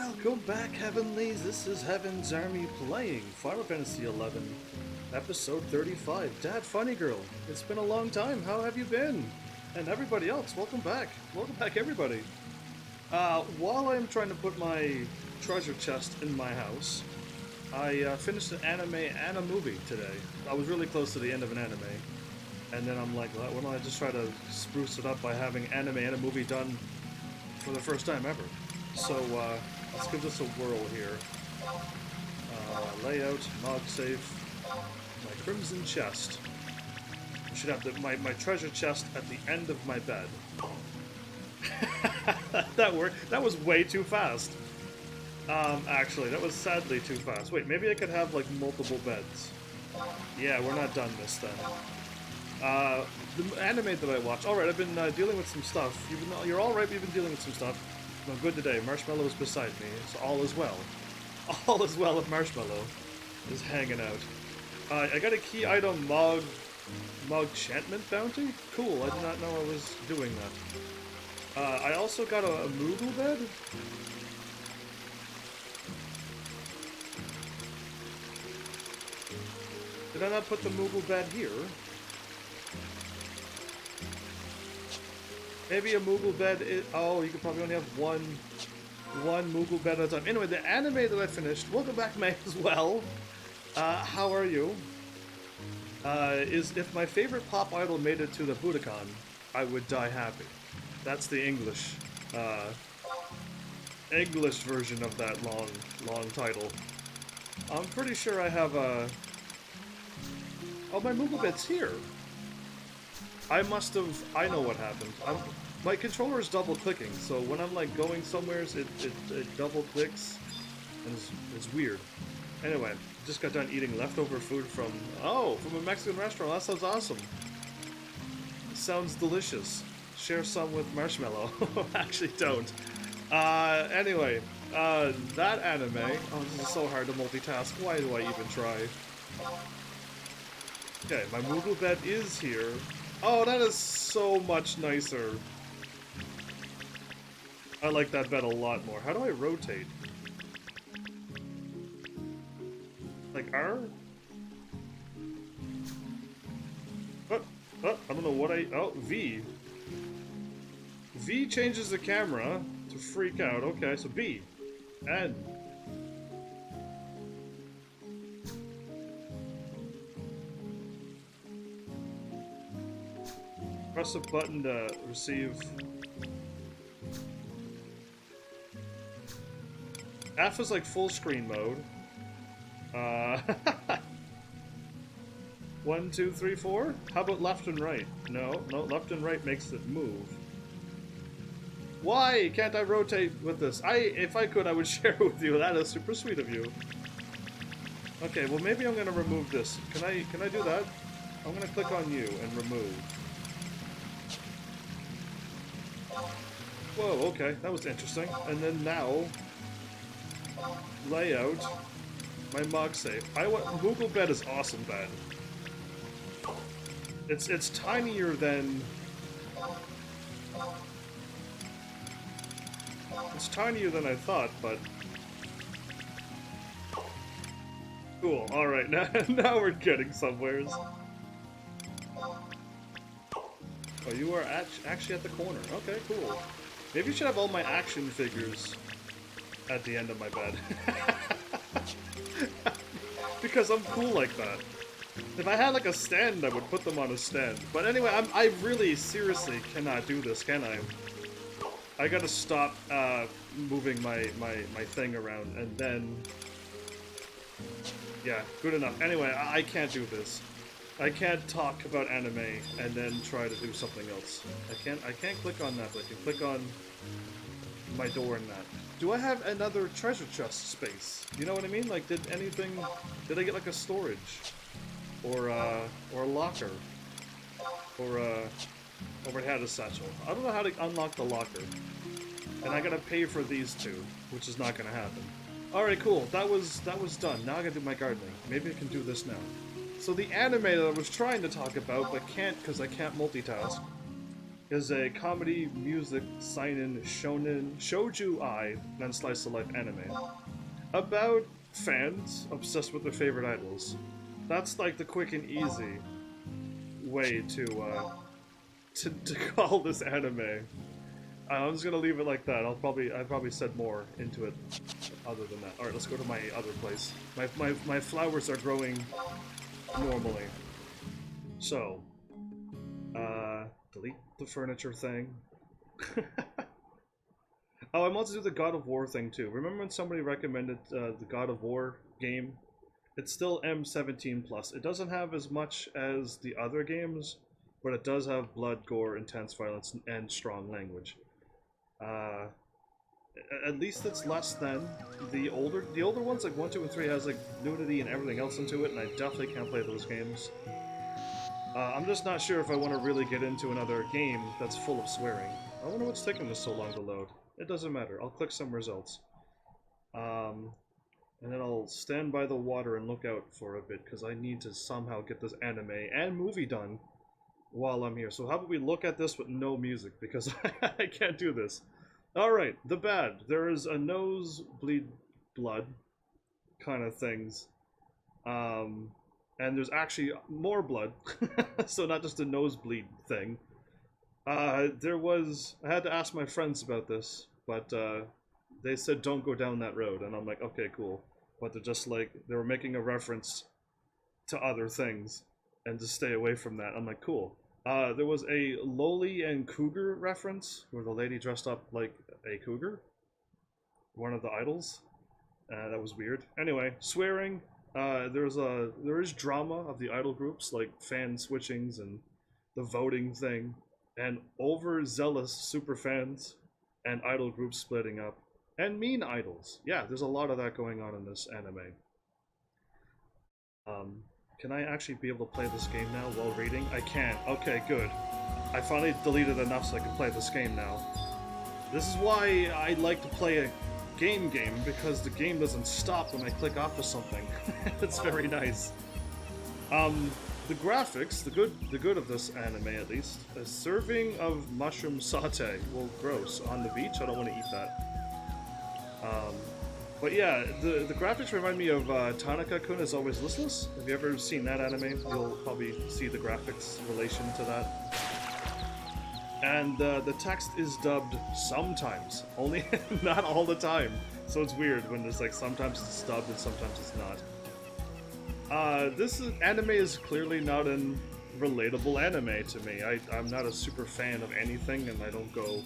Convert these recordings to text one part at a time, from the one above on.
Welcome back, Heavenlies. This is Heaven's Army playing Final Fantasy 11, episode 35. Dad, Funny Girl, it's been a long time. How have you been? And everybody else, welcome back. Welcome back, everybody. While I'm trying to put my treasure chest in my house, I finished an anime and a movie today. I was really close to the end of an anime, and then I'm like, well, why don't I just try to spruce it up by having anime and a movie done for the first time ever. So, let's give this a whirl here. Layout, mod safe, my crimson chest. I should have my treasure chest at the end of my bed. That worked. That was way too fast. Actually, that was sadly too fast. Wait, maybe I could have, like, multiple beds. Yeah, we're not done this then. The anime that I watched. Alright, I've been dealing with some stuff. You're alright, we've been dealing with some stuff. I'm good today. Marshmallow is beside me, so all is well. All is well if Marshmallow is hanging out. I got a key item Mog Enchantment bounty? Cool, I did not know I was doing that. I also got a Moogle bed. Did I not put the Moogle bed here? Maybe a Moogle bed is... Oh, you could probably only have one Moogle bed at a time. Anyway, the anime that I finished... Welcome back, May, as well. How are you? Is if my favorite pop idol made it to the Budokan, I would die happy. That's the English version of that long title. I'm pretty sure I have a... Oh, my Moogle bed's here. I must have... I know what happened. My controller is double-clicking, so when I'm, like, going somewheres, it double-clicks, and it's weird. Anyway, just got done eating leftover food from a Mexican restaurant. That sounds awesome. Sounds delicious. Share some with Marshmallow. Actually, don't. Anyway, that anime... Oh, this is so hard to multitask. Why do I even try? Okay, my Moogle bed is here. Oh, that is so much nicer. I like that bed a lot more. How do I rotate? Like R? Oh, I don't know what oh, V. V changes the camera to freak out. Okay, so B. N. Press a button to receive. F is like full screen mode. 1, 2, 3, 4? How about left and right? No, left and right makes it move. Why can't I rotate with this? If I could, I would share with you. That is super sweet of you. Okay, well maybe I'm gonna remove this. Can I do that? I'm gonna click on you and remove. Whoa, okay, that was interesting. And then now, layout, my mog safe. Moogle bed is awesome bed. It's tinier than... It's tinier than I thought, but... Cool, alright, now we're getting somewheres. Oh, you are actually at the corner. Okay, cool. Maybe you should have all my action figures at the end of my bed. Because I'm cool like that. If I had like a stand, I would put them on a stand. But anyway, I really seriously cannot do this, can I? I gotta stop moving my thing around and then... Yeah, good enough. Anyway, I can't do this. I can't talk about anime and then try to do something else. I can't click on that, but I can click on my door and that. Do I have another treasure chest space? You know what I mean? Like, did I get like a storage? Or a locker? Or it had a satchel. I don't know how to unlock the locker. And I gotta pay for these two, which is not gonna happen. Alright, cool. That was done. Now I gotta do my gardening. Maybe I can do this now. So the anime that I was trying to talk about, but can't because I can't multitask, is a comedy, music, seinen, shonen, shouju-ai, and slice-of-life anime about fans obsessed with their favorite idols. That's like the quick and easy way to call this anime. I'm just gonna leave it like that. I probably said more into it other than that. Alright, let's go to my other place. My flowers are growing normally. So, delete the furniture thing. Oh, I want to do the God of War thing too. Remember when somebody recommended the God of War game? It's still M17+. It doesn't have as much as the other games, but it does have blood, gore, intense violence, and strong language. At least it's less than the older ones, like 1, 2, and 3 has like nudity and everything else into it, and I definitely can't play those games. I'm just not sure if I want to really get into another game that's full of swearing. I wonder what's taking this so long to load. It doesn't matter. I'll click some results. And then I'll stand by the water and look out for a bit, because I need to somehow get this anime and movie done while I'm here. So how about we look at this with no music, because I can't do this. Alright, the bad. There is a nosebleed blood kind of things. And there's actually more blood, so not just a nosebleed thing. I had to ask my friends about this, but they said don't go down that road, and I'm like, okay, cool. But they're just like, they were making a reference to other things, and to stay away from that. I'm like, cool. There was a Loli and Cougar reference, where the lady dressed up like a cougar. One of the idols. That was weird. Anyway, swearing. There is drama of the idol groups, like fan switchings and the voting thing, and overzealous super fans and idol groups splitting up, and mean idols. Yeah, there's a lot of that going on in this anime. Can I actually be able to play this game now while reading? I can. Okay, good. I finally deleted enough so I can play this game now. This is why I like to play a game, because the game doesn't stop when I click off of something. It's very nice. The graphics, the good of this anime at least, a serving of mushroom satay. Well, gross. On the beach? I don't want to eat that. But yeah, the graphics remind me of Tanaka-kun is Always Listless. Have you ever seen that anime? You'll probably see the graphics relation to that. And the text is dubbed sometimes, only not all the time. So it's weird when there's like sometimes it's dubbed and sometimes it's not. Anime is clearly not an relatable anime to me. I'm not a super fan of anything, and I don't go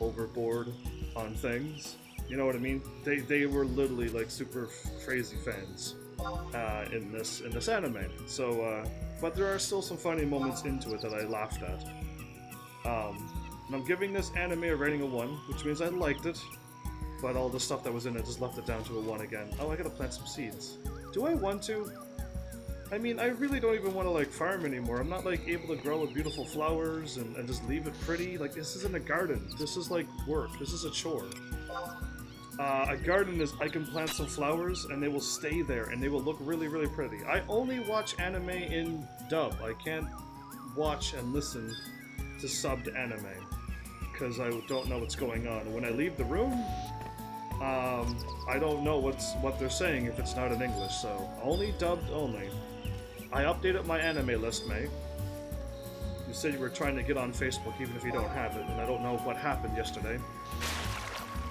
overboard on things. You know what I mean? They were literally like super crazy fans in this anime. So, but there are still some funny moments into it that I laughed at. And I'm giving this anime a rating of 1, which means I liked it, but all the stuff that was in it just left it down to a 1 again. Oh, I gotta plant some seeds. Do I want to? I mean, I really don't even want to like farm anymore. I'm not like able to grow beautiful flowers and just leave it pretty. Like, this isn't a garden. This is like work. This is a chore. A garden is, I can plant some flowers and they will stay there and they will look really, really pretty. I only watch anime in dub. I can't watch and listen to subbed anime because I don't know what's going on. When I leave the room, I don't know what they're saying if it's not in English, so only dubbed only. I updated my anime list, May. You said you were trying to get on Facebook even if you don't have it, and I don't know what happened yesterday.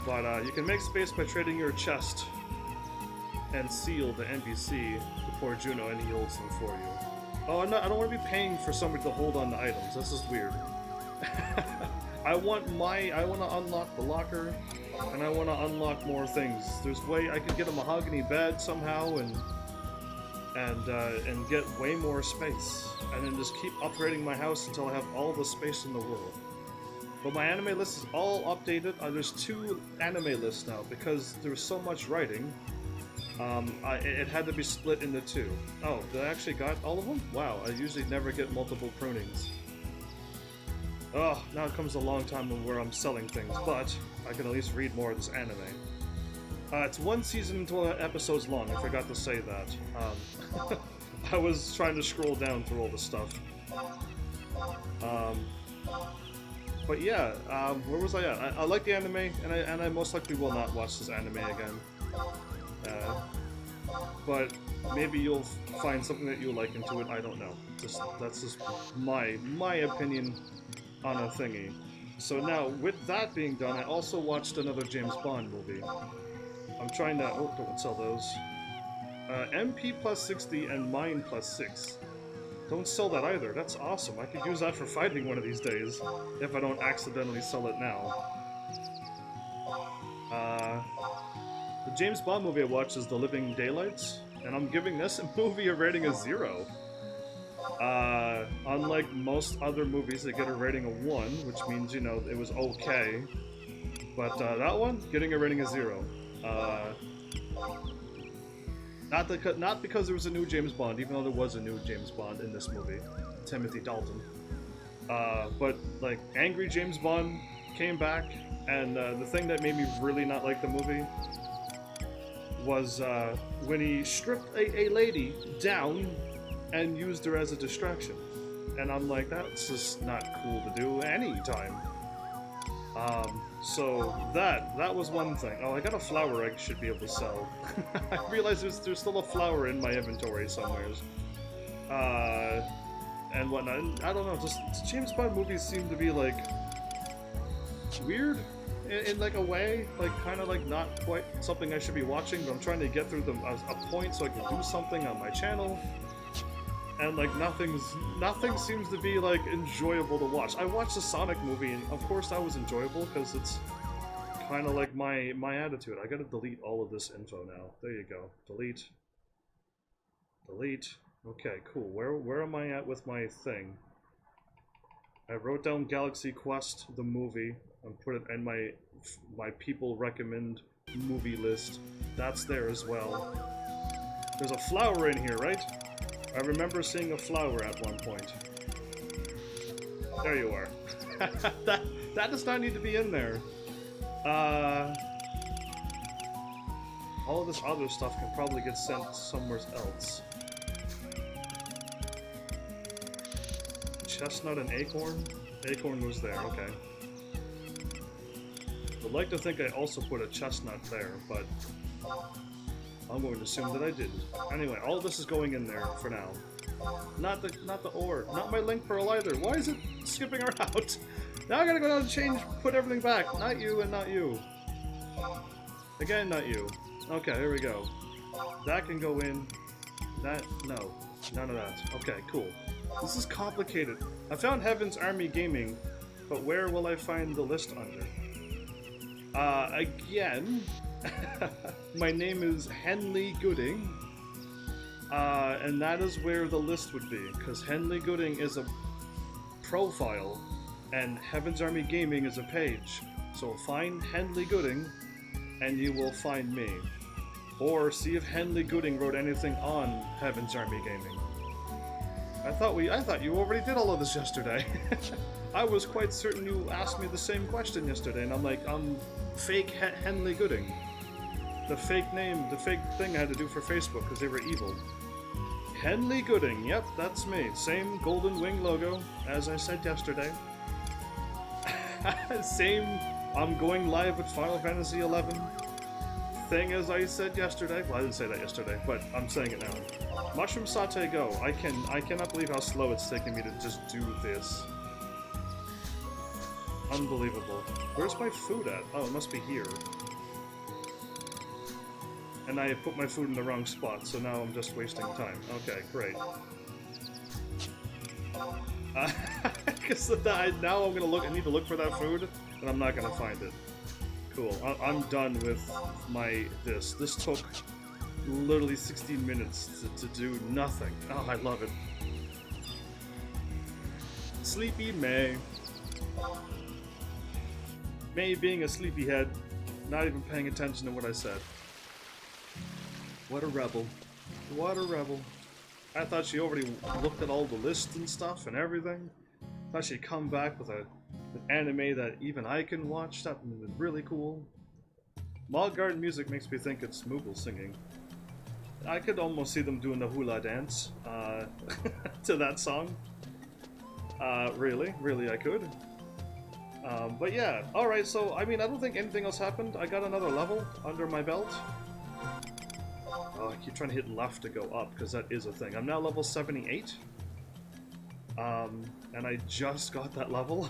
But you can make space by trading your chest and seal the NPC to poor Juno, and he holds them for you. Oh, I don't want to be paying for somebody to hold on to items. This is weird. I want to unlock the locker, and I want to unlock more things. There's way I could get a mahogany bed somehow, and get way more space, and then just keep upgrading my house until I have all the space in the world. But my anime list is all updated. There's 2 anime lists now because there was so much writing. It had to be split into 2. Oh, did I actually got all of them? Wow, I usually never get multiple prunings. Oh, now it comes a long time where I'm selling things, but I can at least read more of this anime. It's 1 season and 12 episodes long. I forgot to say that. I was trying to scroll down through all the stuff. But yeah, where was I at? I like the anime, and I most likely will not watch this anime again. But maybe you'll find something that you like into it. I don't know. That's just my opinion on a thingy. So now, with that being done, I also watched another James Bond movie. I'm trying to... Oh, don't sell those. MP plus 60 and mine plus 6. Don't sell that either. That's awesome. I could use that for fighting one of these days, if I don't accidentally sell it now. The James Bond movie I watched is The Living Daylights, and I'm giving this movie a rating of 0. Unlike most other movies that get a rating of 1, which means, you know, it was okay. But that one, getting a rating of 0. Not because there was a new James Bond, even though there was a new James Bond in this movie, Timothy Dalton. But, like, angry James Bond came back, and the thing that made me really not like the movie was when he stripped a lady down and used her as a distraction. And I'm like, that's just not cool to do anytime. So that was one thing. Oh, I got a flower I should be able to sell. I realized there's still a flower in my inventory somewhere. And whatnot. And I don't know, just James Bond movies seem to be like weird in like a way, like kind of like not quite something I should be watching, but I'm trying to get through them a point so I can do something on my channel. And like nothing seems to be like enjoyable to watch. I watched the Sonic movie, and of course that was enjoyable because it's kind of like my attitude. I gotta delete all of this info now. There you go. Delete. Delete. Okay, cool. Where am I at with my thing? I wrote down Galaxy Quest, the movie, and put it in my people recommend movie list. That's there as well. There's a flower in here, right? I remember seeing a flower at one point. There you are. that does not need to be in there. All of this other stuff can probably get sent somewhere else. Chestnut and acorn? Acorn was there, okay. I'd like to think I also put a chestnut there, but I'm going to assume that I didn't. Anyway, all of this is going in there for now. Not the ore. Not my link pearl either. Why is it skipping her out? Now I gotta go down and change, put everything back. Not you and not you. Again, not you. Okay, here we go. That can go in. That, no. None of that. Okay, cool. This is complicated. I found Heaven's Army Gaming, but where will I find the list under? Again, my name is Henley Gooding, and that is where the list would be, because Henley Gooding is a profile, and Heaven's Army Gaming is a page. So find Henley Gooding, and you will find me. Or see if Henley Gooding wrote anything on Heaven's Army Gaming. I thought you already did all of this yesterday. I was quite certain you asked me the same question yesterday, and I'm like, fake Henley Gooding. The fake name, the fake thing I had to do for Facebook because they were evil. Henley Gooding, yep, that's me. Same golden wing logo as I said yesterday. Same, I'm going live with Final Fantasy 11 thing as I said yesterday. Well, I didn't say that yesterday, but I'm saying it now. Mushroom Satay Go. I cannot believe how slow it's taking me to just do this. Unbelievable. Where's my food at? Oh, it must be here. And I put my food in the wrong spot, so now I'm just wasting time. Okay, great. Because now I'm gonna look. I need to look for that food, and I'm not gonna find it. Cool. I'm done with this. This took literally 16 minutes to do nothing. Oh, I love it. Sleepy May. May being a sleepyhead, not even paying attention to what I said. What a rebel. What a rebel. I thought she already looked at all the lists and stuff and everything. Thought she'd come back with an anime that even I can watch. That would be really cool. Mall Garden music makes me think it's Moogle singing. I could almost see them doing the hula dance to that song. Really I could. But yeah, alright, so, I mean, I don't think anything else happened. I got another level under my belt. Oh, I keep trying to hit left to go up, because that is a thing. I'm now level 78. And I just got that level.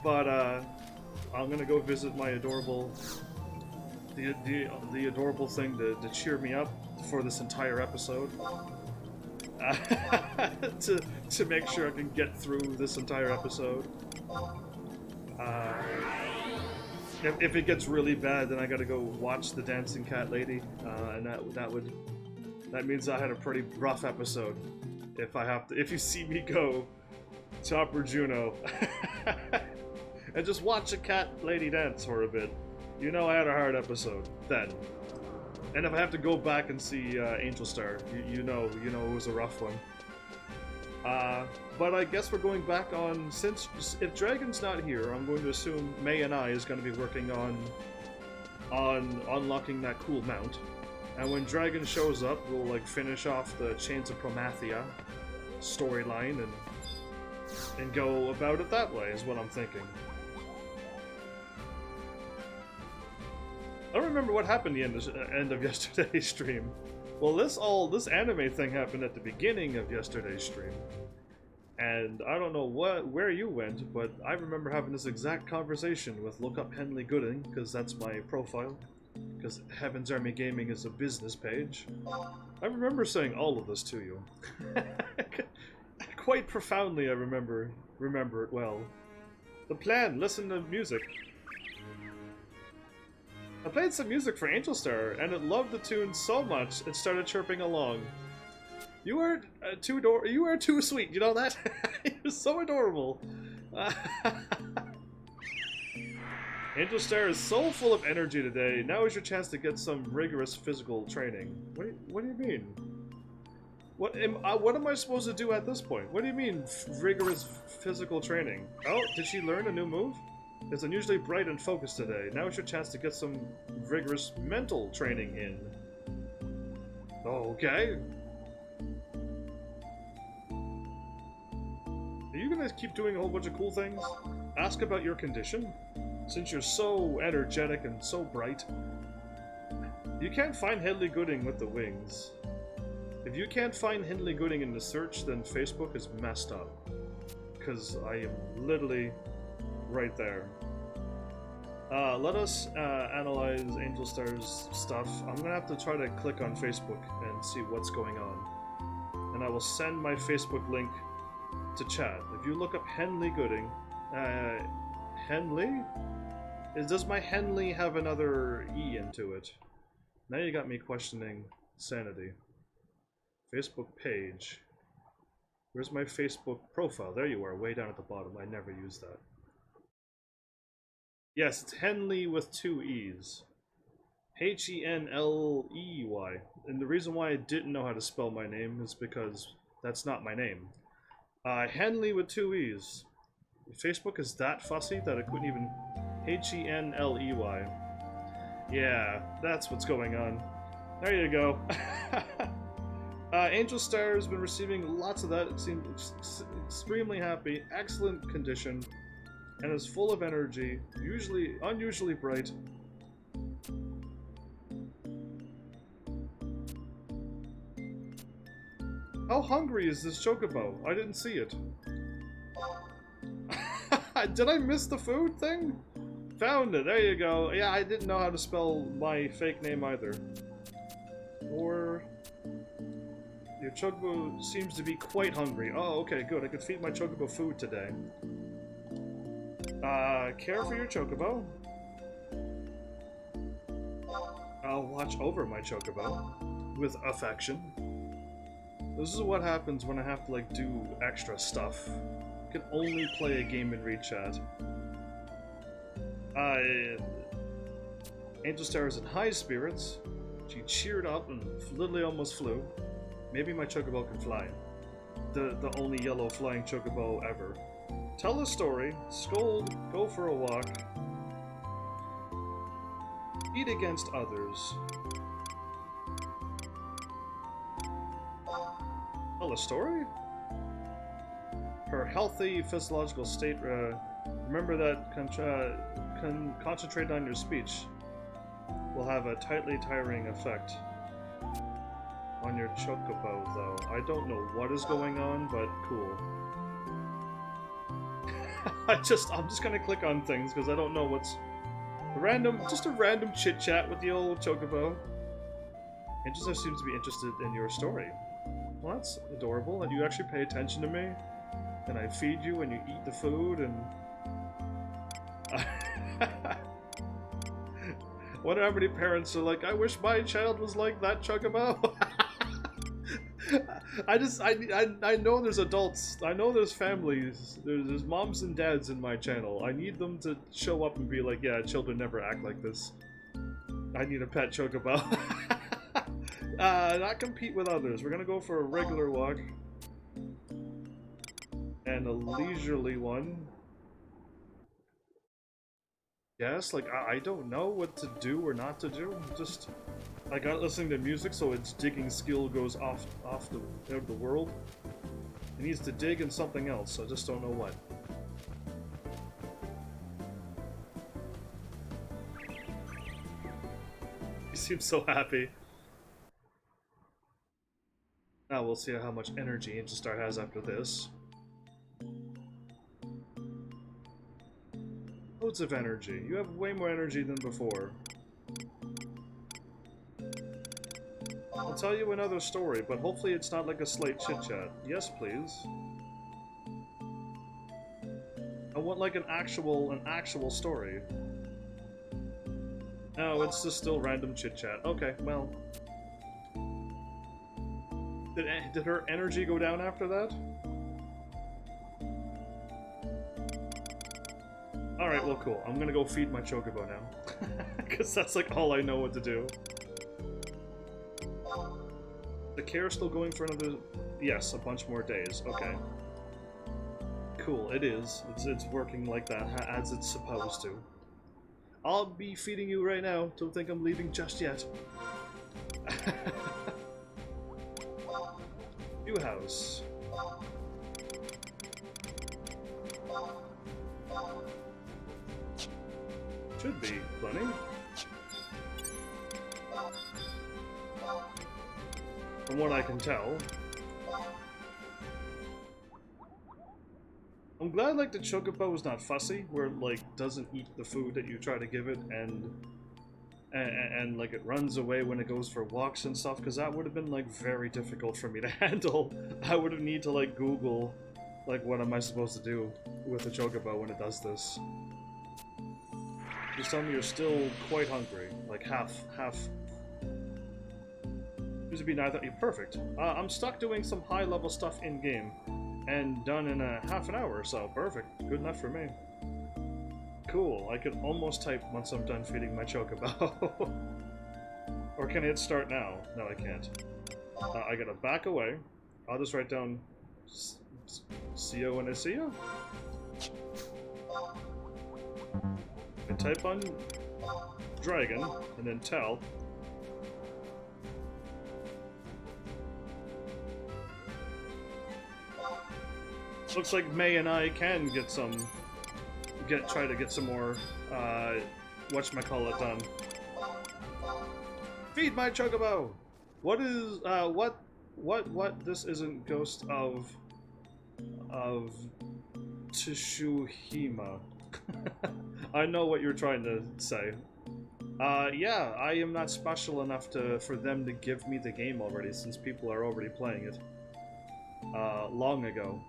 But, I'm gonna go visit my adorable... The adorable thing to cheer me up for this entire episode. To make sure I can get through this entire episode. If it gets really bad, then I gotta go watch the dancing cat lady, and that means I had a pretty rough episode. If you see me go to Upper Juno and just watch a cat lady dance for a bit, you know I had a hard episode then. And if I have to go back and see Angel Star, you know it was a rough one. But I guess we're going back on, since if Dragon's not here, I'm going to assume May and I is going to be working on unlocking that cool mount. And when Dragon shows up, we'll like finish off the Chains of Promathia storyline and go about it that way, is what I'm thinking. I don't remember what happened at the end of yesterday's stream. Well, this anime thing happened at the beginning of yesterday's stream. And I don't know where you went, but I remember having this exact conversation with Look Up Henley Gooding, because that's my profile. Because Heaven's Army Gaming is a business page. I remember saying all of this to you. Quite profoundly, I remember it well. The plan, listen to music. I played some music for Angel Star, and it loved the tune so much it started chirping along. You are too sweet, you know that? You're so adorable. Angel Star is so full of energy today. Now is your chance to get some rigorous physical training. What do you mean? What am I supposed to do at this point? What do you mean, rigorous physical training? Oh, did she learn a new move? It's unusually bright and focused today. Now is your chance to get some rigorous mental training in. Okay. Are you gonna keep doing a whole bunch of cool things? Ask about your condition? Since you're so energetic and so bright. You can't find Henley Gooding with the wings. If you can't find Henley Gooding in the search, then Facebook is messed up. Because I am literally right there. Let us analyze Angel Star's stuff. I'm gonna have to try to click on Facebook and see what's going on. And I will send my Facebook link to chat. If you look up Henley Gooding, Henley? Does my Henley have another E into it? Now you got me questioning sanity. Facebook page. Where's my Facebook profile? There you are, way down at the bottom. I never use that. Yes, it's Henley with two E's. Henley. And the reason why I didn't know how to spell my name is because that's not my name. Henley with two E's. Facebook is that fussy that it couldn't even... Henley. Yeah, that's what's going on. There you go. Angel Star has been receiving lots of that. It seems extremely happy, excellent condition, and is full of energy, unusually bright. How hungry is this chocobo? I didn't see it. Did I miss the food thing? Found it, there you go. Yeah, I didn't know how to spell my fake name either. Or... Your chocobo seems to be quite hungry. Oh, okay, good. I could feed my chocobo food today. Care for your chocobo. I'll watch over my chocobo with affection. This is what happens when I have to, like, do extra stuff. I can only play a game and read chat. Angel Star is in high spirits. She cheered up and literally almost flew. Maybe my chocobo can fly. The only yellow flying chocobo ever. Tell a story, scold, go for a walk. Eat against others. Tell a story? her healthy physiological state. Remember that concentrate on your speech will have a tightly tiring effect on your chocobo, though. I don't know what is going on, but cool. I'm just gonna click on things because I don't know what's just a random chit chat with the old chocobo. It just seems to be interested in your story. Well, that's adorable, and you actually pay attention to me, and I feed you, and you eat the food, and wonder how many parents are like, I wish my child was like that chocobo. I know there's adults, I know there's families, there's moms and dads in my channel. I need them to show up and be like, yeah, children never act like this. I need a pet chocobo. Not compete with others. We're gonna go for a regular walk. And a leisurely one. Yes, like, I don't know what to do or not to do. Just... I got listening to music, so its digging skill goes off out of the world. It needs to dig in something else, I just don't know what. He seems so happy. Now we'll see how much energy Star has after this. Loads of energy. You have way more energy than before. I'll tell you another story, but hopefully it's not like a slate chit-chat. Yes, please. I want like an actual story. No, it's just still random chit-chat. Okay, well. Did her energy go down after that? Alright, well cool. I'm gonna go feed my chocobo now. Because that's like all I know what to do. The care still going for another... Yes, a bunch more days. Okay. Cool, it is. It's working like that, as it's supposed to. I'll be feeding you right now. Don't think I'm leaving just yet. New house. Should be plenty. From what I can tell. I'm glad like the chocobo is not fussy, where it like doesn't eat the food that you try to give it and like it runs away when it goes for walks and stuff, because that would have been like very difficult for me to handle. I would have need to like Google like what am I supposed to do with the chocobo when it does this. Just tell me you're still quite hungry, like half. Seems to be neither. Perfect. I'm stuck doing some high-level stuff in-game, and done in a half an hour or so. Perfect. Good enough for me. Cool. I can almost type once I'm done feeding my chocobo. Or can I hit start now? No, I can't. I gotta back away. I'll just write down CO when I see you. I type on dragon, and then tell. Looks like May and I can get try to get some more, whatchamacallit done. Feed my chocobo! What is, what, this isn't Ghost of Tsushima. I know what you're trying to say. Yeah, I am not special enough for them to give me the game already, since people are already playing it. Long ago.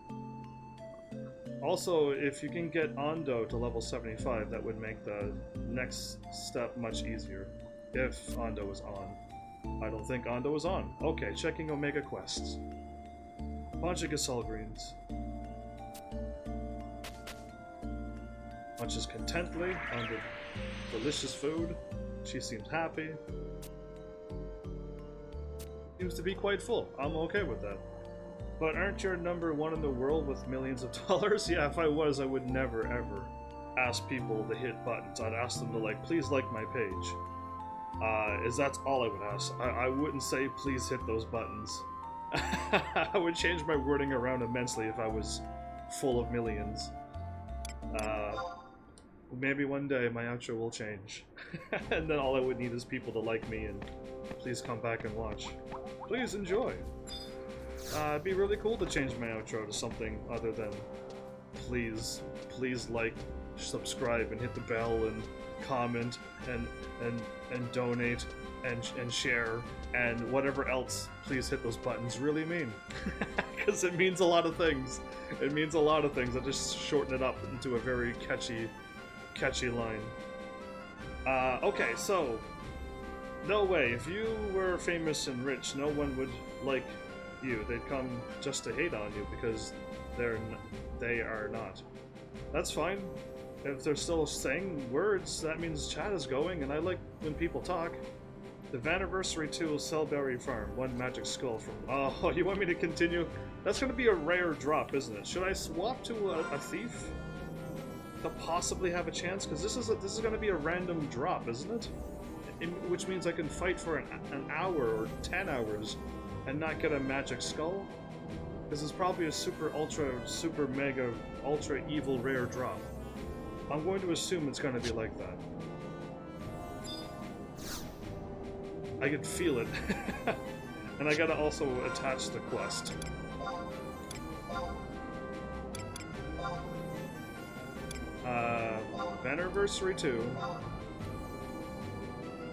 Also, if you can get Ondo to level 75, that would make the next step much easier. If Ondo is on. I don't think Ondo is on. Okay, checking Omega quests. Bunch of Gasol greens. Munches contently on the delicious food. She seems happy. Seems to be quite full. I'm okay with that. But aren't you #1 in the world with millions of dollars? Yeah, if I was, I would never ever ask people to hit buttons. I'd ask them to like, please like my page. That's all I would ask. I wouldn't say, please hit those buttons. I would change my wording around immensely if I was full of millions. Maybe one day my outro will change. And then all I would need is people to like me and please come back and watch. Please enjoy. It'd be really cool to change my outro to something other than please like, subscribe, and hit the bell, and comment, and donate, and share, and whatever else. Please hit those buttons really mean. Because it means a lot of things. It means a lot of things. I just shorten it up into a very catchy line. Okay, so no way. If you were famous and rich, no one would like you. They'd come just to hate on you because they are not. That's fine. If they're still saying words, that means chat is going, and I like when people talk. The Vanniversary 2 Cellberry Farm. 1 magic skull from... Oh, you want me to continue? That's going to be a rare drop, isn't it? Should I swap to a thief to possibly have a chance? Because this is going to be a random drop, isn't it? Which means I can fight for an hour or 10 hours and not get a magic skull. This is probably a super mega ultra evil rare drop. I'm going to assume it's going to be like that. I can feel it. And I gotta also attach the quest. Vanniversary 2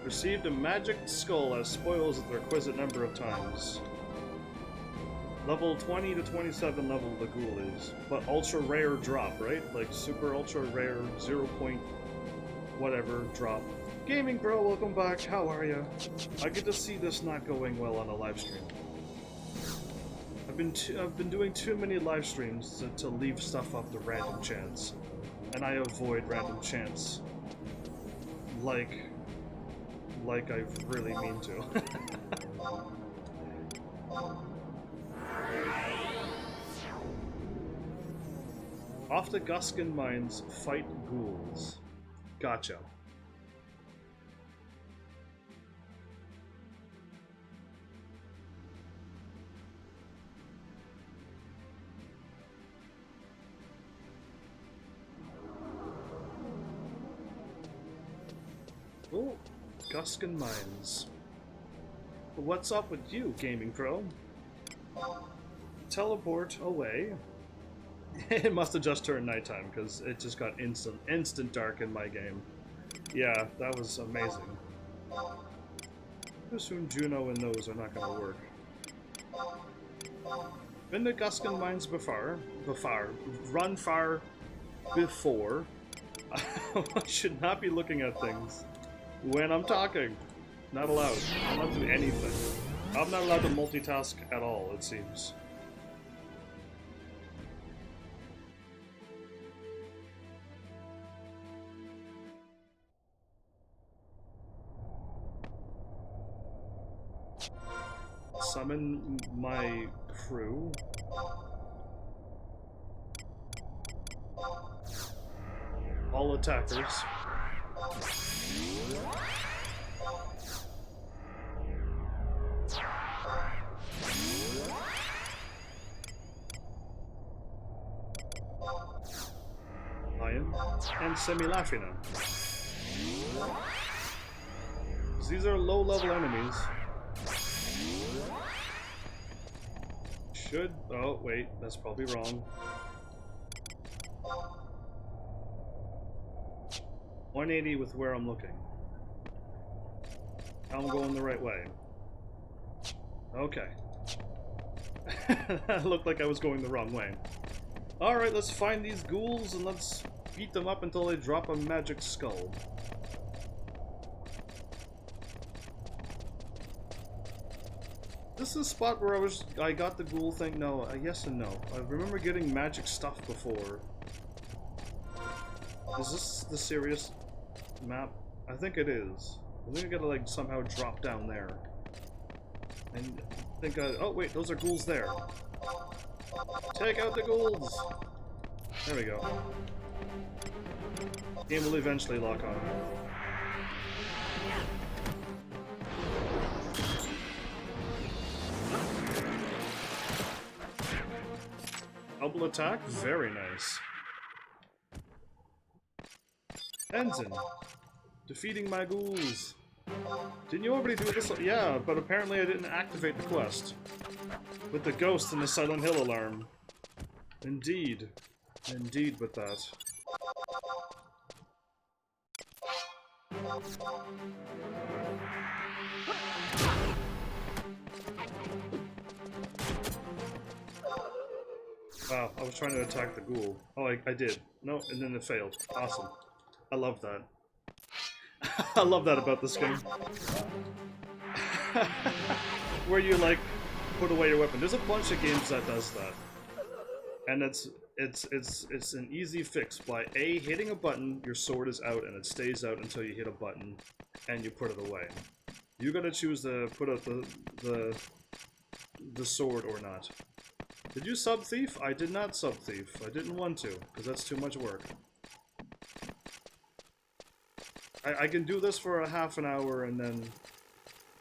received a magic skull as spoils at the requisite number of times. Level 20 to 27 level the ghoul is, but ultra rare drop, right? Like super ultra rare 0. Whatever drop. Gaming Bro, welcome back. How are you? I get to see this not going well on a live stream. I've been doing too many live streams to leave stuff up to random chance, and I avoid random chance like I really mean to. Off the Guskin Mines, fight ghouls. Gotcha. Oh, Guskin Mines. What's up with you, Gaming Pro? Teleport away. It must have just turned nighttime because it just got instant dark in my game. Yeah, that was amazing. Too soon Juno and those are not going to work. Been to Guskin Mines before. Run far before. I should not be looking at things when I'm talking. Not allowed. I'm not doing anything. I'm not allowed to multitask at all, it seems. Summon my crew. All attackers. Lion and Semi-Lafina. These are low-level enemies. Should... Oh, wait, that's probably wrong. 180 with where I'm looking. I'm going the right way. Okay. That looked like I was going the wrong way. Alright, let's find these ghouls and let's beat them up until they drop a magic skull. This is a spot where I got the ghoul thing. No, yes and no. I remember getting magic stuff before. Is this the serious map? I think it is. I think I gotta like somehow drop down there. And I think oh wait, those are ghouls there. Take out the ghouls! There we go. Game will eventually lock on. Double attack? Very nice. Tenzin. Defeating my ghouls. Didn't you already do this? Yeah, but apparently I didn't activate the quest. With the ghost and the Silent Hill alarm. Indeed. Indeed with that. Wow, I was trying to attack the ghoul. Oh, I did. No, and then it failed. Awesome. I love that. I love that about this game. Where you, like, put away your weapon. There's a bunch of games that does that. And it's an easy fix. By A, hitting a button, your sword is out, and it stays out until you hit a button, and you put it away. You gotta choose to put out the sword or not. Did you sub-thief? I did not sub-thief. I didn't want to, because that's too much work. I can do this for a half an hour, and then...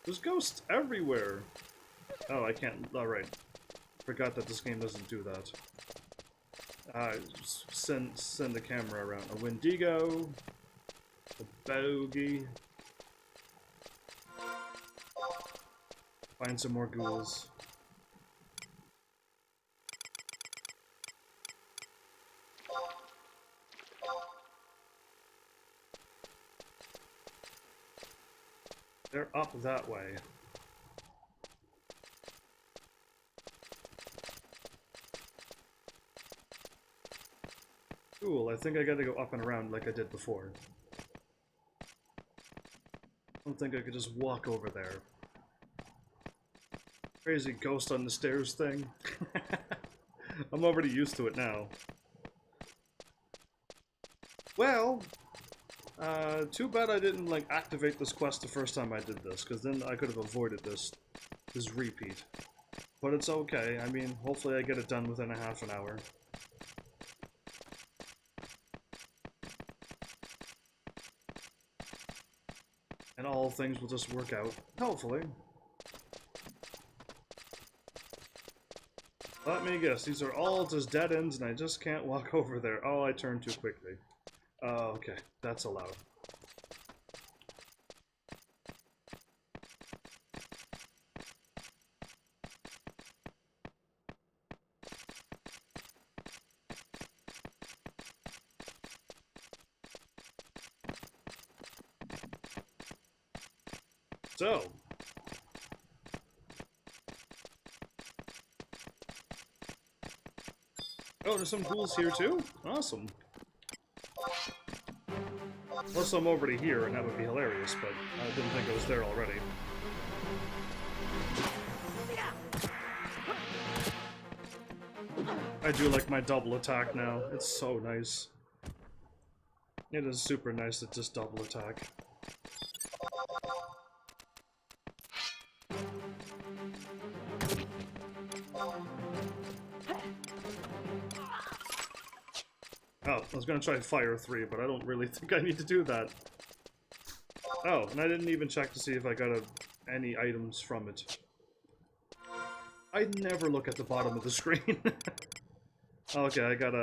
There's ghosts everywhere! Oh, I can't... Alright. Forgot that this game doesn't do that. Send the camera around. A Wendigo. A bogey. Find some more ghouls. They're up that way. Cool, I think I gotta go up and around like I did before. I don't think I could just walk over there. Crazy ghost on the stairs thing. I'm already used to it now. Well, too bad I didn't, like, activate this quest the first time I did this, because then I could have avoided this repeat. But it's okay. I mean, hopefully I get it done within a half an hour. And all things will just work out. Hopefully. Let me guess, these are all just dead ends and I just can't walk over there. Oh, I turned too quickly. Oh, okay. That's allowed. So. Oh, there's some ghouls here too? Awesome. Unless I'm already here, and that would be hilarious, but I didn't think I was there already. I do like my double attack now. It's so nice. It is super nice to just double attack. Oh, I was gonna try Fire 3, but I don't really think I need to do that. Oh, and I didn't even check to see if I got any items from it. I never look at the bottom of the screen. Okay, I got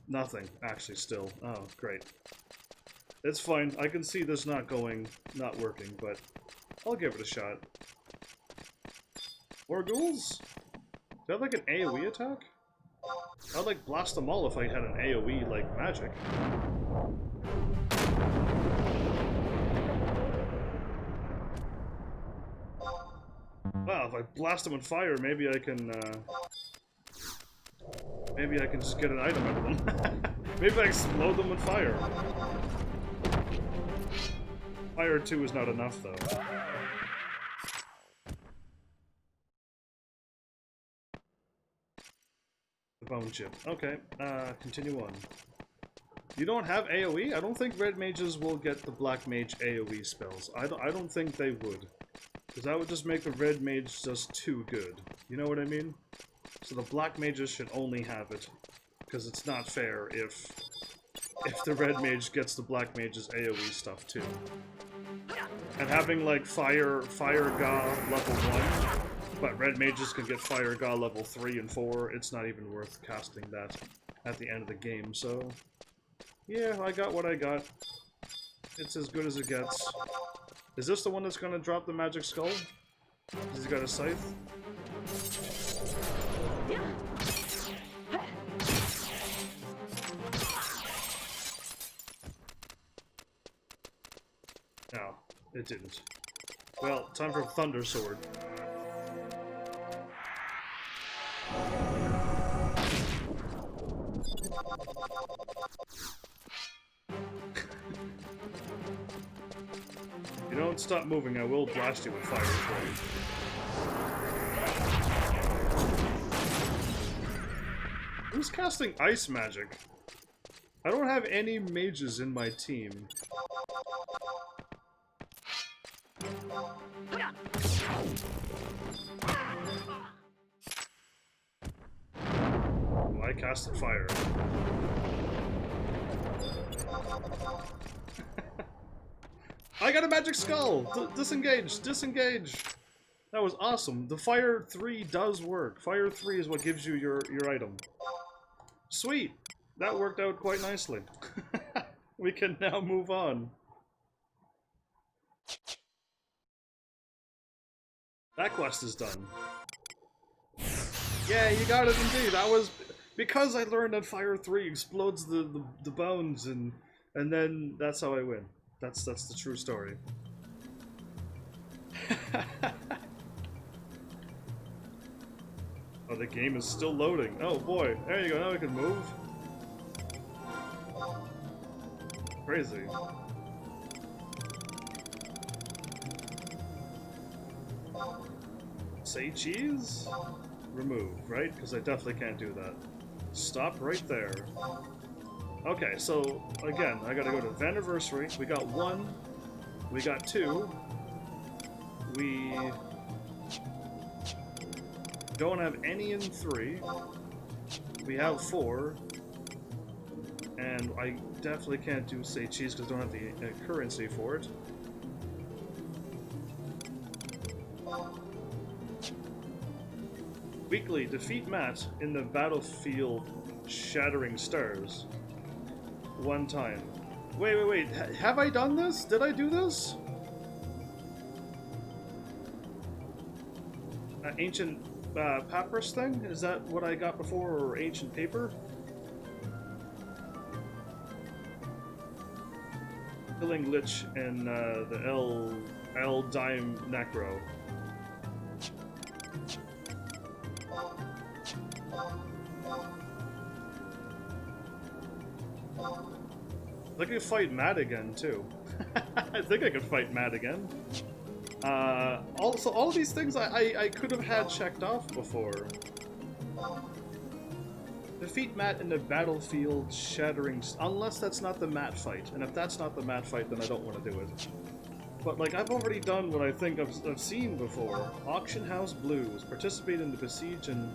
nothing, actually, still. Oh, great. It's fine. I can see this not working, but I'll give it a shot. More ghouls? Do I have, like, an AoE attack? I'd, like, blast them all if I had an AoE, like, magic. Wow, if I blast them with fire, maybe I can just get an item out of them. Maybe I explode them with fire. Fire 2 is not enough, though. The bone chip. Okay, continue on. You don't have AoE? I don't think red mages will get the black mage AoE spells. I don't think they would. Because that would just make the red mage just too good. You know what I mean? So the black mages should only have it. Because it's not fair if the red mage gets the black mage's AoE stuff too. And having like Fire Ga level 1 But red mages can get Fire God level 3 and 4. It's not even worth casting that at the end of the game, so... Yeah, I got what I got. It's as good as it gets. Is this the one that's gonna drop the magic skull? Has he got a scythe? No, it didn't. Well, time for Thunder Sword. You don't stop moving, I will blast you with fire flame. Who's casting ice magic? I don't have any mages in my team. Oh, I casted fire. I got a magic skull! Disengage! Disengage! That was awesome. The Fire 3 does work. Fire 3 is what gives you your item. Sweet! That worked out quite nicely. We can now move on. That quest is done. Yeah, you got it indeed. That was... Because I learned that Fire 3 explodes the bones and then that's how I win. That's the true story. Oh, the game is still loading. Oh boy, there you go, now we can move. Crazy. Say cheese? Remove, right? Because I definitely can't do that. Stop right there. Okay, so again, I gotta go to Vaniversary. We got 1. We got 2. We don't have any in 3. We have 4. And I definitely can't do say cheese because I don't have the currency for it. Weekly, defeat Matt in the battlefield Shattering Stars. 1 time. Wait. Have I done this? Did I do this? Ancient papyrus thing? Is that what I got before, or ancient paper? Killing Lich and the El Dime Necro. I think I could fight Matt again, too. I think I could fight Matt again. Also, all of these things I could have had checked off before. Defeat Matt in the battlefield Shattering... Unless that's not the Matt fight. And if that's not the Matt fight, then I don't want to do it. But, like, I've already done what I think I've seen before. Auction House Blues. Participate in the Besiege, and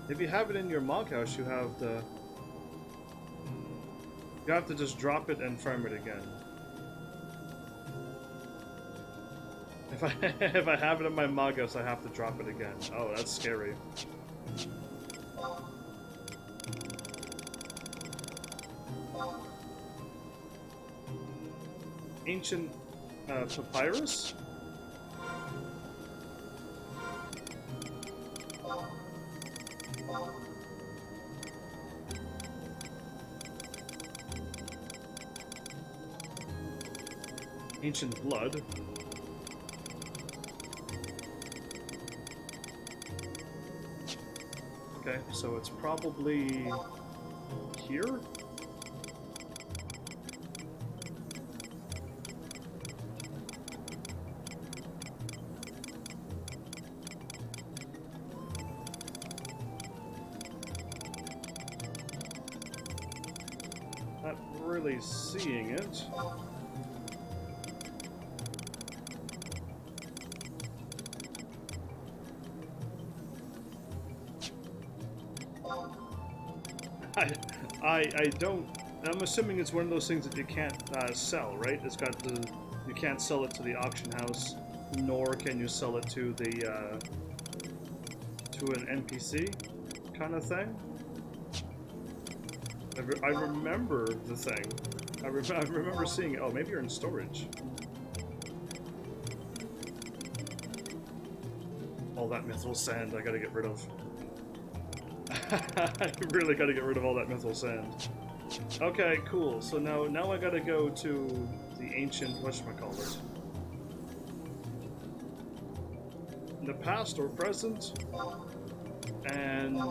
if you have it in your Monk House, you have the... You have to just drop it and farm it again. If I have it in my Monk House, I have to drop it again. Oh, that's scary. Ancient papyrus? Ancient blood. Okay, so it's probably here? Not really seeing it. I don't... I'm assuming it's one of those things that you can't sell, right? It's got the... You can't sell it to the auction house, nor can you sell it to the to an NPC kind of thing. I remember the thing. I remember seeing it. Oh, maybe you're in storage. All that mithril sand I gotta get rid of. I really gotta get rid of all that mithril sand. Okay, cool. So now I gotta go to the ancient whatchamacallit. In the past or present, and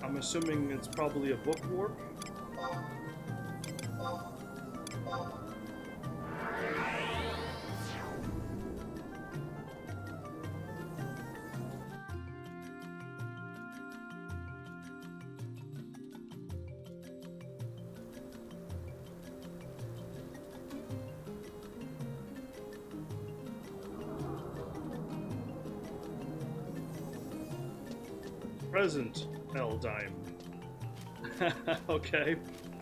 I'm assuming it's probably a book warp. Present Eldime. Okay,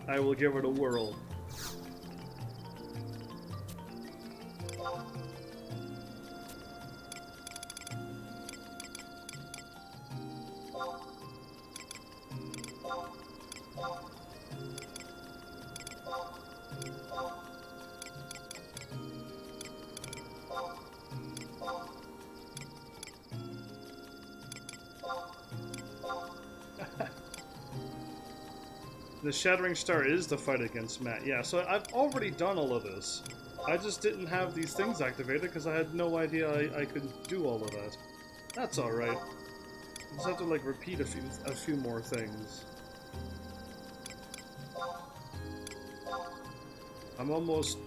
I will give it a whirl. The Shattering Star is the fight against Matt. Yeah, so I've already done all of this. I just didn't have these things activated because I had no idea I could do all of that. That's alright. Just have to like repeat a few more things. I'm almost...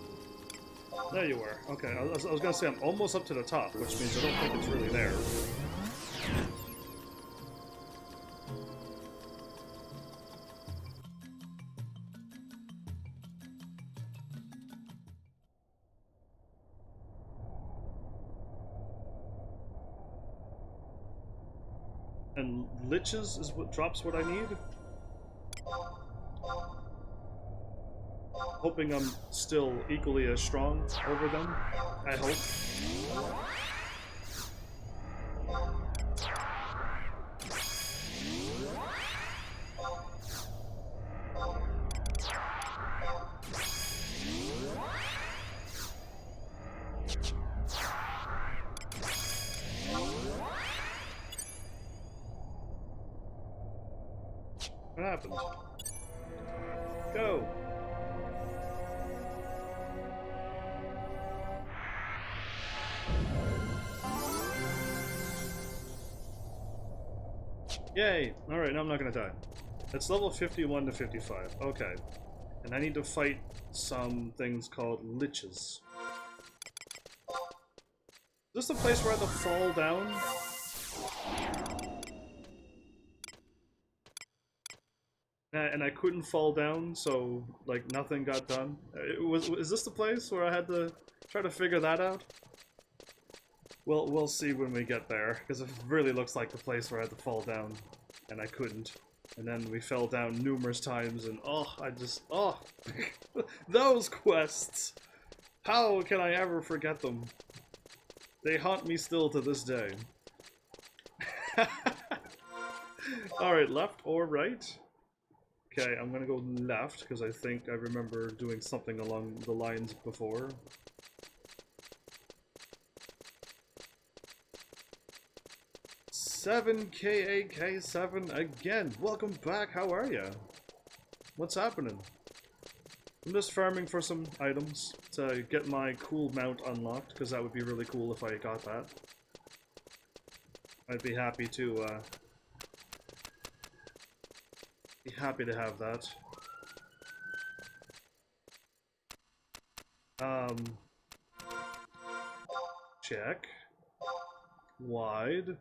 There you were. Okay, I was gonna say I'm almost up to the top, which means I don't think it's really there. And liches is what drops what I need? Hoping I'm still equally as strong over them, I hope. What happened? Go! Yay! Alright, now I'm not gonna die. It's level 51 to 55. Okay. And I need to fight some things called liches. Is this the place where I have to fall down? And I couldn't fall down, so like nothing got done. Is this the place where I had to try to figure that out? Well, we'll see when we get there, because it really looks like the place where I had to fall down, and I couldn't. And then we fell down numerous times, and oh, those quests! How can I ever forget them? They haunt me still to this day. Alright, left or right? Okay, I'm gonna go left, because I think I remember doing something along the lines before. KAK7 again. Welcome back, how are ya? What's happening? I'm just farming for some items to get my cool mount unlocked, because that would be really cool if I got that. I'd be happy to, have that. Check. Wide.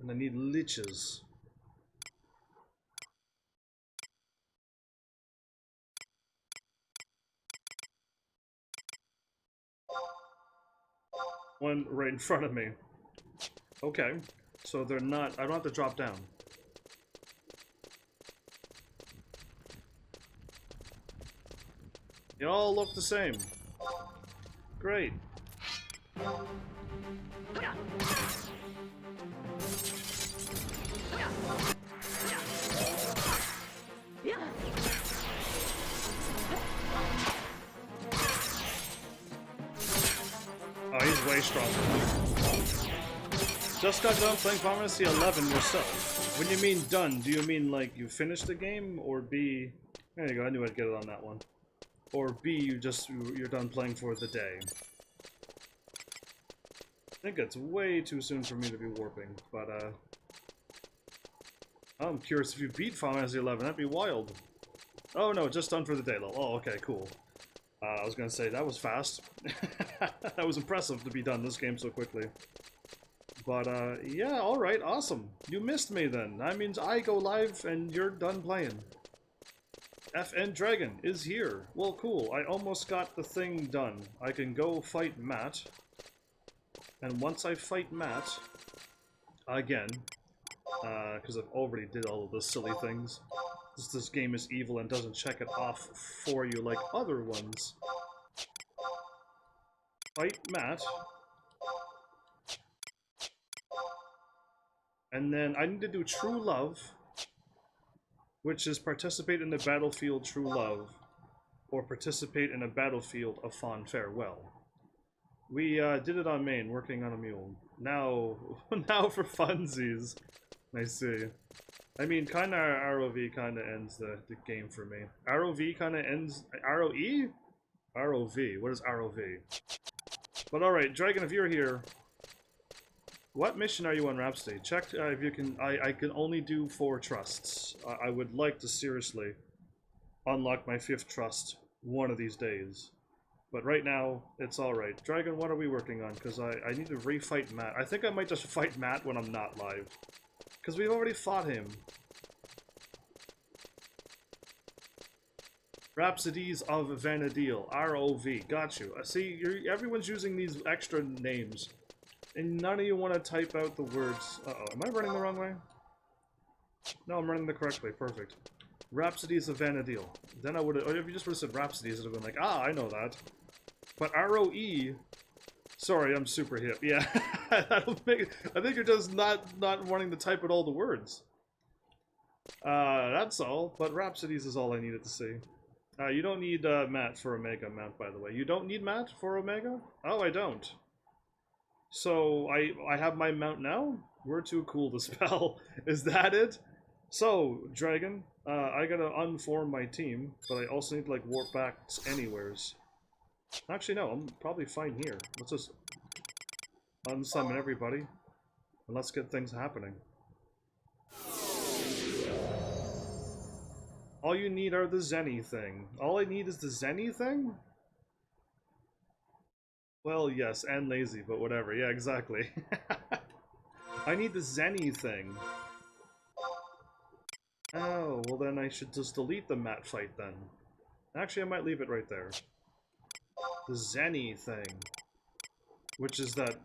And I need liches. One right in front of me. Okay. So they're not... I don't have to drop down. They all look the same. Great. is way stronger. Just got done playing Final Fantasy 11 yourself. When you mean done, do you mean like you finished the game, or B? There you go. I knew I'd get it on that one. Or B, you're done playing for the day. I think it's way too soon for me to be warping, but I'm curious if you beat Final Fantasy 11. That'd be wild. Oh no, just done for the day though. Oh, okay, cool. I was gonna say that was fast. That was impressive to be done this game so quickly. But yeah, all right, awesome. You missed me then. That means I go live and you're done playing. FN Dragon is here. Well, cool. I almost got the thing done. I can go fight Matt. And once I fight Matt, again, because I've already did all of those silly things. This game is evil and doesn't check it off for you like other ones. Fight Matt. And then I need to do True Love, which is participate in the battlefield True Love, or participate in a battlefield of Fond Farewell. We did it on main, working on a mule. Now for funsies. I see. I mean, kinda ROV kinda ends the game for me. ROV kinda ends... ROE? ROV. What is ROV? But alright, Dragon, if you're here... What mission are you on, Rhapsody? Check if you can... I can only do 4 trusts. I would like to seriously unlock my 5th trust one of these days. But right now, it's alright. Dragon, what are we working on? Because I need to refight Matt. I think I might just fight Matt when I'm not live. Because we've already fought him. Rhapsodies of Vanadil. ROV. Got you. See, everyone's using these extra names. And none of you want to type out the words. Uh-oh. Am I running the wrong way? No, I'm running the correct way. Perfect. Rhapsodies of Vanadil. Then I would have... If you just would have said Rhapsodies, it would have been like, ah, I know that. But ROE... Sorry, I'm super hip. Yeah, I think you're just not wanting to type out all the words. That's all. But Rhapsodies is all I needed to see. You don't need Matt for Omega mount, by the way. You don't need Matt for Omega? Oh, I don't. So I have my mount now. We're too cool to spell. Is that it? So Dragon, I gotta unform my team, but I also need to like warp back anywheres. Actually, no, I'm probably fine here. Let's just unsummon everybody, and let's get things happening. All you need are the Zenny thing. All I need is the Zenny thing? Well, yes, and lazy, but whatever. Yeah, exactly. I need the Zenny thing. Oh, well then I should just delete the Matt fight then. Actually, I might leave it right there. The Zenny thing, which is that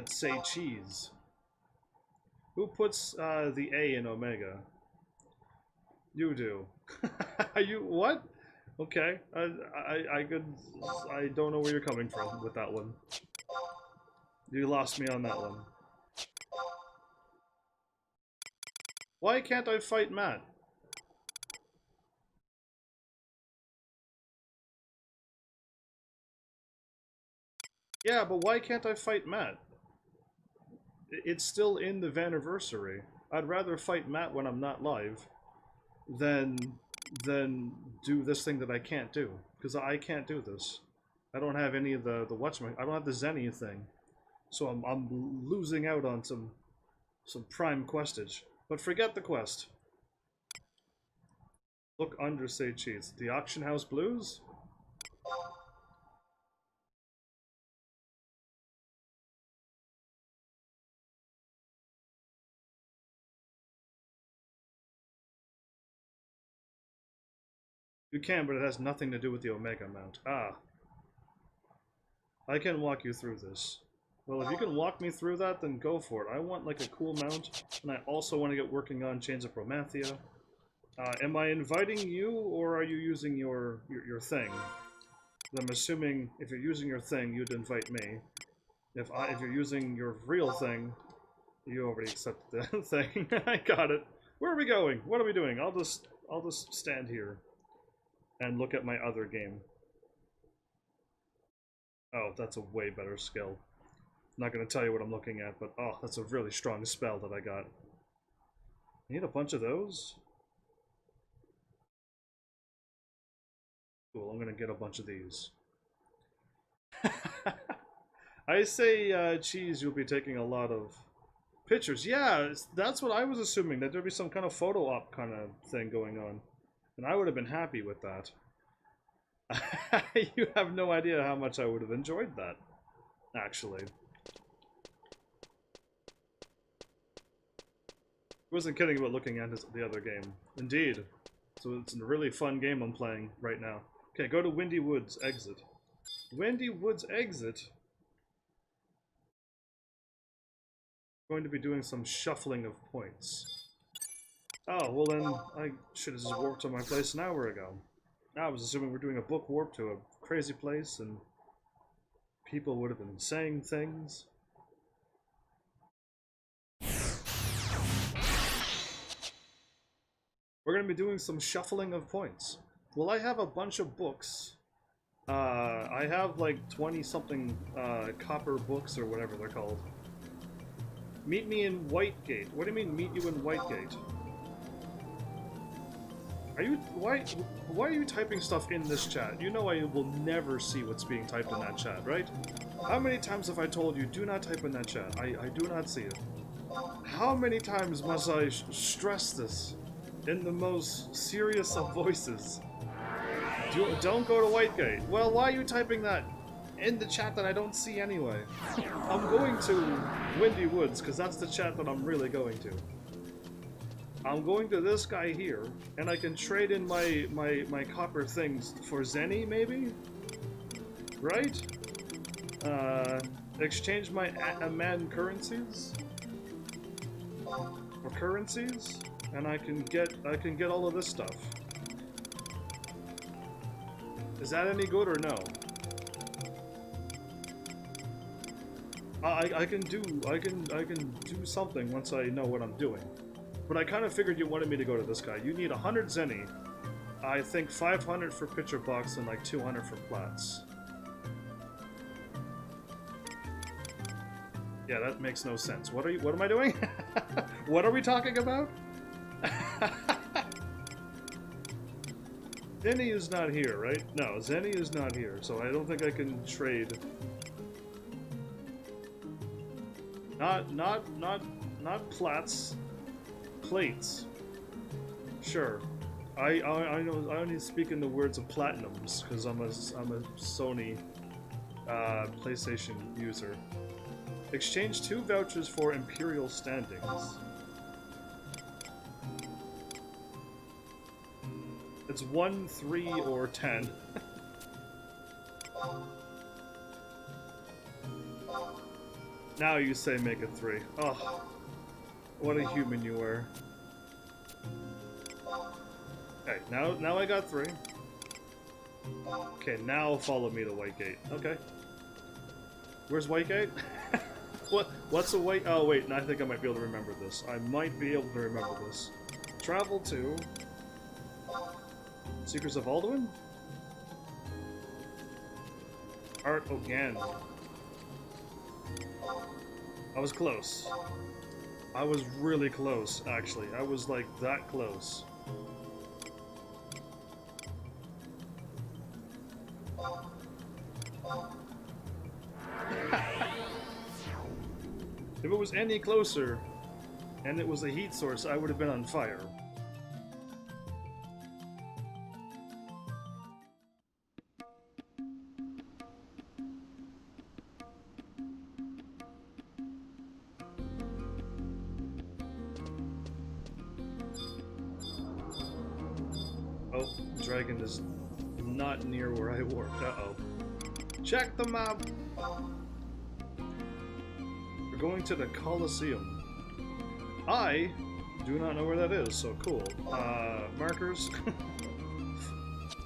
say cheese. Who puts the A in Omega? You do. You what? Okay, I don't know where you're coming from with that one. You lost me on that one. Why can't I fight Matt? Yeah, but why can't I fight Matt? It's still in the Vaniversary. I'd rather fight Matt when I'm not live than do this thing that I can't do. Because I can't do this. I don't have any of the whatchamacallit. I don't have the Zenny thing. So I'm losing out on some prime questage. But forget the quest. Look under say cheese. The Auction House Blues? You can, but it has nothing to do with the Omega mount. Ah. I can walk you through this. Well, if you can walk me through that, then go for it. I want, like, a cool mount, and I also want to get working on Chains of Promathia. Am I inviting you, or are you using your thing? I'm assuming if you're using your thing, you'd invite me. If you're using your real thing, you already accepted the thing. I got it. Where are we going? What are we doing? I'll just stand here and look at my other game. Oh, that's a way better skill. not going to tell you what I'm looking at, but oh, that's a really strong spell that I got. I need a bunch of those. Cool, I'm going to get a bunch of these. I say, Cheese, you'll be taking a lot of pictures. Yeah, that's what I was assuming, that there'd be some kind of photo op kind of thing going on. And I would have been happy with that. You have no idea how much I would have enjoyed that, actually. I wasn't kidding about looking at the other game. Indeed. So it's a really fun game I'm playing right now. Okay, go to Windy Woods, exit. Windy Woods, exit? Going to be doing some shuffling of points. Oh, well then, I should have just warped to my place an hour ago. I was assuming we're doing a book warp to a crazy place, and people would have been saying things. We're going to be doing some shuffling of points. Well, I have a bunch of books. I have like 20-something copper books, or whatever they're called. Meet me in Whitegate. What do you mean, meet you in Whitegate? Are you... Why are you typing stuff in this chat? You know I will never see what's being typed in that chat, right? How many times have I told you, do not type in that chat? I do not see it. How many times must I stress this in the most serious of voices? Don't go to Whitegate. Well, why are you typing that in the chat that I don't see anyway? I'm going to Windy Woods, because that's the chat that I'm really going to. I'm going to this guy here, and I can trade in my copper things for Zenny, maybe? Right? Exchange my Aman currencies? Or currencies? And I can get all of this stuff. Is that any good or no? I can do something once I know what I'm doing. But I kind of figured you wanted me to go to this guy. You need 100 Zenny. I think 500 for picture box and like 200 for plats. Yeah, that makes no sense. What am I doing? What are we talking about? Zenny is not here, right? No, Zenny is not here, so I don't think I can trade. Not plats. Plates. Sure. I know I only speak in the words of platinums because I'm a Sony PlayStation user. Exchange 2 vouchers for Imperial standings. It's 1, 3, or 10. Now you say make it 3. Oh, what a human you were. Okay, now I got 3. Okay, now follow me to Whitegate. Okay. Where's Whitegate? What's a White? Oh wait, I think I might be able to remember this. I might be able to remember this. Travel to Secrets of Alduin? Art Ogan. I was close. I was really close, actually. I was like that close. If it was any closer, and it was a heat source, I would have been on fire. Oh, dragon is not near where I warped. Uh-oh. Check the map! We're going to the Colosseum. I do not know where that is, so cool. Markers?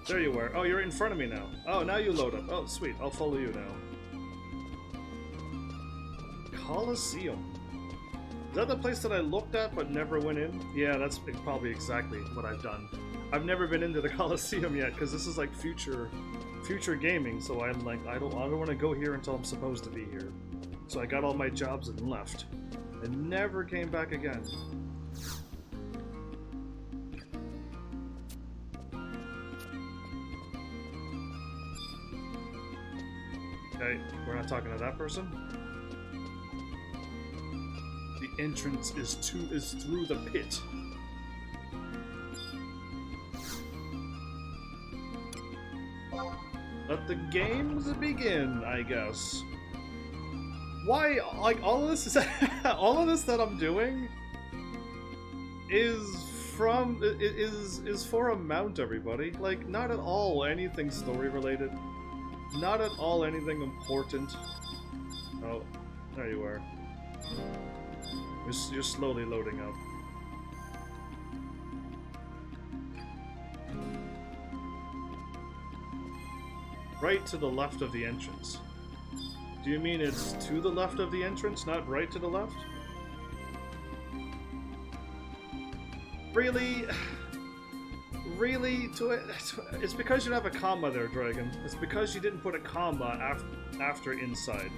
There you are. Oh, you're in front of me now. Oh, now you load up. Oh, sweet. I'll follow you now. Colosseum. Is that the place that I looked at but never went in? Yeah, that's probably exactly what I've done. I've never been into the Colosseum yet because this is like future gaming, so I'm like I don't want to go here until I'm supposed to be here. So I got all my jobs and left. And never came back again. Okay, we're not talking to that person. The entrance is through the pit. Let the games begin, I guess. Why, like, all of this is all of this that I'm doing is for a mount, everybody. Like, not at all anything story related. Not at all anything important. Oh, there you are. You're slowly loading up. Right to the left of the entrance. Do you mean it's to the left of the entrance, not right to the left? Really? Really? It's because you don't have a comma there, Dragon. It's because you didn't put a comma after inside.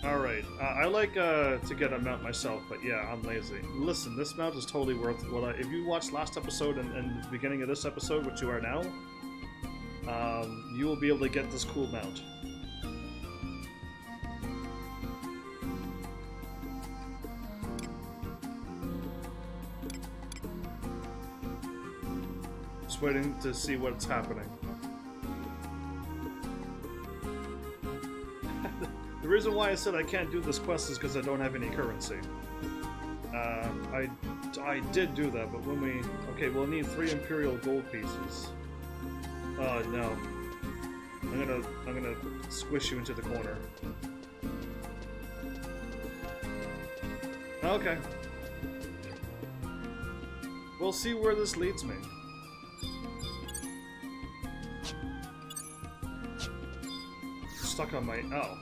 Alright, I like to get a mount myself, but yeah, I'm lazy. Listen, this mount is totally worth what if you watched last episode and the beginning of this episode, which you are now, you will be able to get this cool mount. Just waiting to see what's happening. The reason why I said I can't do this quest is because I don't have any currency. I did do that, but when we... Okay, we'll need 3 Imperial gold pieces. Oh no. I'm gonna squish you into the corner. Okay. We'll see where this leads me. Stuck on my... Oh.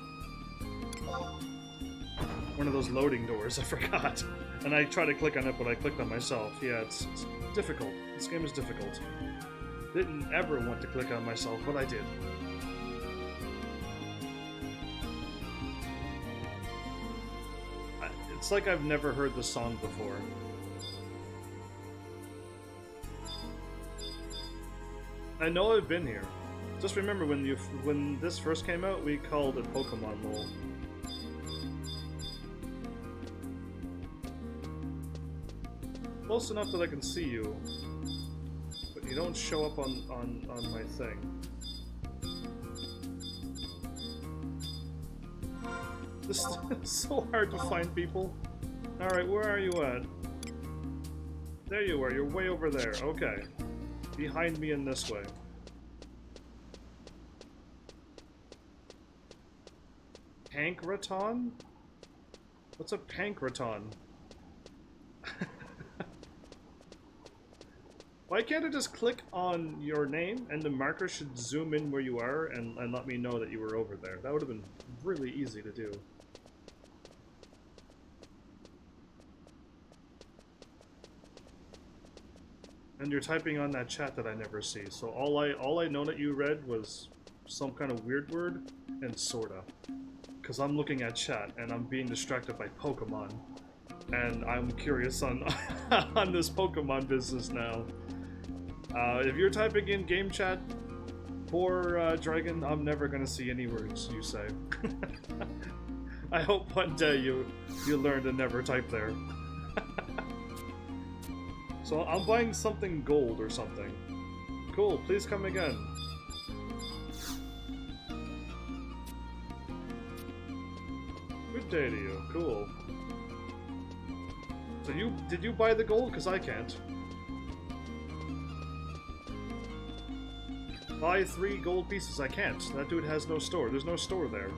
One of those loading doors, I forgot. And I tried to click on it, but I clicked on myself. Yeah, it's difficult. This game is difficult. Didn't ever want to click on myself, but I did. It's like I've never heard the song before. I know I've been here. Just remember when this first came out, we called it Pokemon LOL. Close enough that I can see you, but you don't show up on my thing. This is so hard to find people. Alright, where are you at? There you are, you're way over there. Okay. Behind me in this way. Pankraton? What's a Pankraton? Why can't I just click on your name and the marker should zoom in where you are and let me know that you were over there? That would have been really easy to do. And you're typing on that chat that I never see, so all I know that you read was some kind of weird word and sorta. Because I'm looking at chat and I'm being distracted by Pokemon. And I'm curious on on this Pokemon business now. If you're typing in game chat, poor Dragon, I'm never gonna see any words you say. I hope one day you learn to never type there. So I'm buying something gold or something. Cool, please come again. Good day to you, cool. So did you buy the gold? Because I can't. Buy 3 gold pieces, I can't. That dude has no store. There's no store there.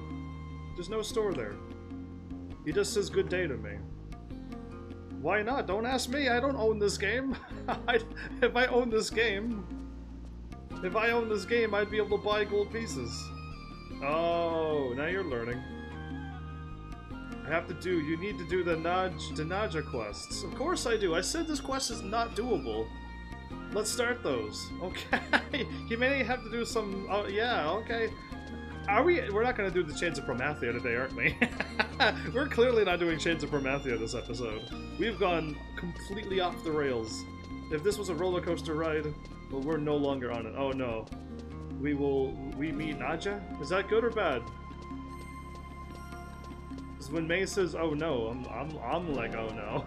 There's no store there. He just says good day to me. Why not? Don't ask me, I don't own this game. If I owned this game, I'd be able to buy gold pieces. Oh, now you're learning. You need to do the Naja quests. Of course I do. I said this quest is not doable. Let's start those. Okay. You may have to do some... Oh, yeah, okay. Are we? We're not going to do the Chains of Promathia today, aren't we? We're clearly not doing Chains of Promathia this episode. We've gone completely off the rails. If this was a roller coaster ride, well, we're no longer on it. Oh no. We meet Nadja? Is that good or bad? Because when May says, "Oh no," I'm like, "Oh no."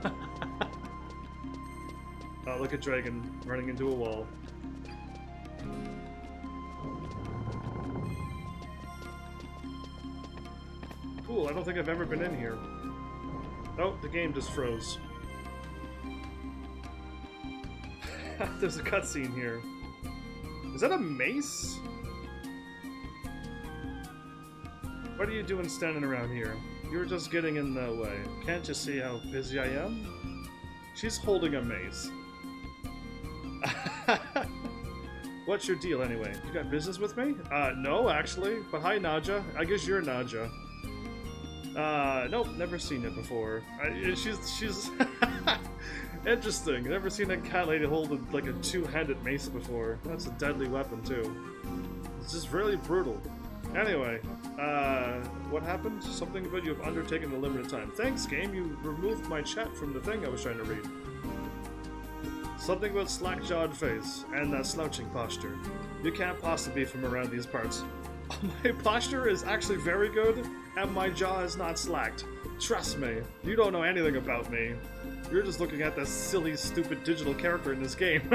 Oh, look at Dragon running into a wall. Cool, I don't think I've ever been in here. Oh, the game just froze. There's a cutscene here. Is that a mace? What are you doing standing around here? You're just getting in the way. Can't you see how busy I am? She's holding a mace. What's your deal anyway? You got business with me? No, actually. But hi, Nadja. I guess you're Nadja. Nope, never seen it before. She's interesting. Never seen a cat lady hold like a two-handed mace before. That's a deadly weapon too. It's just really brutal. Anyway, what happened? Something about you have undertaken a limited time. Thanks, game. You removed my chat from the thing I was trying to read. Something about slack-jawed face and that slouching posture. You can't possibly be from around these parts. My posture is actually very good, and my jaw is not slacked. Trust me, you don't know anything about me. You're just looking at this silly, stupid digital character in this game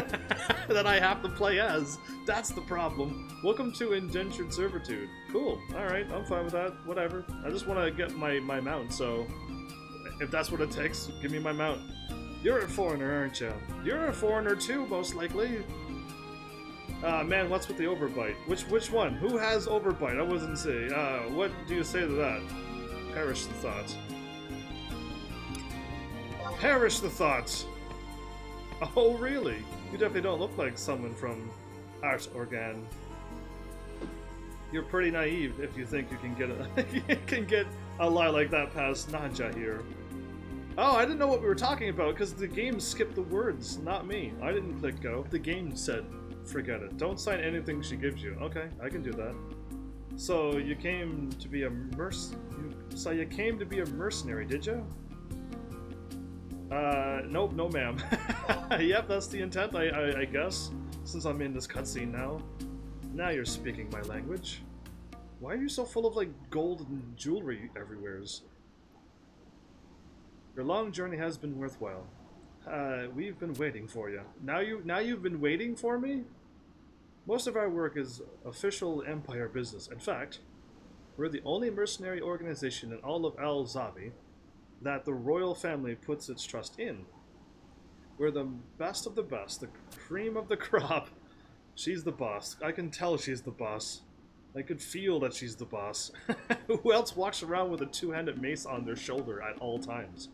that I have to play as. That's the problem. Welcome to Indentured Servitude. Cool. Alright, I'm fine with that. Whatever. I just want to get my mount, so if that's what it takes, give me my mount. You're a foreigner, aren't you? You're a foreigner too, most likely. Man, what's with the overbite? Which one? Who has overbite? I wasn't say. What do you say to that? Perish the thought. Perish the thought! Oh, really? You definitely don't look like someone from Art Organ. You're pretty naive if you think you can get a lie like that past Nadja here. Oh, I didn't know what we were talking about because the game skipped the words, not me. I didn't click go. The game said, forget it. Don't sign anything she gives you. Okay, I can do that. So you came to be a mercenary, did you? Nope, no ma'am. Yep, that's the intent, I guess. Since I'm in this cutscene now. Now you're speaking my language. Why are you so full of, like, gold and jewelry everywheres? Your long journey has been worthwhile. We've been waiting for you. Now you've been waiting for me? Most of our work is official Empire business. In fact, we're the only mercenary organization in all of Al-Zabi that the royal family puts its trust in. We're the best of the best, the cream of the crop. She's the boss. I can tell she's the boss. I could feel that she's the boss. Who else walks around with a two-handed mace on their shoulder at all times?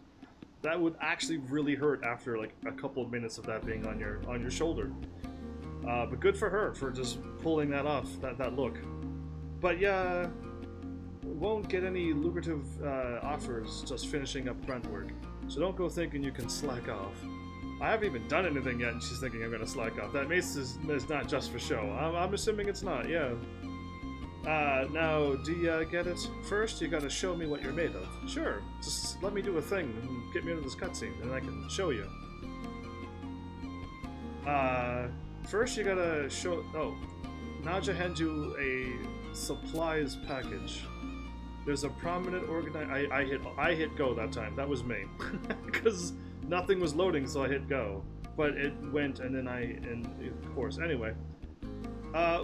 That would actually really hurt after like a couple of minutes of that being on your shoulder. But good for her for just pulling that off, that look. But yeah, won't get any lucrative offers just finishing up grunt work. So don't go thinking you can slack off. I haven't even done anything yet and she's thinking I'm gonna slack off. That mace is not just for show. I'm assuming it's not, yeah. Now, do you get it? First, you gotta show me what you're made of. Sure, just let me do a thing and get me into this cutscene, and I can show you. First you gotta show... Oh, Nadja hands you a supplies package. There's a prominent I hit go that time. That was me. Because nothing was loading, so I hit go. But it went, and then of course, anyway.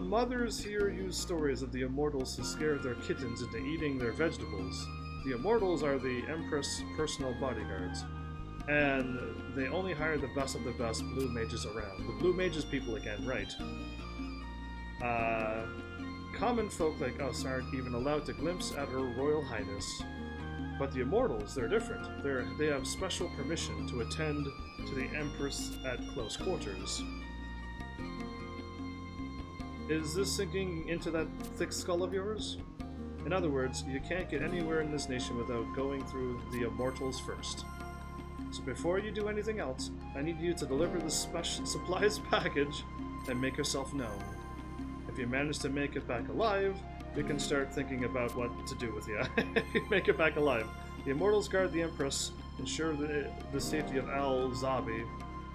Mothers here use stories of the immortals who scared their kittens into eating their vegetables. The immortals are the Empress' personal bodyguards, and they only hire the best of the best blue mages around. The blue mages people again, right. Common folk like us aren't even allowed to glimpse at her royal highness. But the immortals, they're different. They have special permission to attend to the Empress at close quarters. Is this sinking into that thick skull of yours? In other words, you can't get anywhere in this nation without going through the immortals first. So before you do anything else, I need you to deliver the special supplies package and make yourself known. If you manage to make it back alive, we can start thinking about what to do with you. Make it back alive. The Immortals guard the Empress, ensure the safety of Al-Zabi,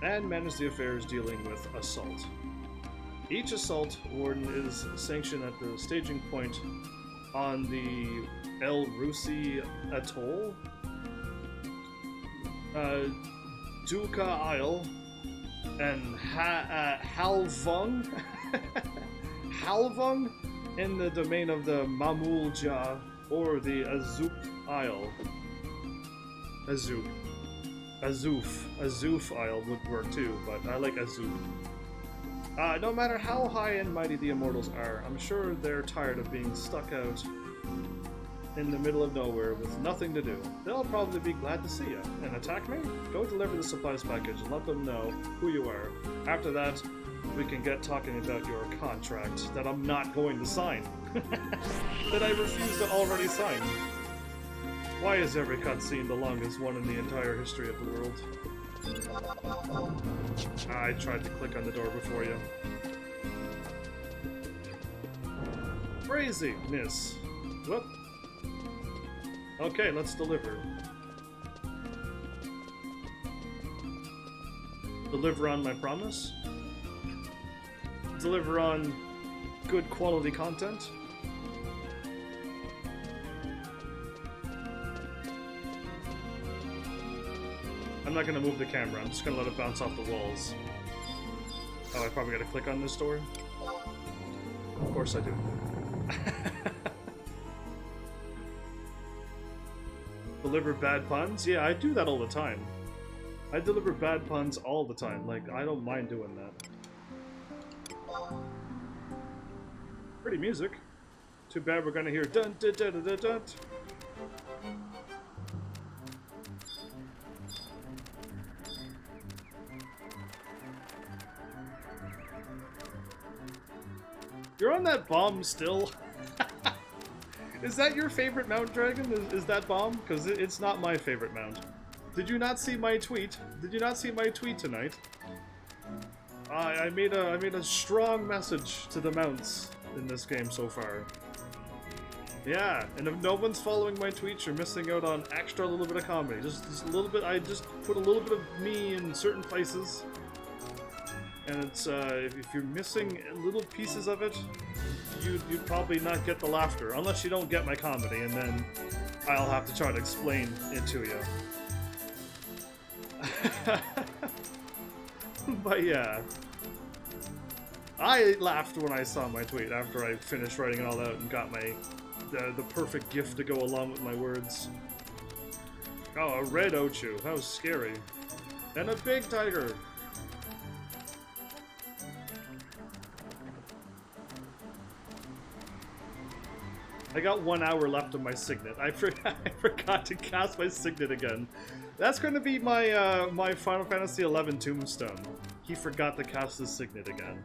and manage the affairs dealing with assault. Each assault warden is sanctioned at the staging point on the El Rusi Atoll, Duka Isle, and Halvung Halvung in the domain of the Mamulja or the Azuf Isle. Azuf Isle would work too, but I like Azuf. No matter how high and mighty the Immortals are, I'm sure they're tired of being stuck out in the middle of nowhere with nothing to do. They'll probably be glad to see you. And attack me? Go deliver the supplies package and let them know who you are. After that, we can get talking about your contract that I'm not going to sign. That I refuse to already sign. Why is every cutscene the longest one in the entire history of the world? I tried to click on the door before you. Craziness. Whoop. Okay, let's deliver. Deliver on my promise? Deliver on good quality content? I'm not gonna move the camera, I'm just gonna let it bounce off the walls. Oh, I probably gotta click on this door? Of course I do. Deliver bad puns? Yeah, I do that all the time. I deliver bad puns all the time, like, I don't mind doing that. Pretty music. Too bad we're gonna hear dun dun dun dun dun dun. You're on that bomb still? Is that your favorite mount, Dragon? Is that bomb? Because it's not my favorite mount. Did you not see my tweet? Did you not see my tweet tonight? I made a strong message to the mounts in this game so far. Yeah, and if no one's following my tweets, you're missing out on extra little bit of comedy. Just a little bit. I just put a little bit of me in certain places. And it's, if you're missing little pieces of it, you'd probably not get the laughter, unless you don't get my comedy, and then I'll have to try to explain it to you. But yeah. I laughed when I saw my tweet after I finished writing it all out and got my the perfect gift to go along with my words. Oh, a red Ochu. How scary. And a big tiger. I got 1 hour left of my signet. I forgot to cast my signet again. That's going to be my my Final Fantasy 11 tombstone. He forgot to cast his signet again.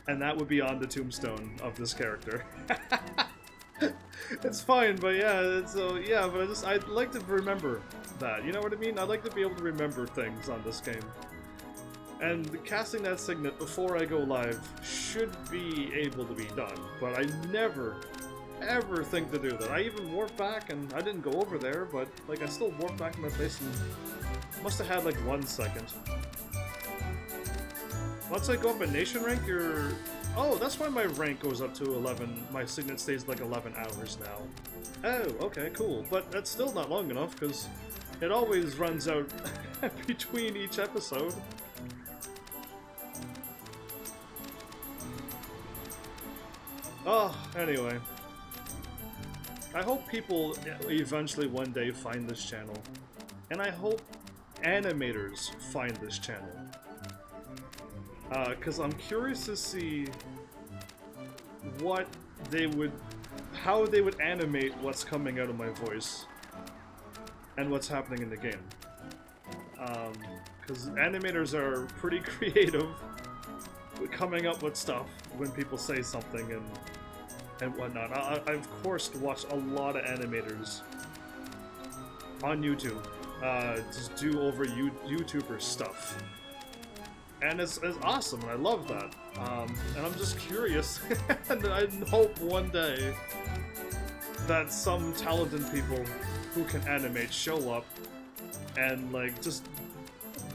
And that would be on the tombstone of this character. It's fine, but yeah, yeah, but I'd like to remember that. You know what I mean? I'd like to be able to remember things on this game. And casting that signet before I go live should be able to be done, but I never ever think to do that. I even warped back, and I didn't go over there, but like I still warped back to my place and must have had like 1 second. Once I go up a nation rank, you're... Oh, that's why my rank goes up to 11. My signet stays like 11 hours now. Oh, okay, cool. But that's still not long enough, because it always runs out between each episode. Oh, anyway. I hope people eventually one day find this channel. And I hope animators find this channel. Because I'm curious to see what they would... how they would animate what's coming out of my voice. And what's happening in the game. Because animators are pretty creative with coming up with stuff when people say something and whatnot. I of course watch a lot of animators on YouTube just do over YouTuber stuff, and it's awesome, and I love that. And I'm just curious, and I hope one day that some talented people who can animate show up and, like, just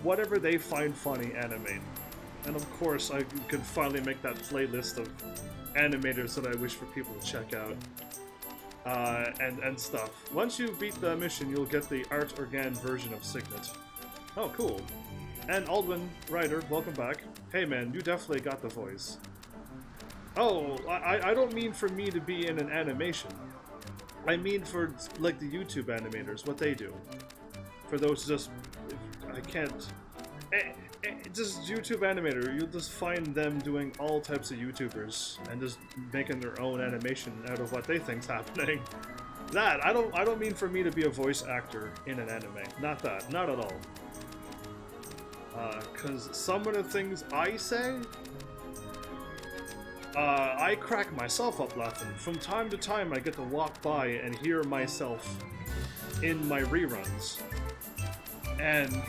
whatever they find funny, animate. And of course, I could finally make that playlist of animators that I wish for people to check out. And stuff. Once you beat the mission, you'll get the Art Organ version of Signet. Oh, cool. And Aldwin Ryder, welcome back. Hey man, you definitely got the voice. Oh, I don't mean for me to be in an animation. I mean for, like, the YouTube animators, what they do. For those just... I can't... just YouTube animator, you'll just find them doing all types of YouTubers and just making their own animation out of what they think's happening. That, I don't mean for me to be a voice actor in an anime. Not that, not at all. Cause some of the things I say, I crack myself up laughing. From time to time I get to walk by and hear myself in my reruns. And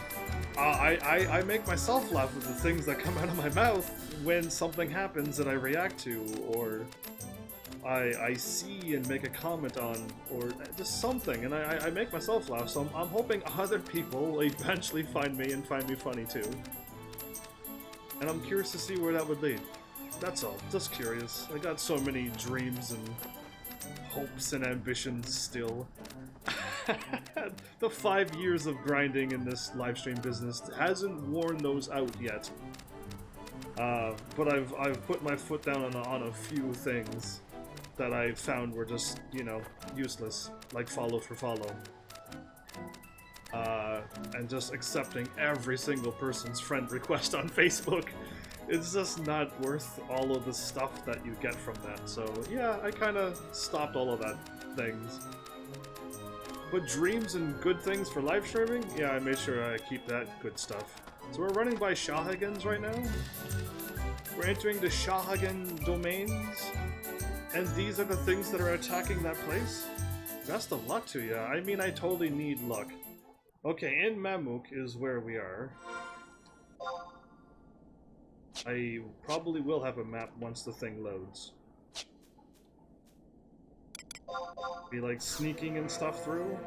I make myself laugh with the things that come out of my mouth when something happens that I react to, or I see and make a comment on, or just something, and I make myself laugh, so I'm hoping other people will eventually find me and find me funny too. And I'm curious to see where that would lead. That's all, just curious. I got so many dreams and hopes and ambitions still. The 5 years of grinding in this livestream business hasn't worn those out yet. But I've put my foot down on a few things that I found were just, you know, useless, like follow for follow. And just accepting every single person's friend request on Facebook. It's just not worth all of the stuff that you get from that. So yeah, I kind of stopped all of that things. But dreams and good things for live streaming? Yeah, I made sure I keep that good stuff. So we're running by Shahagens right now. We're entering the Shahagen domains. And these are the things that are attacking that place? Best of luck to you. I mean, I totally need luck. Okay, in Mamuk is where we are. I probably will have a map once the thing loads. Be like sneaking and stuff through.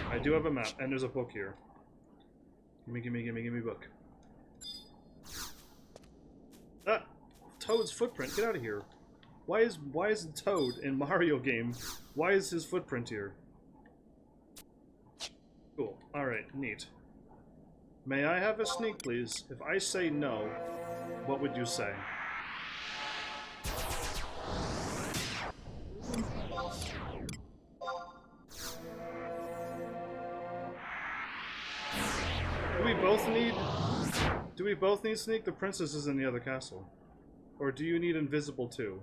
I do have a map, and there's a book here. Gimme book. Ah! Toad's footprint, get out of here. Why is Toad in Mario game? Why is his footprint here? Cool. Alright, neat. May I have a sneak, please? If I say no, what would you say? Do we both need sneak? The princess is in the other castle. Or do you need invisible too?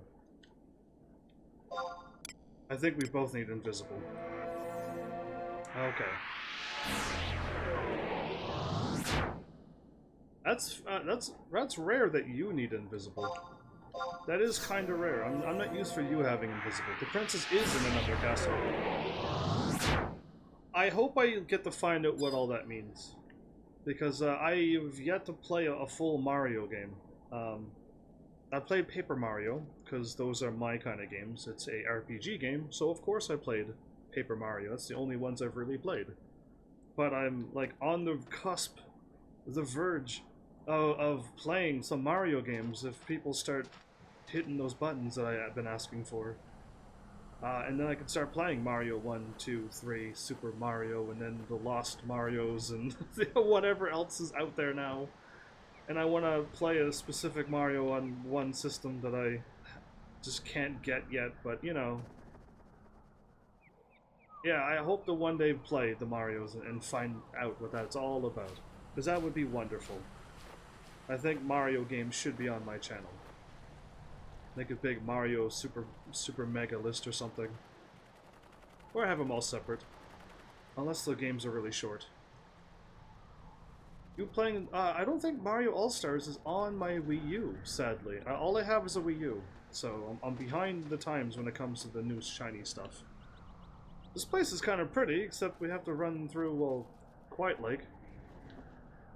I think we both need invisible. Okay. That's rare that you need invisible. That is kind of rare. I'm not used for you having invisible. The princess is in another castle. I hope I get to find out what all that means. Because I've yet to play a full Mario game. I played Paper Mario, because those are my kind of games. It's a RPG game, so of course I played Paper Mario. That's the only ones I've really played. But I'm like on the cusp, the verge of playing some Mario games if people start hitting those buttons that I've been asking for. And then I can start playing Mario 1, 2, 3, Super Mario, and then the Lost Marios, and whatever else is out there now. And I want to play a specific Mario on one system that I just can't get yet, but you know. Yeah, I hope to one day play the Marios and find out what that's all about. Because that would be wonderful. I think Mario games should be on my channel. Make a big Mario super mega list or something. Or have them all separate. Unless the games are really short. You playing... I don't think Mario All-Stars is on my Wii U, sadly. All I have is a Wii U. So I'm behind the times when it comes to the new shiny stuff. This place is kind of pretty, except we have to run through, well, Quiet Lake.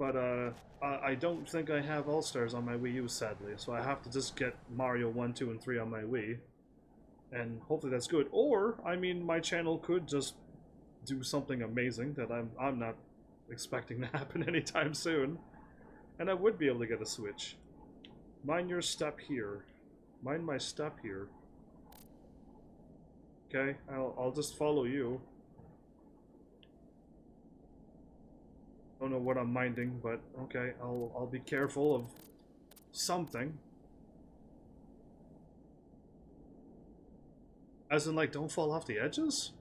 but I don't think I have All-Stars on my Wii U, sadly, so I have to just get Mario 1, 2, and 3 on my Wii. And hopefully that's good. Or, I mean, my channel could just do something amazing that I'm not expecting to happen anytime soon. And I would be able to get a Switch. Mind your step here. Mind my step here. Okay, I'll just follow you. Don't know what I'm minding, but okay, I'll be careful of something. As in, like, don't fall off the edges?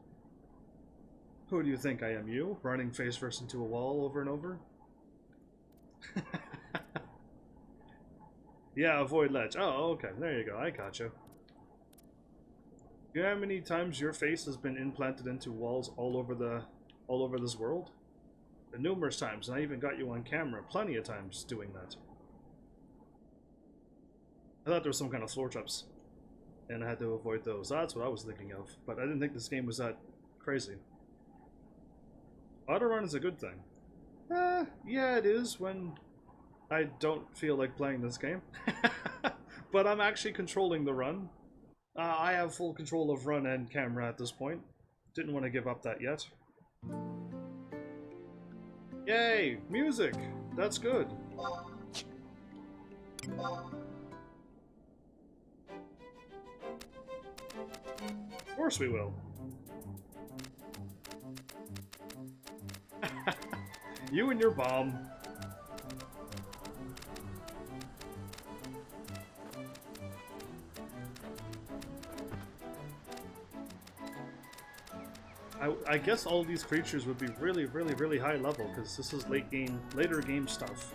Who do you think I am, you? Running face first into a wall over and over? Yeah, avoid ledge. Oh, okay, there you go, I gotcha. You know how many times your face has been implanted into walls all over this world? Numerous times, and I even got you on camera plenty of times doing that. I thought there was some kind of floor traps, and I had to avoid those. That's what I was thinking of, but I didn't think this game was that crazy. Autorun is a good thing. Yeah, it is when I don't feel like playing this game. But I'm actually controlling the run. I have full control of run and camera at this point. Didn't want to give up that yet. Yay! Music! That's good. Of course we will. You and your bomb. I guess all these creatures would be really, really, really high level, because this is later game stuff.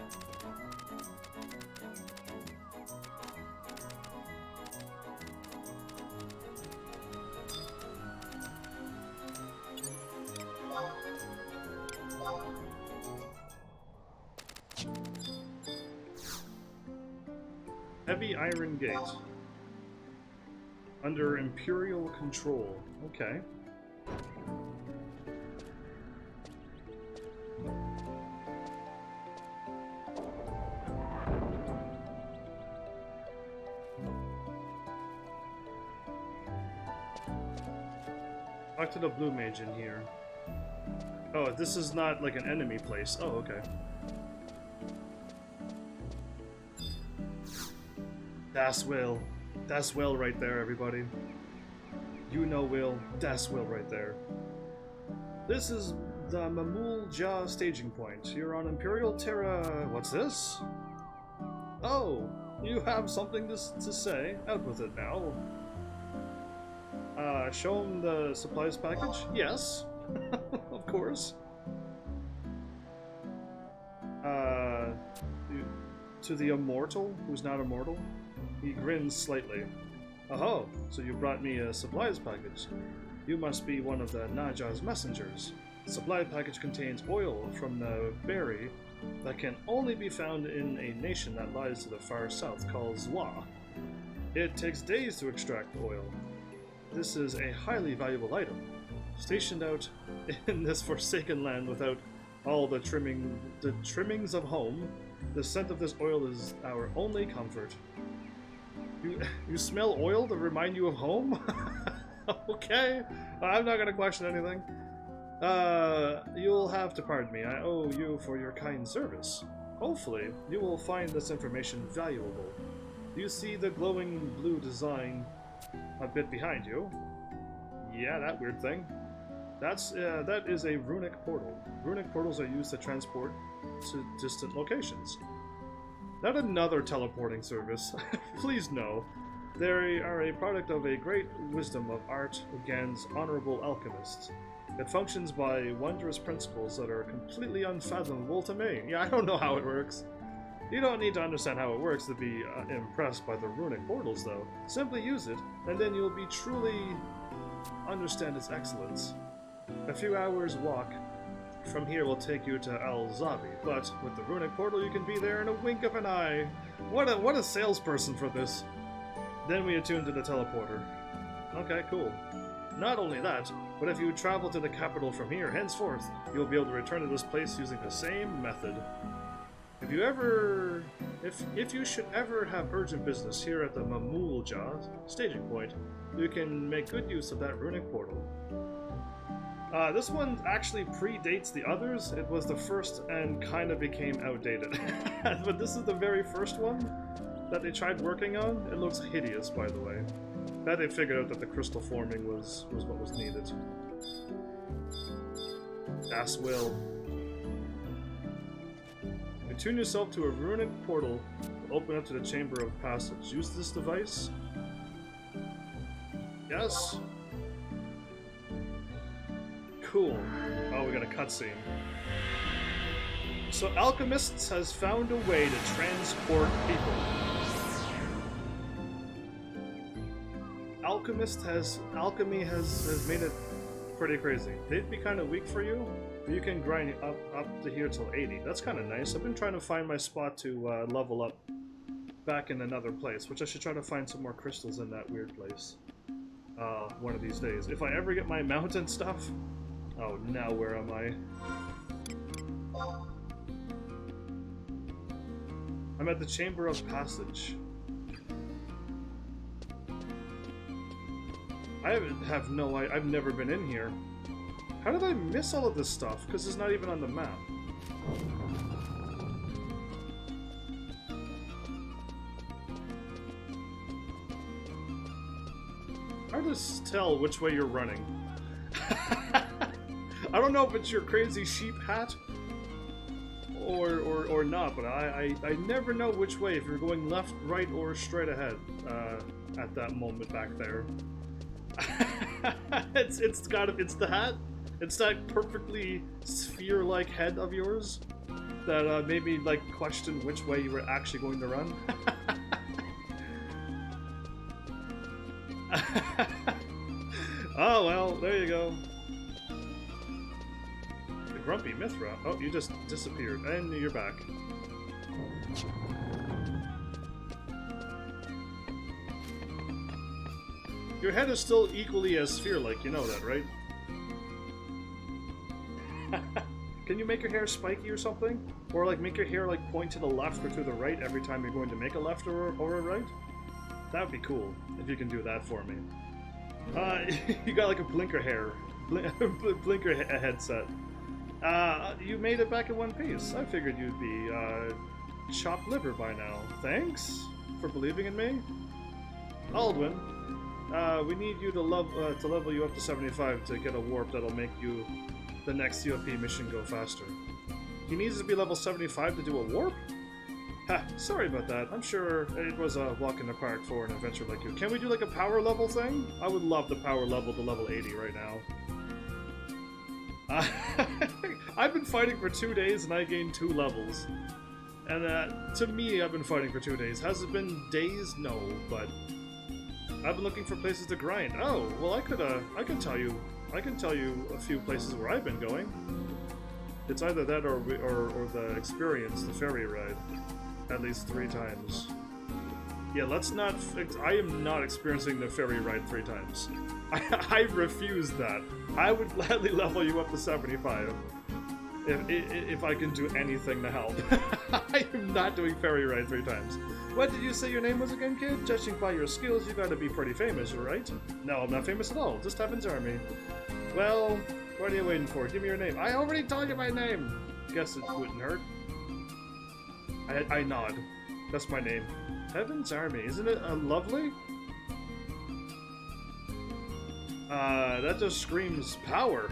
Heavy Iron Gate. Under Imperial control. Okay. Talk to the blue mage in here. Oh, this is not like an enemy place. Oh, okay. That's Will. That's Will right there, everybody. You know Will. That's Will right there. This is the Mamul Ja staging point. You're on Imperial Terra... What's this? Oh, you have something to say. Out with it now. Show him the supplies package? Yes. Of course. To the immortal, who's not immortal? He grins slightly. Oh, so you brought me a supplies package. You must be one of the Naja's messengers. The supply package contains oil from the berry that can only be found in a nation that lies to the far south called Zwa. It takes days to extract the oil. This is a highly valuable item. Stationed out in this forsaken land without all the trimmings of home, the scent of this oil is our only comfort. You smell oil to remind you of home? Okay, I'm not gonna question anything. You'll have to pardon me. I owe you for your kind service. Hopefully, you will find this information valuable. Do you see the glowing blue design a bit behind you? Yeah, that weird thing. That is a runic portal. Runic portals are used to transport to distant locations. Not another teleporting service. Please no. They are a product of a great wisdom of Art Ugan's honorable alchemists. It functions by wondrous principles that are completely unfathomable to me. Yeah, I don't know how it works. You don't need to understand how it works to be impressed by the runic portals, though. Simply use it, and then you'll be truly understand its excellence. A few hours walk from here will take you to Al Zabi, but with the runic portal you can be there in a wink of an eye. What a salesperson for this. Then we attune to the teleporter. Okay, cool. Not only that, but if you travel to the capital from here, henceforth, you'll be able to return to this place using the same method. If you should ever have urgent business here at the Mamulja staging point, you can make good use of that runic portal. This one actually predates the others. It was the first and kind of became outdated. But this is the very first one that they tried working on. It looks hideous, by the way. That they figured out that the crystal forming was what was needed. As will. Attune yourself to a runic portal to open up to the Chamber of Passage. Use this device. Yes. Cool. Oh, we got a cutscene. So Alchemists has found a way to transport people. Alchemy has made it pretty crazy. They'd be kind of weak for you, but you can grind up to here till 80. That's kind of nice. I've been trying to find my spot to level up back in another place, which I should try to find some more crystals in that weird place one of these days. If I ever get my mountain stuff. Oh, now where am I? I'm at the Chamber of Passage. I've never been in here. How did I miss all of this stuff? Because it's not even on the map. Hard to tell which way you're running. I don't know if it's your crazy sheep hat or not, but I never know which way, if you're going left, right, or straight ahead at that moment back there. it's the hat. It's that perfectly sphere-like head of yours that made me like question which way you were actually going to run. Oh well, there you go. The Grumpy Mithra. Oh, you just disappeared, and you're back. Your head is still equally as sphere-like, you know that, right? Can you make your hair spiky or something? Or like make your hair like point to the left or to the right every time you're going to make a left or a right? That would be cool, if you can do that for me. You got like a blinker hair. Blinker headset. You made it back in one piece. I figured you'd be chopped liver by now. Thanks for believing in me. Aldwin, we need you to level you up to 75 to get a warp that'll make you the next COP mission go faster. He needs to be level 75 to do a warp? Ha, sorry about that. I'm sure it was a walk in the park for an adventure like you. Can we do like a power level thing? I would love the power level to level 80 right now. I've been fighting for 2 days and I gained 2 levels. And to me, I've been fighting for 2 days. Has it been days? No, but I've been looking for places to grind. Oh, well I can tell you a few places where I've been going. It's either that or the experience, the ferry ride. At least 3 times. Yeah, let's not. I am not experiencing the ferry ride 3 times. I refuse that. I would gladly level you up to 75 if I can do anything to help. I am not doing ferry ride 3 times. What did you say your name was again, kid? Judging by your skills, you gotta be pretty famous, right? No, I'm not famous at all. Just HEAVENSARMY. Well, what are you waiting for? Give me your name. I already told you my name. Guess it wouldn't hurt. I nod. That's my name. HEAVENSARMY. Isn't it lovely? That just screams power.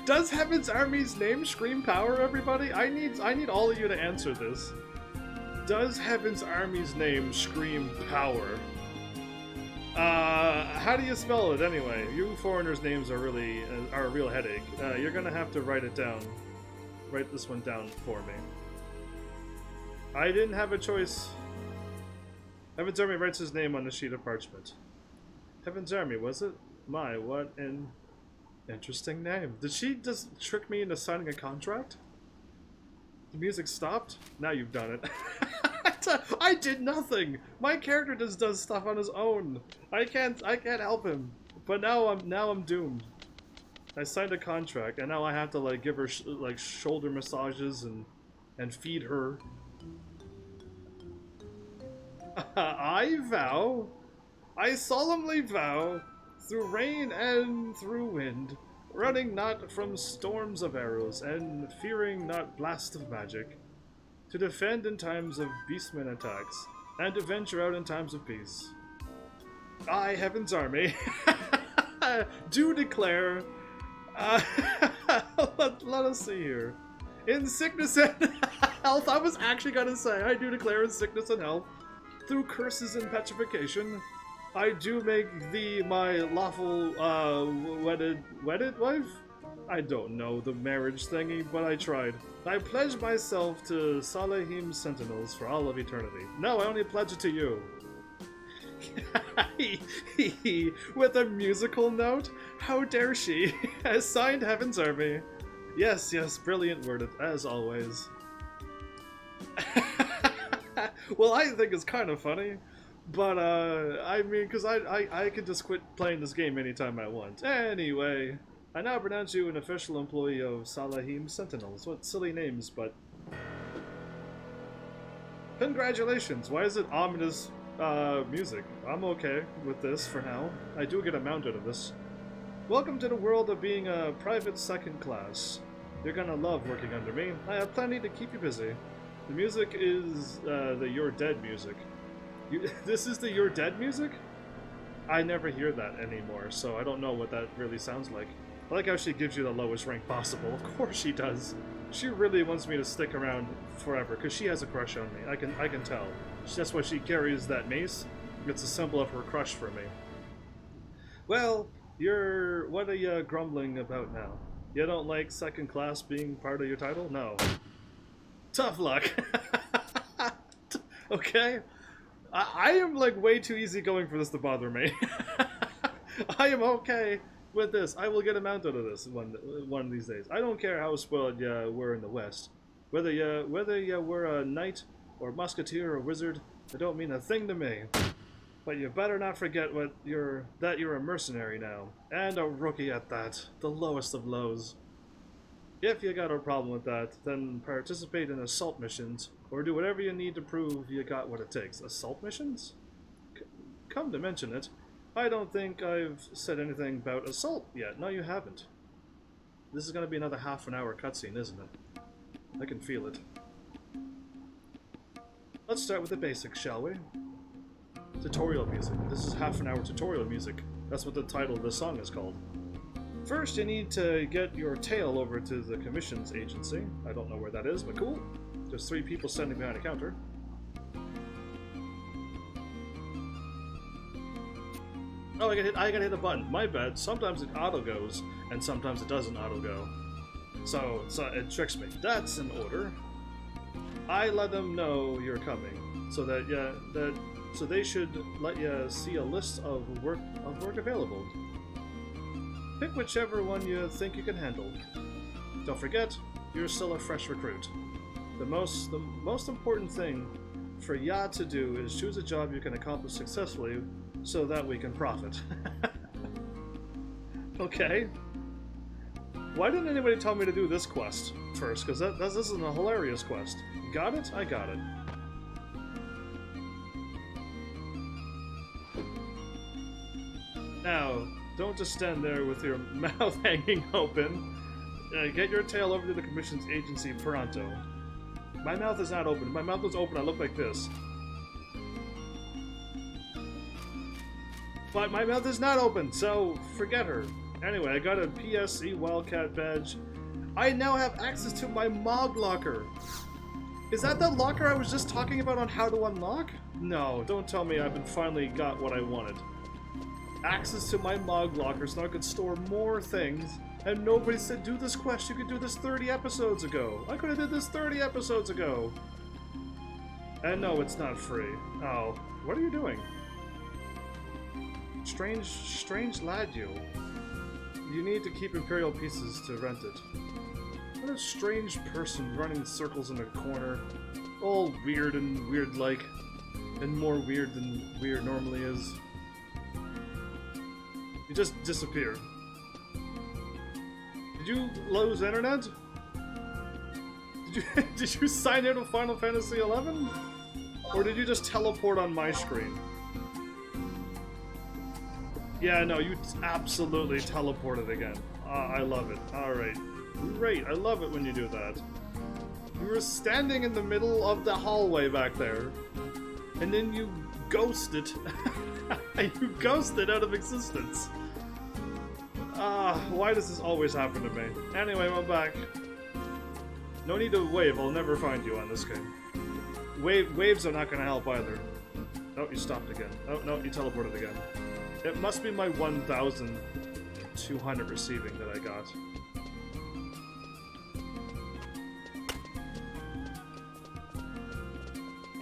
Does HEAVENSARMY's name scream power, everybody? I need all of you to answer this. Does HEAVENSARMY's name scream power? How do you spell it anyway? You foreigners' names are a real headache. You're gonna have to write it down. Write this one down for me. I didn't have a choice. HEAVENSARMY writes his name on a sheet of parchment. HEAVENSARMY, was it? My, what an interesting name. Did she just trick me into signing a contract? The music stopped? Now you've done it. I did nothing! My character just does stuff on his own. I can't help him. But now I'm doomed. I signed a contract and now I have to like give her like shoulder massages and and feed her. I vow, I solemnly vow, through rain and through wind, running not from storms of arrows, and fearing not blast of magic, to defend in times of beastmen attacks, and to venture out in times of peace. I, Heaven's Army, do declare, let us see here, in sickness and health, I was actually gonna say, I do declare in sickness and health, through curses and petrification, I do make thee my lawful, wedded wife? I don't know the marriage thingy, but I tried. I pledge myself to Salahim's sentinels for all of eternity. No, I only pledge it to you. With a musical note? How dare she? As signed, Heaven's Army. Yes, yes, brilliant worded, as always. Well, I think it's kind of funny, but, I mean, because I could just quit playing this game anytime I want. Anyway, I now pronounce you an official employee of Salahim Sentinels. What silly names, but... Congratulations! Why is it ominous, music? I'm okay with this for now. I do get a mount out of this. Welcome to the world of being a private second class. You're gonna love working under me. I have plenty to keep you busy. The music is, the You're Dead music. This is the You're Dead music? I never hear that anymore, so I don't know what that really sounds like. I like how she gives you the lowest rank possible. Of course she does. She really wants me to stick around forever, because she has a crush on me. I can tell. That's why she carries that mace. It's a symbol of her crush for me. Well, what are you grumbling about now? You don't like second class being part of your title? No. Tough luck. Okay? I am like way too easygoing for this to bother me. I am okay with this. I will get a mount out of this one of these days. I don't care how spoiled you were in the West. Whether you were a knight or musketeer or wizard, it don't mean a thing to me. But you better not forget that you're a mercenary now, and a rookie at that, the lowest of lows. If you got a problem with that, then participate in assault missions, or do whatever you need to prove you got what it takes. Assault missions? Come to mention it, I don't think I've said anything about assault yet. No, you haven't. This is going to be another half an hour cutscene, isn't it? I can feel it. Let's start with the basics, shall we? Tutorial music. This is half an hour tutorial music. That's what the title of the song is called. First, you need to get your tail over to the commissions agency. I don't know where that is, but cool. There's 3 people standing behind a counter. Oh, I gotta hit a button. My bad. Sometimes it auto goes, and sometimes it doesn't auto go. So it tricks me. That's in order. I let them know you're coming, so so they should let you see a list of work available. Pick whichever one you think you can handle. Don't forget, you're still a fresh recruit. The most important thing for ya to do is choose a job you can accomplish successfully so that we can profit. Okay. Why didn't anybody tell me to do this quest first? Because this is a hilarious quest. Got it? I got it. Now, don't just stand there with your mouth hanging open. Get your tail over to the commission's agency pronto. My mouth is not open. If my mouth was open, I look like this. But my mouth is not open, so forget her. Anyway, I got a PSC Wildcat badge. I now have access to my Mog Locker. Is that the locker I was just talking about on how to unlock? No, don't tell me I've finally got what I wanted. Access to my Mog Locker so I could store more things, and nobody said do this quest, you could do this 30 episodes ago. I could have did this 30 episodes ago. And no, it's not free. Oh, what are you doing? Strange lad you. You need to keep Imperial pieces to rent it. What a strange person running in circles in a corner. All weird and weird-like. And more weird than weird normally is. You just disappeared. Did you lose internet? Did Did you sign in with Final Fantasy 11? Or did you just teleport on my screen? Yeah, no, you absolutely teleported again. I love it. Alright. Great, I love it when you do that. You were standing in the middle of the hallway back there, and then you ghosted. You ghosted out of existence. Why does this always happen to me? Anyway, I'm back. No need to wave, I'll never find you on this game. Waves are not gonna help either. Oh, you stopped again. Oh, no, you teleported again. It must be my 1,200 receiving that I got.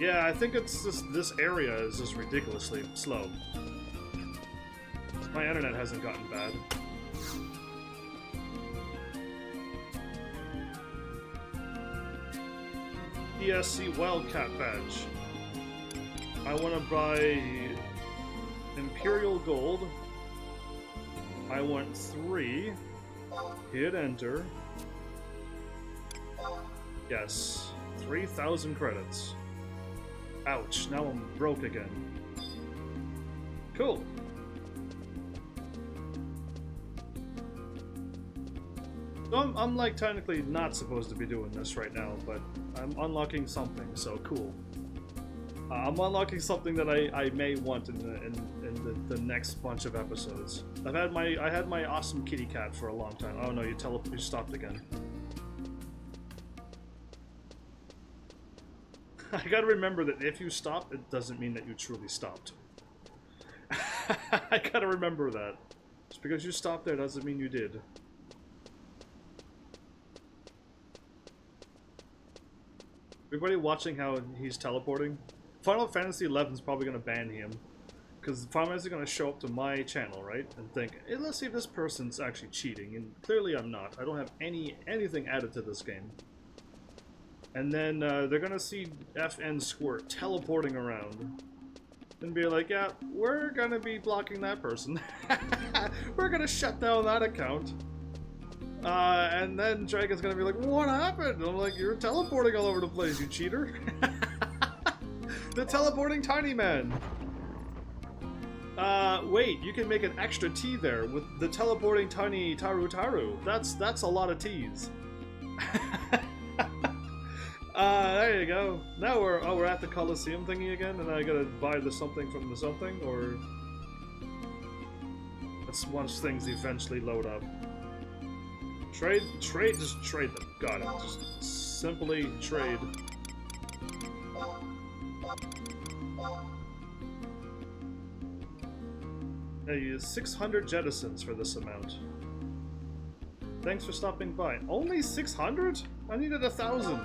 Yeah, I think it's just, this area is just ridiculously slow. My internet hasn't gotten bad. ESC Wildcat badge. I want to buy Imperial Gold. I want 3. Hit enter. Yes. 3,000 credits. Ouch, now I'm broke again. Cool. So I'm like technically not supposed to be doing this right now, but I'm unlocking something, so cool. I'm unlocking something that I may want in the next bunch of episodes. I had my awesome kitty cat for a long time. Oh no, you stopped again. I gotta remember that if you stop, it doesn't mean that you truly stopped. I gotta remember that. Just because you stopped there doesn't mean you did. Everybody watching how he's teleporting? Final Fantasy 11 is probably gonna ban him. Because Final Fantasy is gonna show up to my channel, right? And think, hey, let's see if this person's actually cheating. And clearly I'm not. I don't have anything added to this game. And then they're gonna see FN Squirt teleporting around and be like, yeah, we're gonna be blocking that person. We're gonna shut down that account. And then Dragon's gonna be like, what happened? And I'm like, you're teleporting all over the place, you cheater. The teleporting tiny man. Wait, you can make an extra T there with the teleporting tiny Taru. That's a lot of T's. There you go. Now we're at the Coliseum thingy again, and I gotta buy the something from the something, or let's once things eventually load up. Trade, just trade them. Got it. Just simply trade. I use 600 jettisons for this amount. Thanks for stopping by. Only 600? I needed 1,000.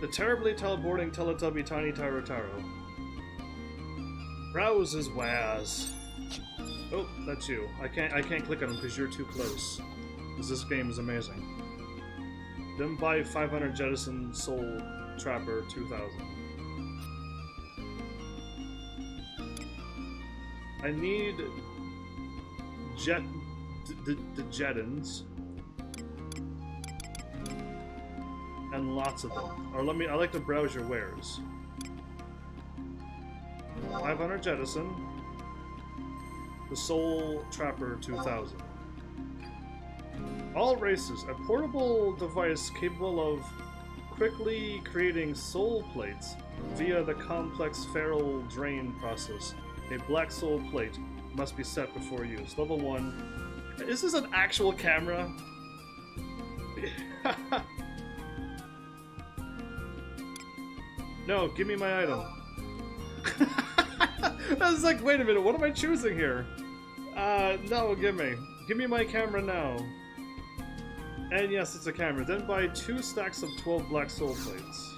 The terribly teleporting Teletubby Tiny Taro. Browse his wares. Oh, that's you. I can't click on him because you're too close. Because this game is amazing. Then buy 500 jettison Soul Trapper 2000. I need the jettons. And lots of them. Or I like to browse your wares. 500 jettison. The Soul Trapper 2000. All races, a portable device capable of quickly creating soul plates via the complex feral drain process. A black soul plate must be set before use. Level 1. Is this an actual camera? No, give me my item. I was like, wait a minute, what am I choosing here? No, give me my camera now. And yes, it's a camera. Then buy 2 stacks of 12 black soul plates.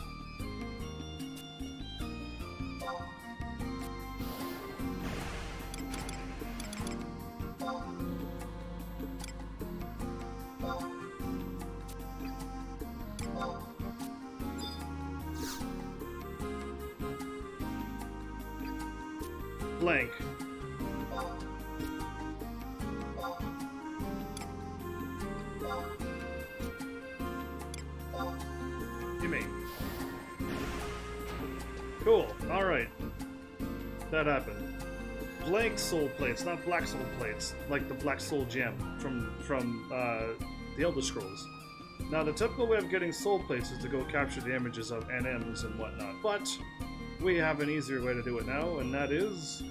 Blank. You mean? Cool. Alright. That happened. Blank soul plates, not black soul plates, like the black soul gem from the Elder Scrolls. Now, the typical way of getting soul plates is to go capture the images of NMs and whatnot, but we have an easier way to do it now, and that is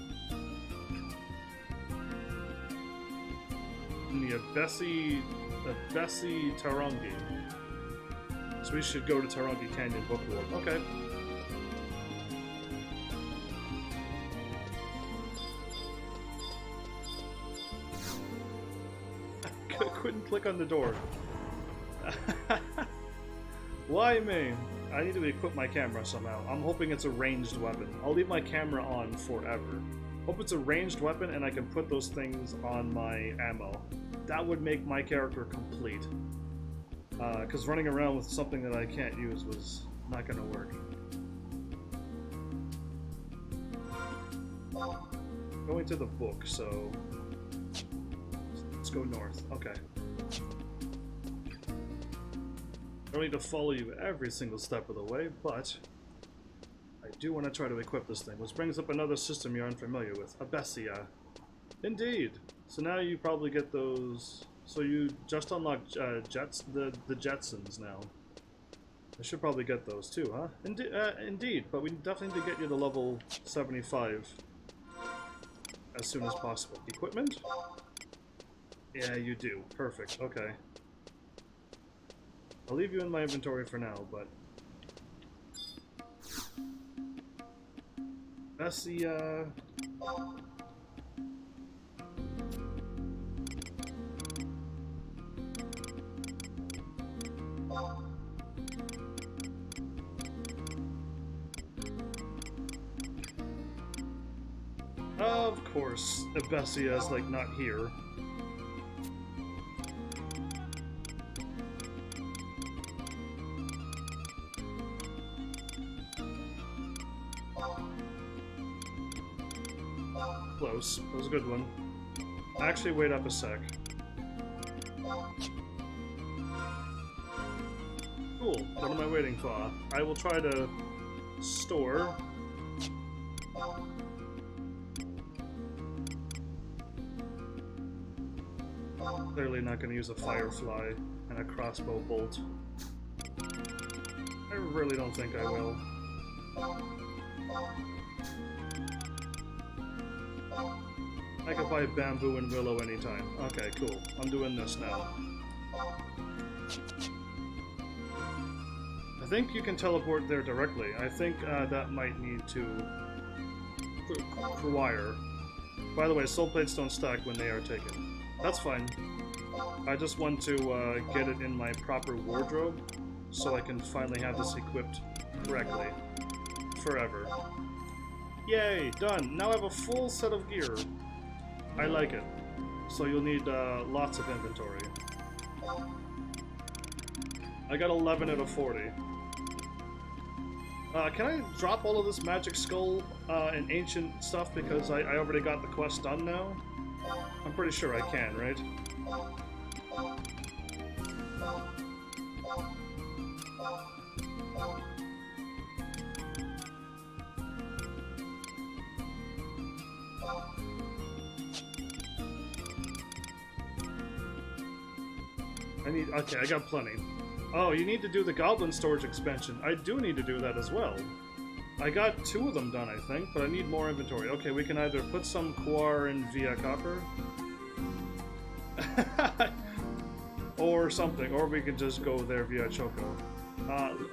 in the Abessi Tarongi. So we should go to Tarongi Canyon Book World. Okay. I couldn't click on the door. Why me? I need to equip my camera somehow. I'm hoping it's a ranged weapon. I'll leave my camera on forever. Hope it's a ranged weapon and I can put those things on my ammo. That would make my character complete. Because running around with something that I can't use was not going to work. Going to the book, so let's go north. Okay. I don't need to follow you every single step of the way, but I do want to try to equip this thing, which brings up another system you're unfamiliar with, Abessia. Indeed. So now you probably get those. So you just unlocked the Jetsons now. I should probably get those too, huh? Indeed, but we definitely need to get you to level 75 as soon as possible. Equipment? Yeah, you do. Perfect. Okay. I'll leave you in my inventory for now, but that's the of course, Abessia is like not here. Close. That was a good one. Actually, wait up a sec. Cool. What am I waiting for? I will try to store. Clearly not going to use a firefly and a crossbow bolt. I really don't think I will. I could buy bamboo and willow anytime. Okay, cool. I'm doing this now. I think you can teleport there directly. I think that might need to require. By the way, soul plates don't stack when they are taken. That's fine. I just want to get it in my proper wardrobe so I can finally have this equipped correctly. Forever. Yay! Done! Now I have a full set of gear. I like it. So you'll need lots of inventory. I got 11 out of 40. Can I drop all of this magic skull and ancient stuff because I already got the quest done now? I'm pretty sure I can, right? Okay, I got plenty. Oh, you need to do the Goblin Storage expansion. I do need to do that as well. I got 2 of them done, I think, but I need more inventory. Okay, we can either put some Quar in via copper, or something, or we can just go there via Choco.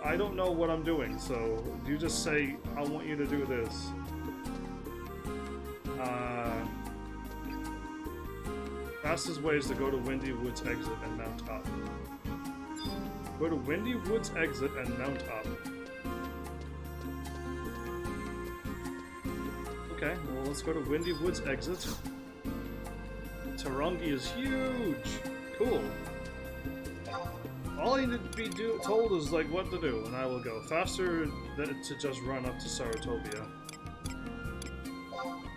I don't know what I'm doing, so you just say, I want you to do this. Fastest way is to go to Windy Woods exit and mount up. Go to Windy Woods exit and mount up. Okay, well let's go to Windy Woods exit. Tarongi is huge! Cool. All I need to be told is like what to do, and I will go. Faster than to just run up to Saratopia.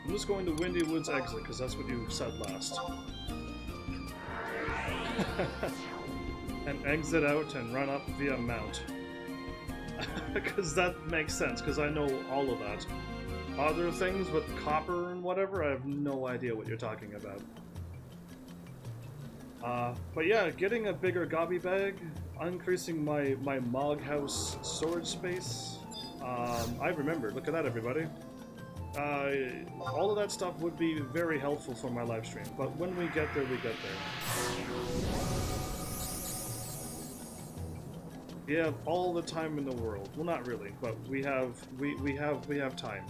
I'm just going to Windy Woods exit, because that's what you said last. And exit out and run up via mount. Because that makes sense, because I know all of that. Other things with copper and whatever, I have no idea what you're talking about. But yeah, getting a bigger gobby bag, increasing my Mog House storage space. I remembered, look at that everybody. All of that stuff would be very helpful for my live stream, but when we get there, we get there. We have all the time in the world. Well, not really, but we have time.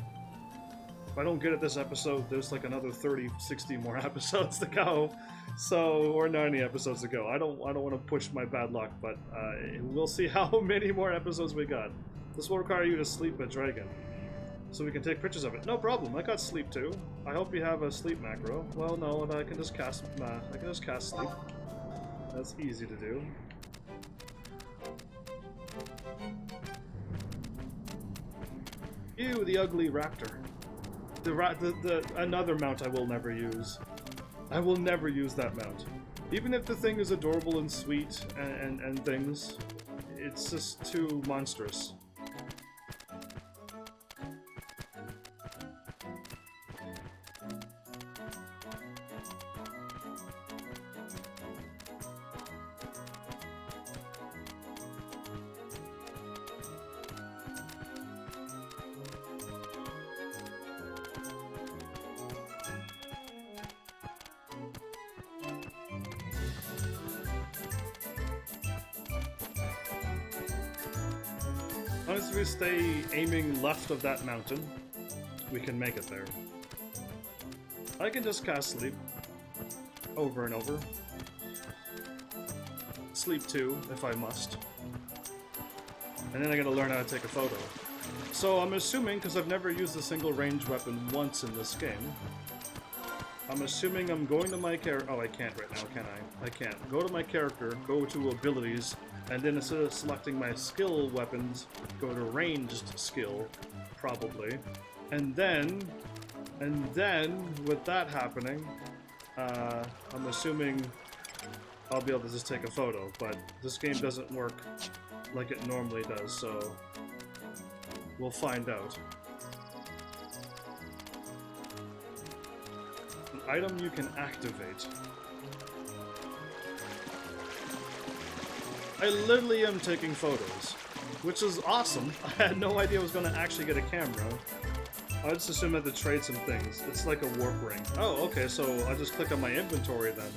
If I don't get it this episode, there's like another 30, 60 more episodes to go. So, or 90 episodes to go. I don't want to push my bad luck, but we'll see how many more episodes we got. This will require you to sleep a dragon, so we can take pictures of it. No problem. I got sleep too. I hope you have a sleep macro. Well, no, I can just cast. I can just cast sleep. That's easy to do. Ew, the ugly raptor. The another mount I will never use. I will never use that mount. Even if the thing is adorable and sweet and things, it's just too monstrous. As we stay aiming left of that mountain, we can make it there. I can just cast sleep over and over. Sleep 2 if I must. And then I gotta learn how to take a photo. So I'm assuming, because I've never used a single ranged weapon once in this game, I'm assuming I'm going to my character. Oh, I can't right now, can I? I can't. Go to my character, go to abilities, and then instead of selecting my skill weapons, go to ranged skill, probably. And then, with that happening, I'm assuming I'll be able to just take a photo, but this game doesn't work like it normally does, so we'll find out. An item you can activate. I literally am taking photos, which is awesome. I had no idea I was going to actually get a camera. I just assumed I had to trade some things. It's like a warp ring. Oh, okay, so I'll just click on my inventory then,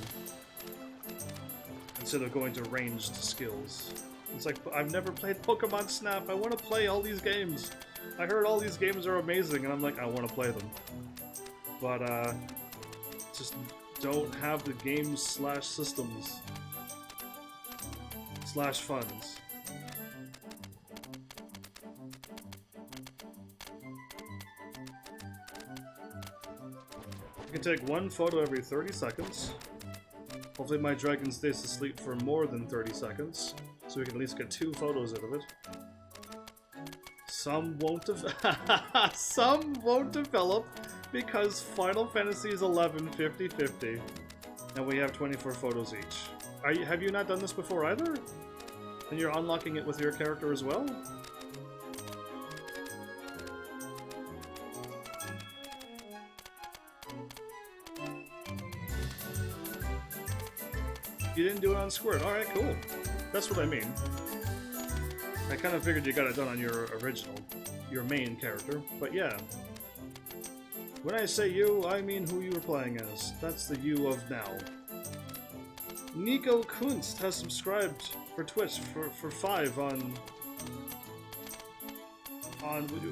instead of going to ranged skills. It's like, I've never played Pokemon Snap. I want to play all these games. I heard all these games are amazing, and I'm like, I want to play them. But, just don't have the games / systems / funds. You can take one photo every 30 seconds. Hopefully my dragon stays asleep for more than 30 seconds, so we can at least get 2 photos out of it. Some won't some won't develop because Final Fantasy is 11 50-50, and we have 24 photos each. Have you not done this before either? And you're unlocking it with your character as well? You didn't do it on Squirt. Alright, cool. That's what I mean. I kind of figured you got it done on your original, your main character, but yeah. When I say you, I mean who you were playing as. That's the you of now. Nico Kunst has subscribed for Twitch for 5 on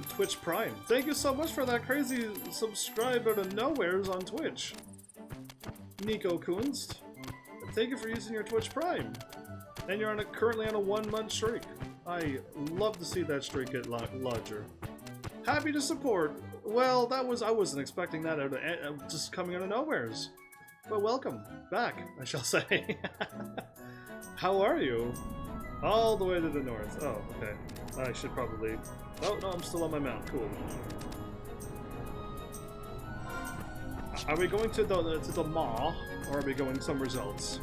Twitch Prime. Thank you so much for that crazy subscribe out of nowheres on Twitch. Nico Kunst. Thank you for using your Twitch Prime. And you're currently on a 1-month streak. I love to see that streak get larger. Happy to support. Well, I wasn't expecting that out of just coming out of nowheres. But welcome back, I shall say. How are you? All the way to the north. Oh, okay. I should probably... Oh, no, I'm still on my mount. Cool. Are we going to the Maw, or are we going somewhere else?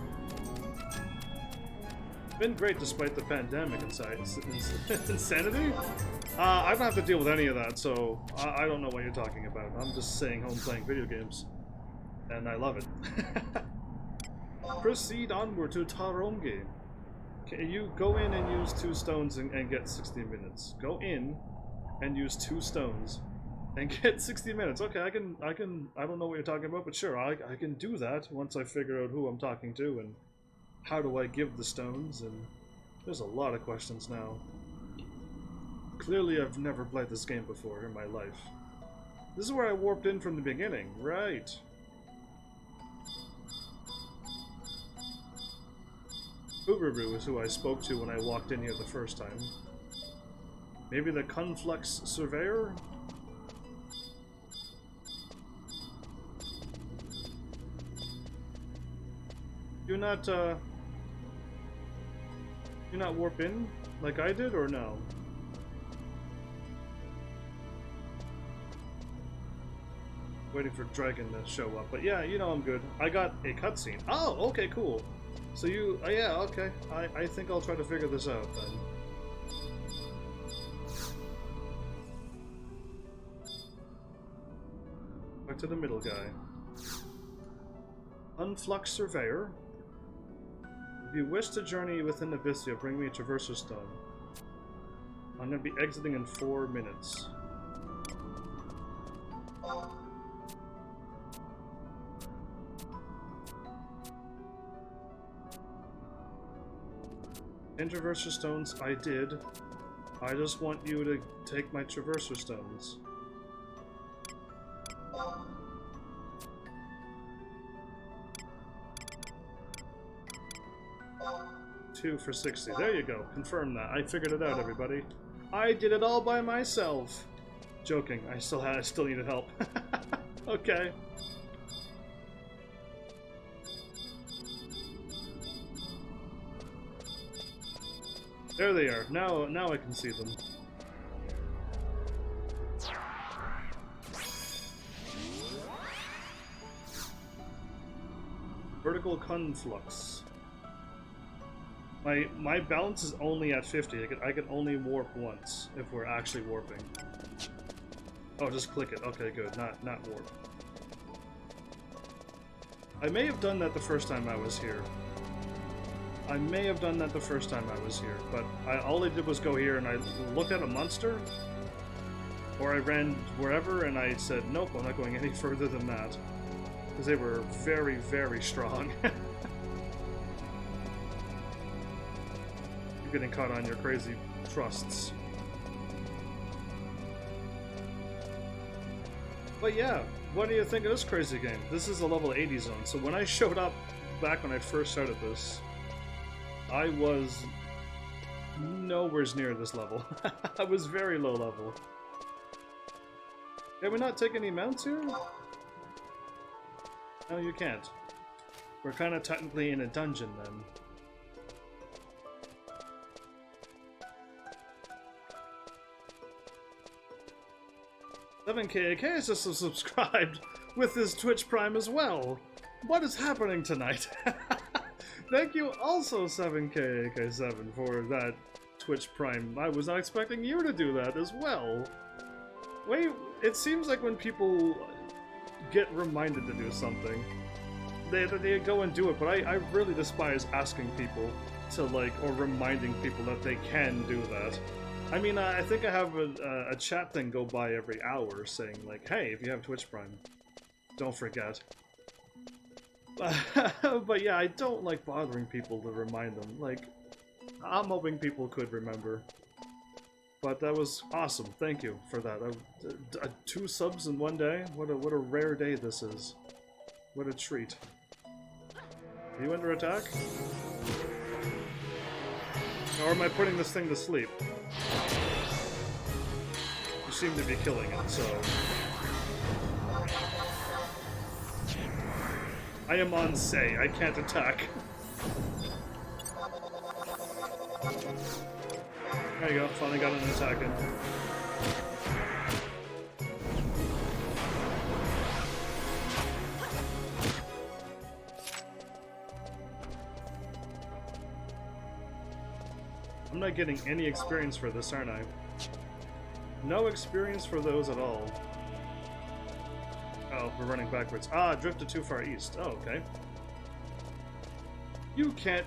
Been great despite the pandemic insanity? I don't have to deal with any of that, so I don't know what you're talking about. I'm just staying home playing video games. And I love it. Proceed onward to Taronge. Can you go in and use 2 stones and get 60 minutes? Go in and use 2 stones and get 60 minutes. Okay, I don't know what you're talking about, but sure, I can do that once I figure out who I'm talking to and how do I give the stones, and there's a lot of questions now. Clearly I've never played this game before in my life. This is where I warped in from the beginning, right? Uberbu is who I spoke to when I walked in here the first time. Maybe the Conflux Surveyor? You not warp in like I did, or no? Waiting for Dragon to show up, but yeah, you know I'm good. I got a cutscene. Oh, okay, cool. So you, yeah, okay. I think I'll try to figure this out then. Back to the middle guy. Unflux Surveyor. If you wish to journey within Abyssia, bring me a Traverser Stone. I'm going to be exiting in 4 minutes. And Traverser Stones, I did. I just want you to take my Traverser Stones. Two for 60. There you go. Confirm that. I figured it out, everybody. I did it all by myself. Joking. I still needed help. Okay. There they are. Now I can see them. Vertical conflux. My balance is only at 50. I can only warp once if we're actually warping. Oh, just click it. Okay, good. Not warp. I may have done that the first time I was here. But all I did was go here and I looked at a monster, or I ran wherever and I said, nope, I'm not going any further than that. Because they were very, very strong. You're getting caught on your crazy thrusts. But yeah, what do you think of this crazy game? This is a level 80 zone, so when I showed up back when I first started this, I was nowhere near this level. I was very low level. Can we not take any mounts here? No, you can't. We're kind of technically in a dungeon then. $7K has just subscribed with his Twitch Prime as well. What is happening tonight? Thank you also 7K7 for that Twitch Prime. I was not expecting you to do that as well. Wait, it seems like when people get reminded to do something, they go and do it, but I really despise asking people to, like, or reminding people that they can do that. I mean, I think I have a chat thing go by every hour saying, like, hey, if you have Twitch Prime, don't forget. But yeah, I don't like bothering people to remind them. Like, I'm hoping people could remember. But that was awesome. Thank you for that. 2 subs in 1 day? What a rare day this is. What a treat. Are you under attack? Or am I putting this thing to sleep? You seem to be killing it, so... I am on say, I can't attack. There you go, finally got an attack in. I'm not getting any experience for this, aren't I? No experience for those at all. Oh, we're running backwards. Ah, drifted too far east. Oh, okay. You can't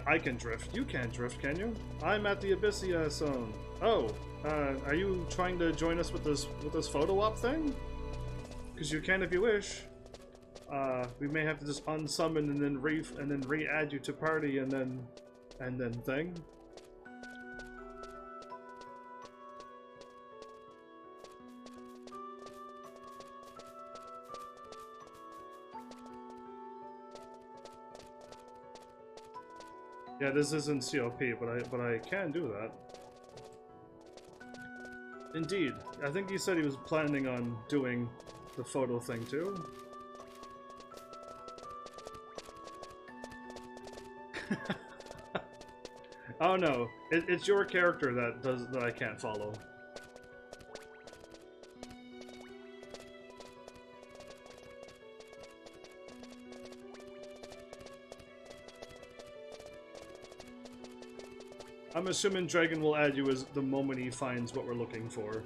I can drift. You can't drift, can you? I'm at the Abyssia zone. Oh, are you trying to join us with this photo op thing? Because you can if you wish. We may have to just unsummon and then re-add you to party and then thing. Yeah, this isn't COP, but I can do that. Indeed. I think he said he was planning on doing the photo thing too. Oh no, it's your character that I can't follow. I'm assuming Dragon will add you as the moment he finds what we're looking for.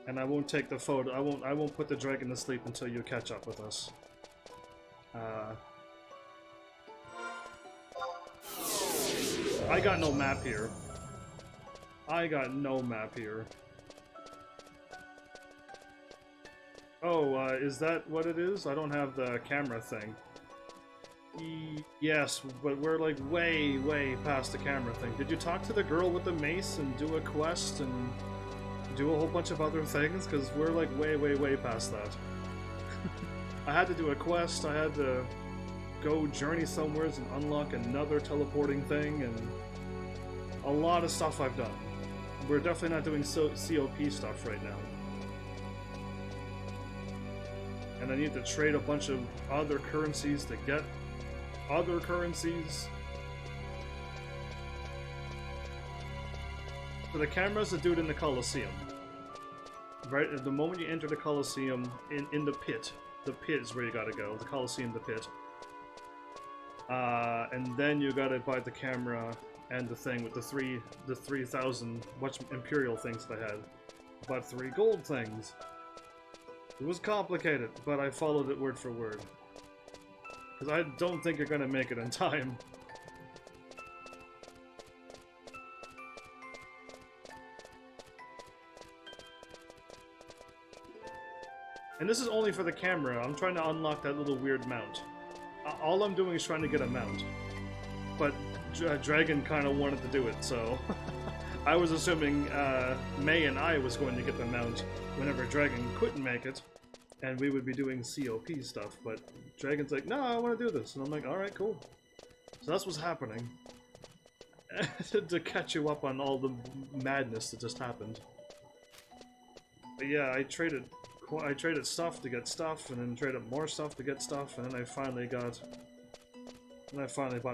And I won't take the photo, I won't put the dragon to sleep until you catch up with us. I got no map here. I got no map here. Oh, is that what it is? I don't have the camera thing. Yes, but we're like way past the camera thing. Did you talk to the girl with the mace and do a quest and do a whole bunch of other things? Because we're like way past that. I had to do a quest, I had to go journey somewheres and unlock another teleporting thing, and a lot of stuff I've done. We're definitely not doing COP stuff right now. And I need to trade a bunch of other currencies to get other currencies. So the camera's the dude in the Colosseum. Right at the moment you enter the Colosseum, in the pit. The pit is where you gotta go. The Colosseum, the pit. And then you gotta buy the camera and the thing with the 3,000 Imperial things that I had. Bought 3 gold things. It was complicated, but I followed it word for word. Because I don't think you're gonna make it in time. And this is only for the camera. I'm trying to unlock that little weird mount. All I'm doing is trying to get a mount. But Dragon kind of wanted to do it, so... I was assuming May and I was going to get the mount whenever Dragon couldn't make it. And we would be doing COP stuff, but Dragon's like, no, I want to do this. And I'm like, alright, cool. So that's what's happening. To catch you up on all the madness that just happened. But yeah, I traded stuff to get stuff, and then traded more stuff to get stuff, and then I finally bought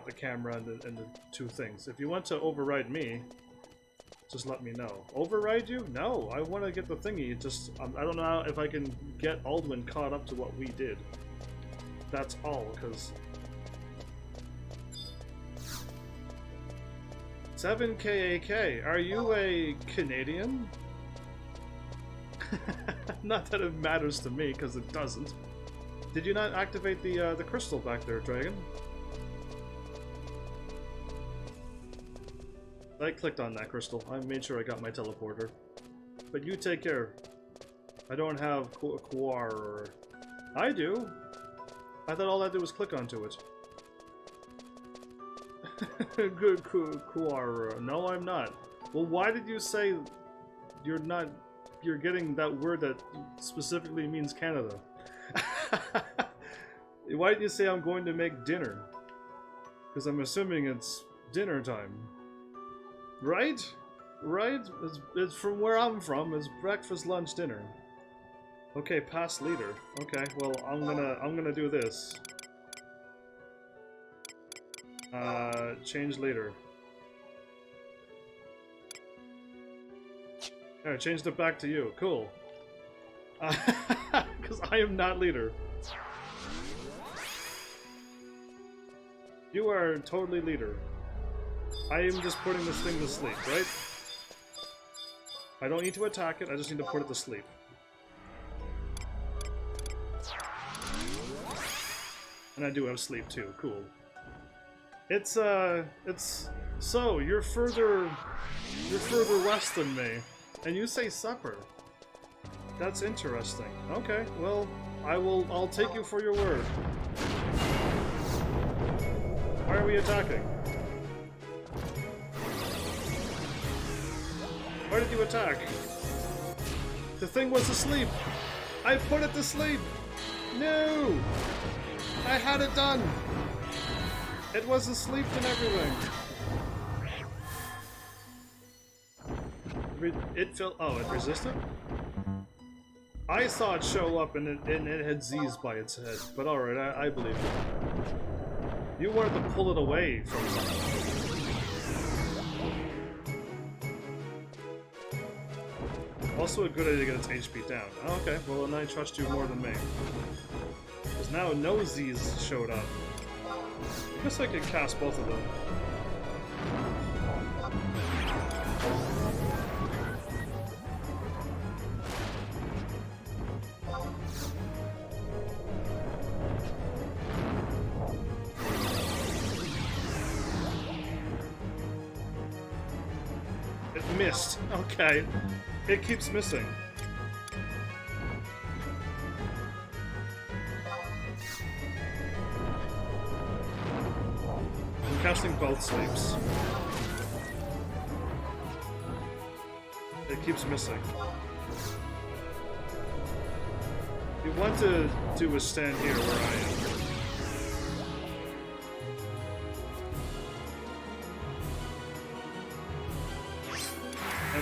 the camera and the 2 things. If you want to override me, just let me know. Override you? No, I want to get the thingy. Just I don't know if I can get Aldwin caught up to what we did. That's all, because 7KAK. Are you a Canadian? Not that it matters to me, because it doesn't. Did you not activate the crystal back there, Dragon? I clicked on that crystal. I made sure I got my teleporter. But you take care. I don't have Quar. I do. I thought all I did was click onto it. Good Quar. No, I'm not. Well, why did you say you're not? You're getting that word that specifically means Canada. Why didn't you say I'm going to make dinner? Because I'm assuming it's dinner time. Right? Right? It's from where I'm from. It's breakfast, lunch, dinner. Okay, past leader. Okay, well I'm gonna do this. Change leader. Alright, changed it back to you. Cool. Because I am not leader. You are totally leader. I am just putting this thing to sleep, right? I don't need to attack it, I just need to put it to sleep. And I do have sleep too, cool. It's so you're further west than me, and you say supper. That's interesting. Okay, well, I'll take you for your word. Why are we attacking? Why did you attack? The thing was asleep. I put it to sleep. No! I had it done. It was asleep and everything. It felt. Oh, it resisted? I saw it show up and it had Z's by its head. But alright, I believe it. You wanted to pull it away from something. Also a good idea to get its HP down. Oh, okay, well then I trust you more than me. Because now no Z's showed up. I guess I could cast both of them. It missed. Okay. It keeps missing. I'm casting both sleeps. It keeps missing. You want to do a stand here where I am.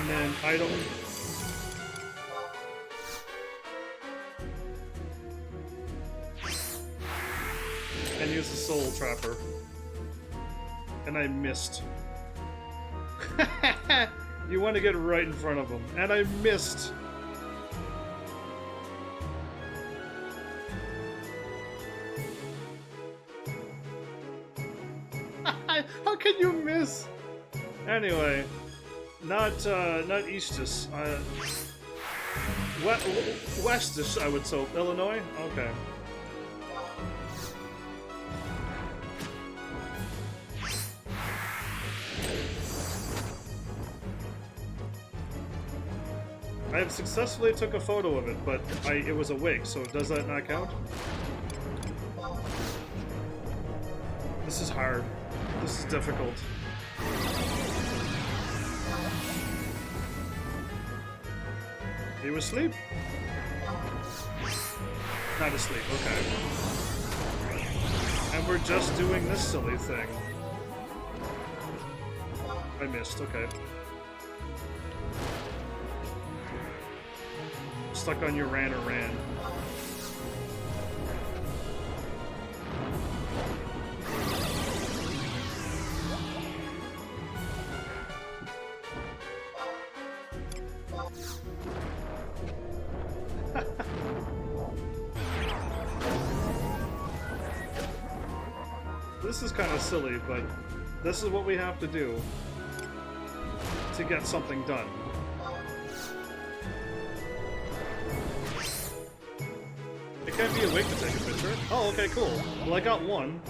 And then I don't... And use the Soul Trapper. And I missed. You want to get right in front of him. And I missed. How can you miss? Anyway, not Eastus. Westus, I would say. Illinois? Okay. I have successfully took a photo of it, but it was awake, so does that not count? This is hard. This is difficult. Are you asleep? Not asleep, okay. And we're just doing this silly thing. I missed, okay. Stuck on your ran or ran. This is kind of silly, but this is what we have to do to get something done. It can't be awake to take a picture. Oh, okay, cool. Well, I got one.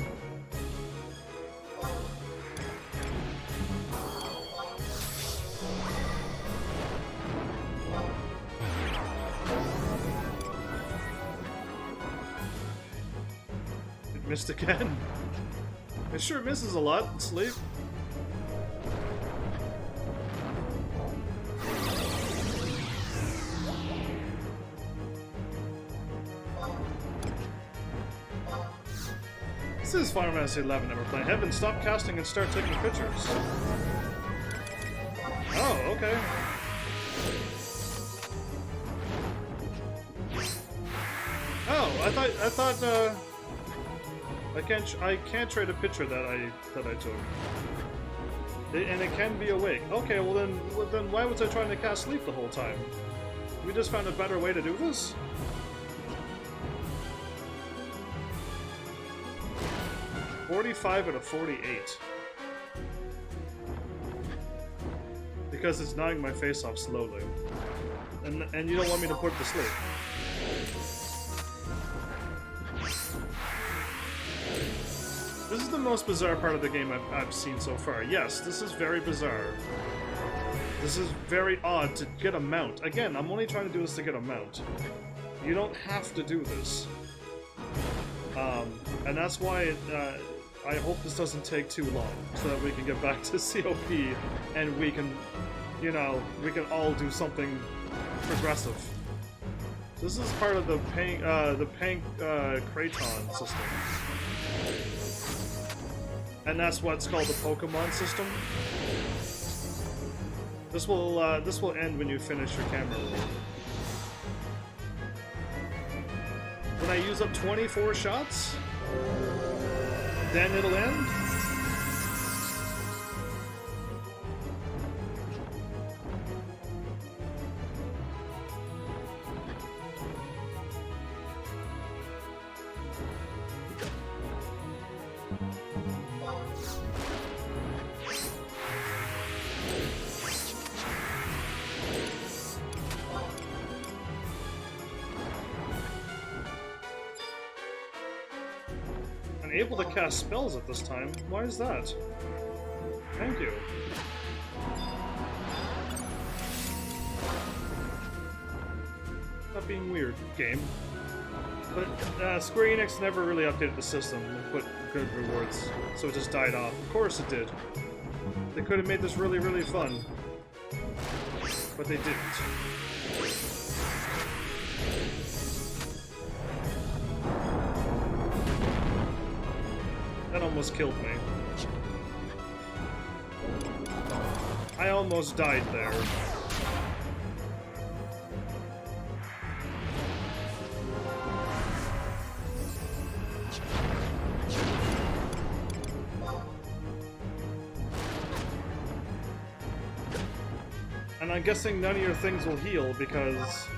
It missed again. It sure misses a lot. Sleep. This is Final Fantasy 11 never played. Heaven, stop casting and start taking pictures. Oh, okay. Oh, I thought I can't trade a picture that I took. And it can be awake. Okay, well then why was I trying to cast sleep the whole time? We just found a better way to do this? 45 out of 48. because it's gnawing my face off slowly. And you don't want me to put it to sleep. This is the most bizarre part of the game I've seen so far. Yes, this is very bizarre. This is very odd to get a mount. Again, I'm only trying to do this to get a mount. You don't have to do this. And that's why I hope this doesn't take too long, so that we can get back to COP and we can, you know, we can all do something progressive. This is part of the Pank Kraton system. And that's what's called the Pokemon system. This will end when you finish your camera roll. When I use up 24 shots, then it'll end. Able to cast spells at this time. Why is that? Thank you. Not being weird, game. But Square Enix never really updated the system and put good rewards, so it just died off. Of course it did. They could have made this really, really fun. But they didn't. That almost killed me. I almost died there. And I'm guessing none of your things will heal because...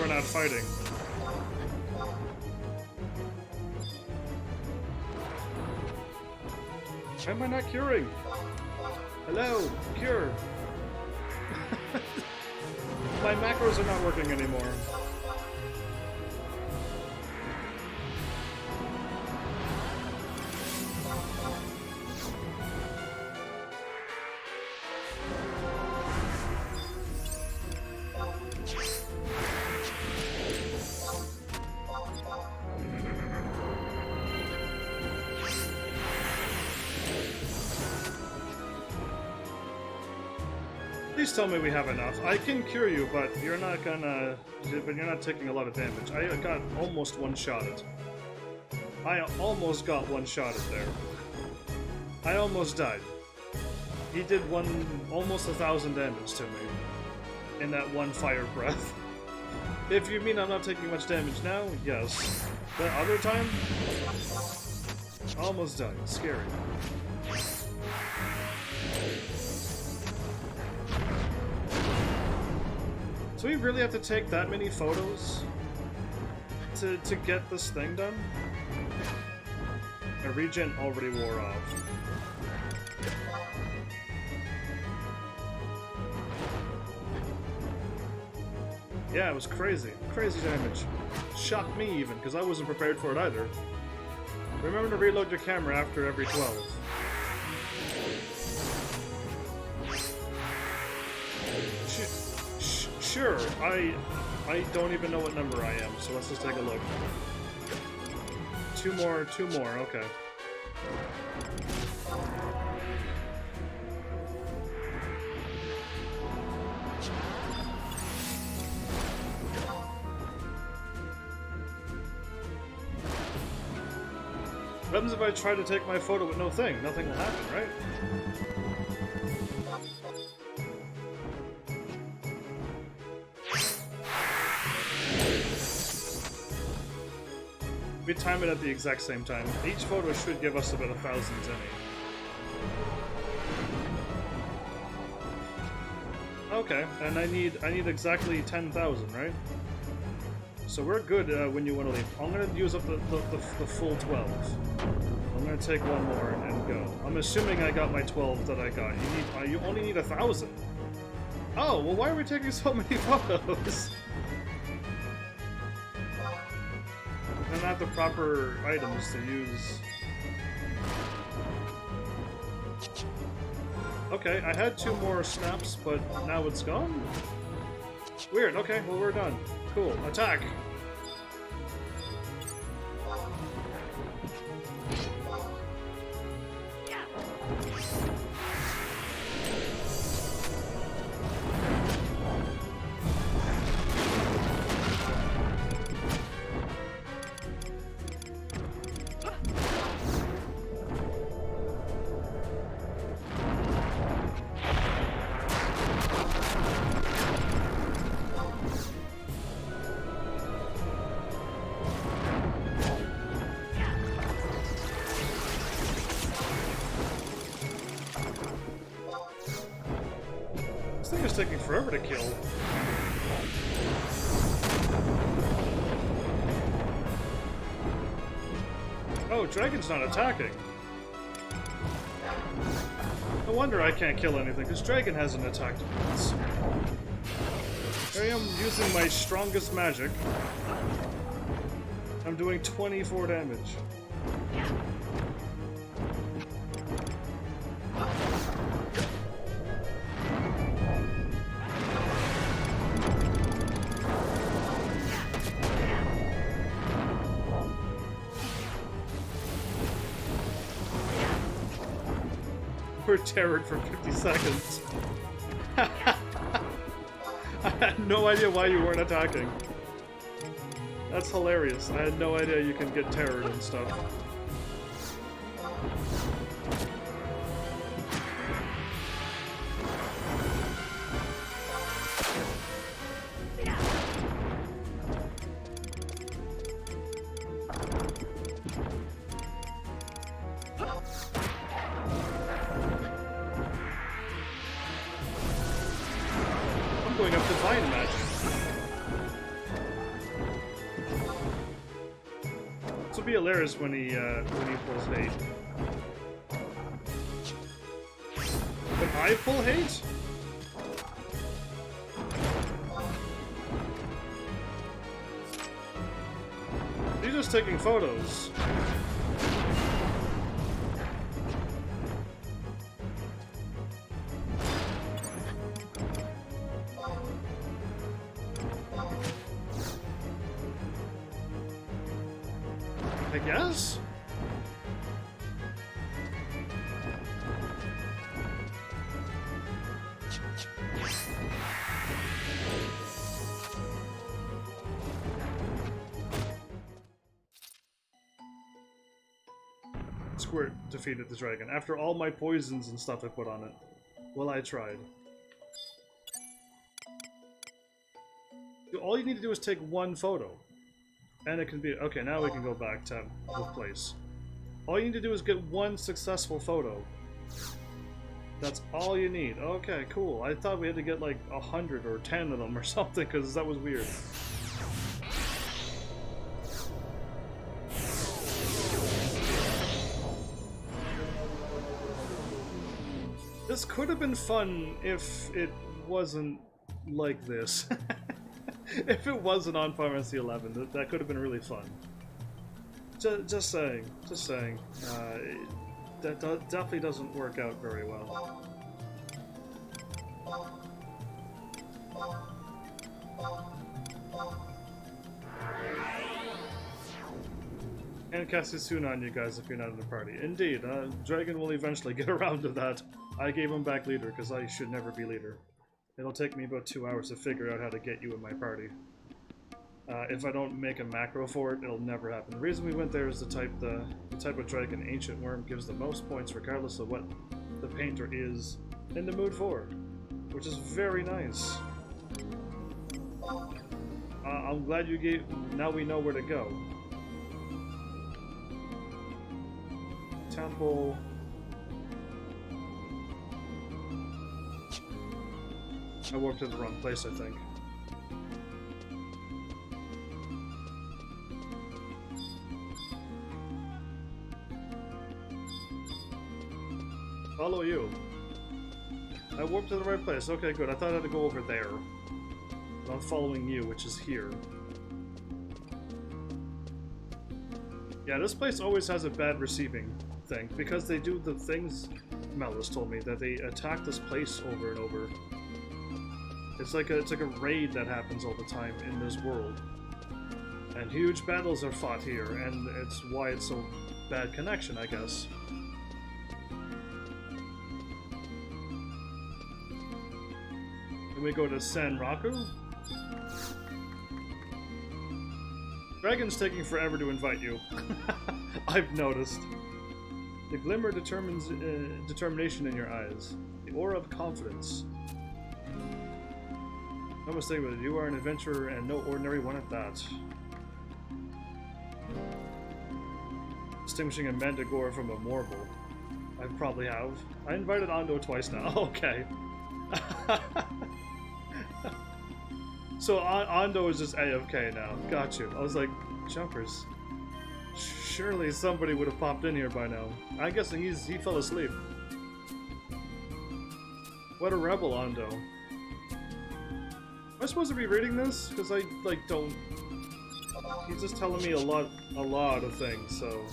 we're not fighting. Why am I not curing? Hello, cure! My macros are not working anymore. Please tell me we have enough. I can cure you, but you're not gonna... but you're not taking a lot of damage. I got almost one-shotted. I almost got one-shotted there. I almost died. He did almost 1,000 damage to me in that one fire breath. If you mean I'm not taking much damage now, yes. The other time, almost died. Scary. So we really have to take that many photos to get this thing done? A regen already wore off. Yeah, it was crazy. Crazy damage. Shocked me even, because I wasn't prepared for it either. Remember to reload your camera after every 12. Sure, I don't even know what number I am, so let's just take a look. Two more, okay. What happens if I try to take my photo with no thing? Nothing will happen, right? We time it at the exact same time. Each photo should give us about 1,000 zenny. Okay, and I need exactly 10,000, right? So we're good when you want to leave. I'm gonna use up the full 12. I'm gonna take one more and go. I'm assuming I got my 12 that I got. You only need 1,000. Oh, well, why are we taking so many photos? And not the proper items to use. Okay, I had 2 more snaps, but now it's gone? Weird, okay, well we're done. Cool, attack! This thing is taking forever to kill. Oh, Dragon's not attacking. No wonder I can't kill anything, because Dragon hasn't attacked once. Here I am using my strongest magic. I'm doing 24 damage. We're terrored for 50 seconds. I had no idea why you weren't attacking. That's hilarious. I had no idea you can get terrored and stuff. Going up divine magic. This will be hilarious when he pulls hate. When I pull hate? You're just taking photos. I guess? Squirt defeated the dragon. After all my poisons and stuff I put on it. Well, I tried. All you need to do is take one photo. And it can be... Okay, now we can go back to the place. All you need to do is get one successful photo. That's all you need. Okay, cool. I thought we had to get like 100 or 10 of them or something, because that was weird. This could have been fun if it wasn't like this. If it wasn't on Final Fantasy 11, that could have been really fun. Just saying. Just saying. That definitely doesn't work out very well. And cast it soon on you guys if you're not in the party. Indeed, Dragon will eventually get around to that. I gave him back leader because I should never be leader. It'll take me about 2 hours to figure out how to get you in my party. If I don't make a macro for it, it'll never happen. The reason we went there is the type of dragon Ancient Worm gives the most points regardless of what the painter is in the mood for, which is very nice. I'm glad you gave... Now we know where to go. Temple... I walked to the wrong place, I think. Follow you. I warped to the right place. Okay, good. I thought I had to go over there. But I'm following you, which is here. Yeah, this place always has a bad receiving thing, because they do the things Melis told me, that they attack this place over and over. It's like a raid that happens all the time in this world. And huge battles are fought here, and it's why it's so bad connection, I guess. Can we go to Sanraku? Dragon's taking forever to invite you. I've noticed. The glimmer determines determination in your eyes. The aura of confidence. No mistake with it. You are an adventurer and no ordinary one at that. Distinguishing a Mandragora from a Morgul. I probably have. I invited Ando twice now. Okay. So Ando is just AFK now. Got you. I was like, jumpers. Surely somebody would have popped in here by now. I'm guessing he fell asleep. What a rebel, Ando. Am I supposed to be reading this? Because I like don't. He's just telling me a lot of things. So.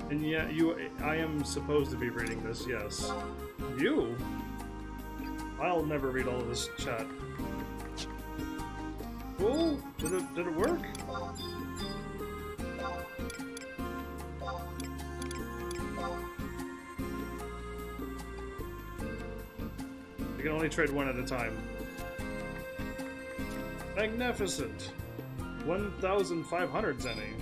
And yeah, I am supposed to be reading this, yes. You? I'll never read all of this chat. Cool? Did it work? You can only trade one at a time. Magnificent! 1,500 zenny.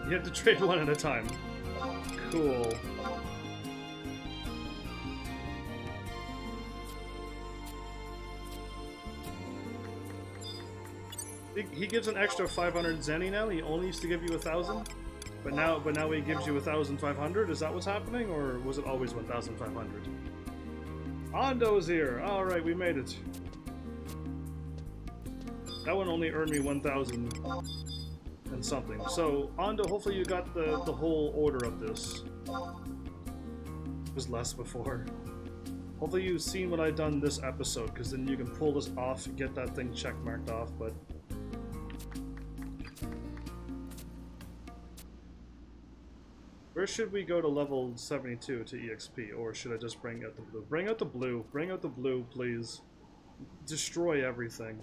You have to trade one at a time. Cool. He gives an extra 500 zenny now. He only used to give you 1,000, but now he gives you 1,500. Is that what's happening, or was it always 1,500? Ando's here. All right, we made it. That one only earned me 1,000 and something. So Ando, hopefully you got the whole order of this. It was less before. Hopefully you've seen what I've done this episode, because then you can pull this off and get that thing check marked off. But where should we go to level 72 to EXP, or should I just bring out the blue? Bring out the blue. Bring out the blue, please. Destroy everything.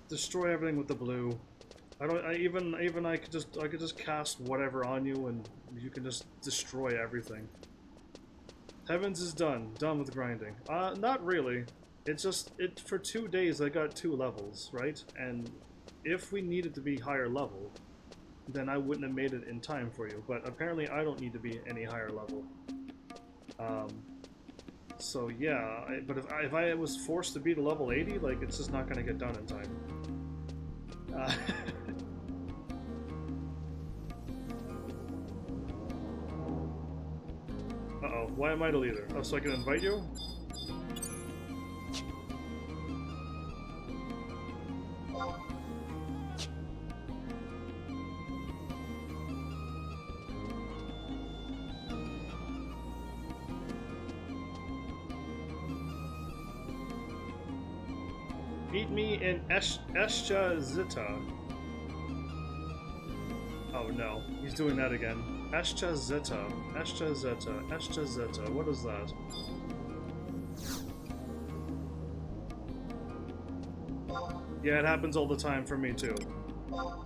Destroy everything with the blue. I could just cast whatever on you, and you can just destroy everything. Heavens is done. Done with grinding. Not really. It's just for 2 days I got 2 levels, right? And if we needed to be higher level, then I wouldn't have made it in time for you. But apparently I don't need to be any higher level. So yeah, but if I was forced to be to level 80, like, it's just not going to get done in time. Uh-oh, why am I the leader? Oh, so I can invite you? Meet me in Escha Zita. Oh no, he's doing that again. Escha Zeta. Escha Zeta. Escha Zeta. What is that? Yeah, it happens all the time for me too.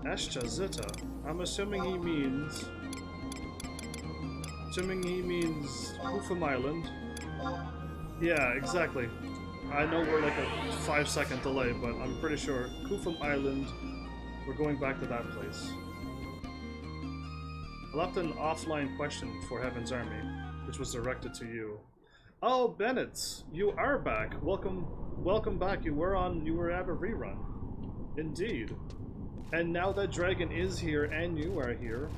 Escha Zeta. I'm assuming he means... Hoofham Island. Yeah, exactly. I know we're like a 5-second delay, but I'm pretty sure Kufum Island, we're going back to that place. I left an offline question for Heaven's Army, which was directed to you. Oh, Bennett, you are back. Welcome back. You were at a rerun. Indeed. And now that Dragon is here and you are here,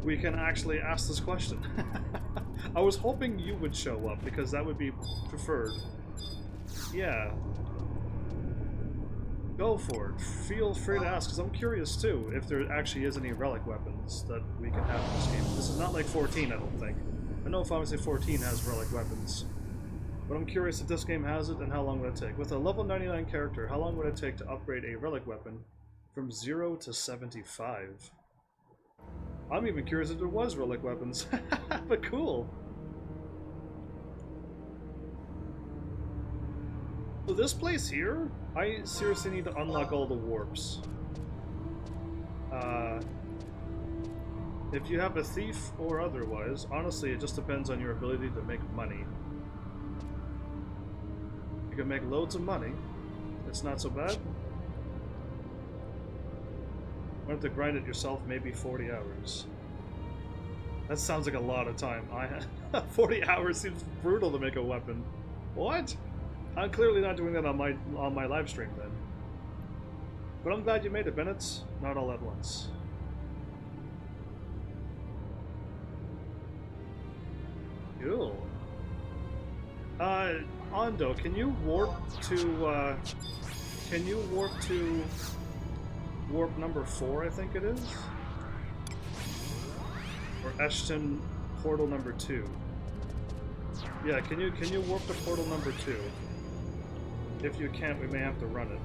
we can actually ask this question. I was hoping you would show up because that would be preferred. Yeah. Go for it. Feel free to ask, because I'm curious too if there actually is any relic weapons that we can have in this game. This is not like 14, I don't think. I know if obviously 14 has relic weapons, but I'm curious if this game has it and how long would it take. With a level 99 character, how long would it take to upgrade a relic weapon from 0 to 75? I'm even curious if there was relic weapons, but cool. So this place here, I seriously need to unlock all the warps. If you have a thief or otherwise, honestly, it just depends on your ability to make money. You can make loads of money. It's not so bad. You have to grind it yourself, maybe 40 hours. That sounds like a lot of time. 40 hours seems brutal to make a weapon. What? I'm clearly not doing that on my live stream then. But I'm glad you made it, Bennett. Not all at once. Cool. Ondo, can you warp to warp number 4, I think it is? Or Ashton portal number 2. Yeah, can you warp to portal number 2? If you can't, we may have to run it.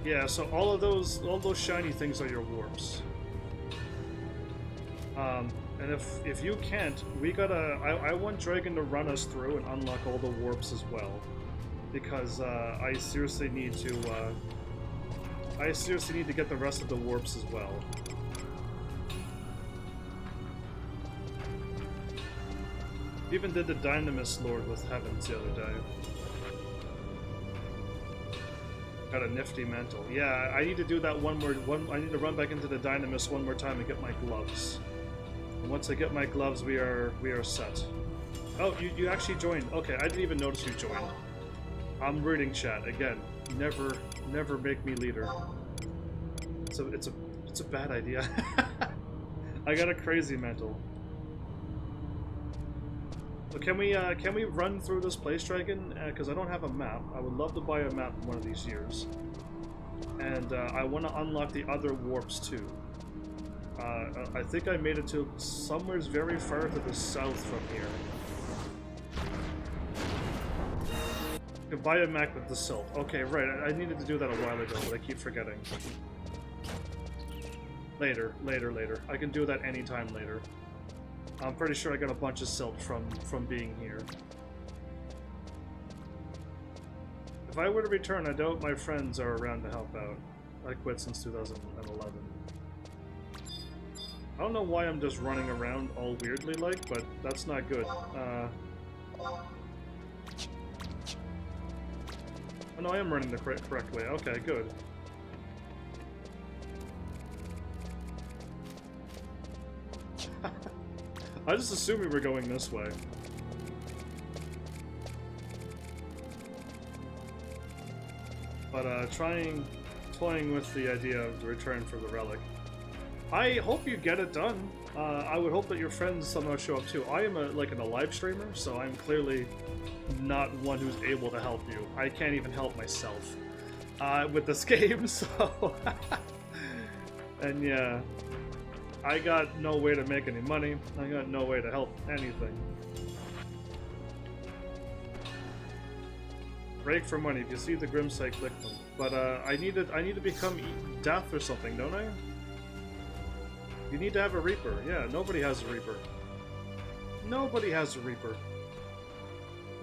Yeah, so all those shiny things are your warps. And if you can't, we gotta. I want Dragon to run us through and unlock all the warps as well, because I seriously need to. I seriously need to get the rest of the warps as well. Even did the Dynamis Lord with Heavens the other day. Got a nifty mantle. Yeah, I need to do that one more. I need to run back into the Dynamis one more time and get my gloves. And once I get my gloves, we are set. Oh, you actually joined. Okay, I didn't even notice you joined. I'm reading chat again. Never make me leader. It's a bad idea. I got a crazy mantle. So can we run through this place, Dragon? Because I don't have a map. I would love to buy a map one of these years. And I want to unlock the other warps too. I think I made it to somewhere very far to the south from here. You can buy a map with the silt. Okay, right. I needed to do that a while ago, but I keep forgetting. Later. I can do that anytime later. I'm pretty sure I got a bunch of silt from being here. If I were to return, I doubt my friends are around to help out. I quit since 2011. I don't know why I'm just running around all weirdly like, but that's not good. Oh no, I am running the correct way. Okay, good. I just assumed we were going this way. But toying with the idea of the return for the relic. I hope you get it done. I would hope that your friends somehow show up too. I am like a live streamer, so I'm clearly not one who's able to help you. I can't even help myself with this game, so... And yeah, I got no way to make any money. I got no way to help anything. Break for money. If you see the Grim site, click them. But I need to become Death or something, don't I? You need to have a Reaper. Yeah, nobody has a Reaper. Nobody has a Reaper.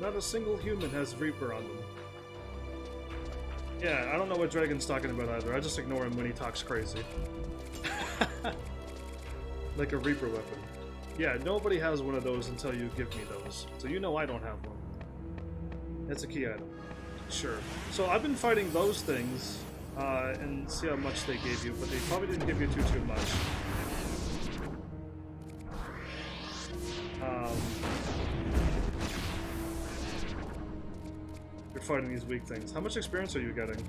Not a single human has Reaper on them. Yeah, I don't know what Dragon's talking about either. I just ignore him when he talks crazy. Like a Reaper weapon. Yeah, nobody has one of those until you give me those. So you know I don't have one. That's a key item. Sure. So I've been fighting those things, and see how much they gave you, but they probably didn't give you too much. You're fighting these weak things. How much experience are you getting?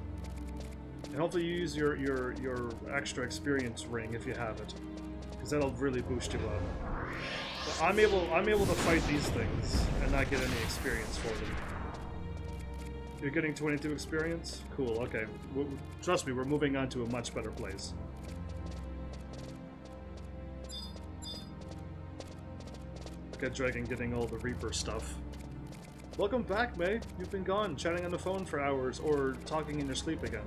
And hopefully you use your extra experience ring if you have it, because that'll really boost you up. But I'm able to fight these things and not get any experience for them. You're getting 22 experience? Cool, okay. Trust me, we're moving on to a much better place. Look at Dragon getting all the Reaper stuff. Welcome back, May. You've been gone, chatting on the phone for hours, or talking in your sleep again.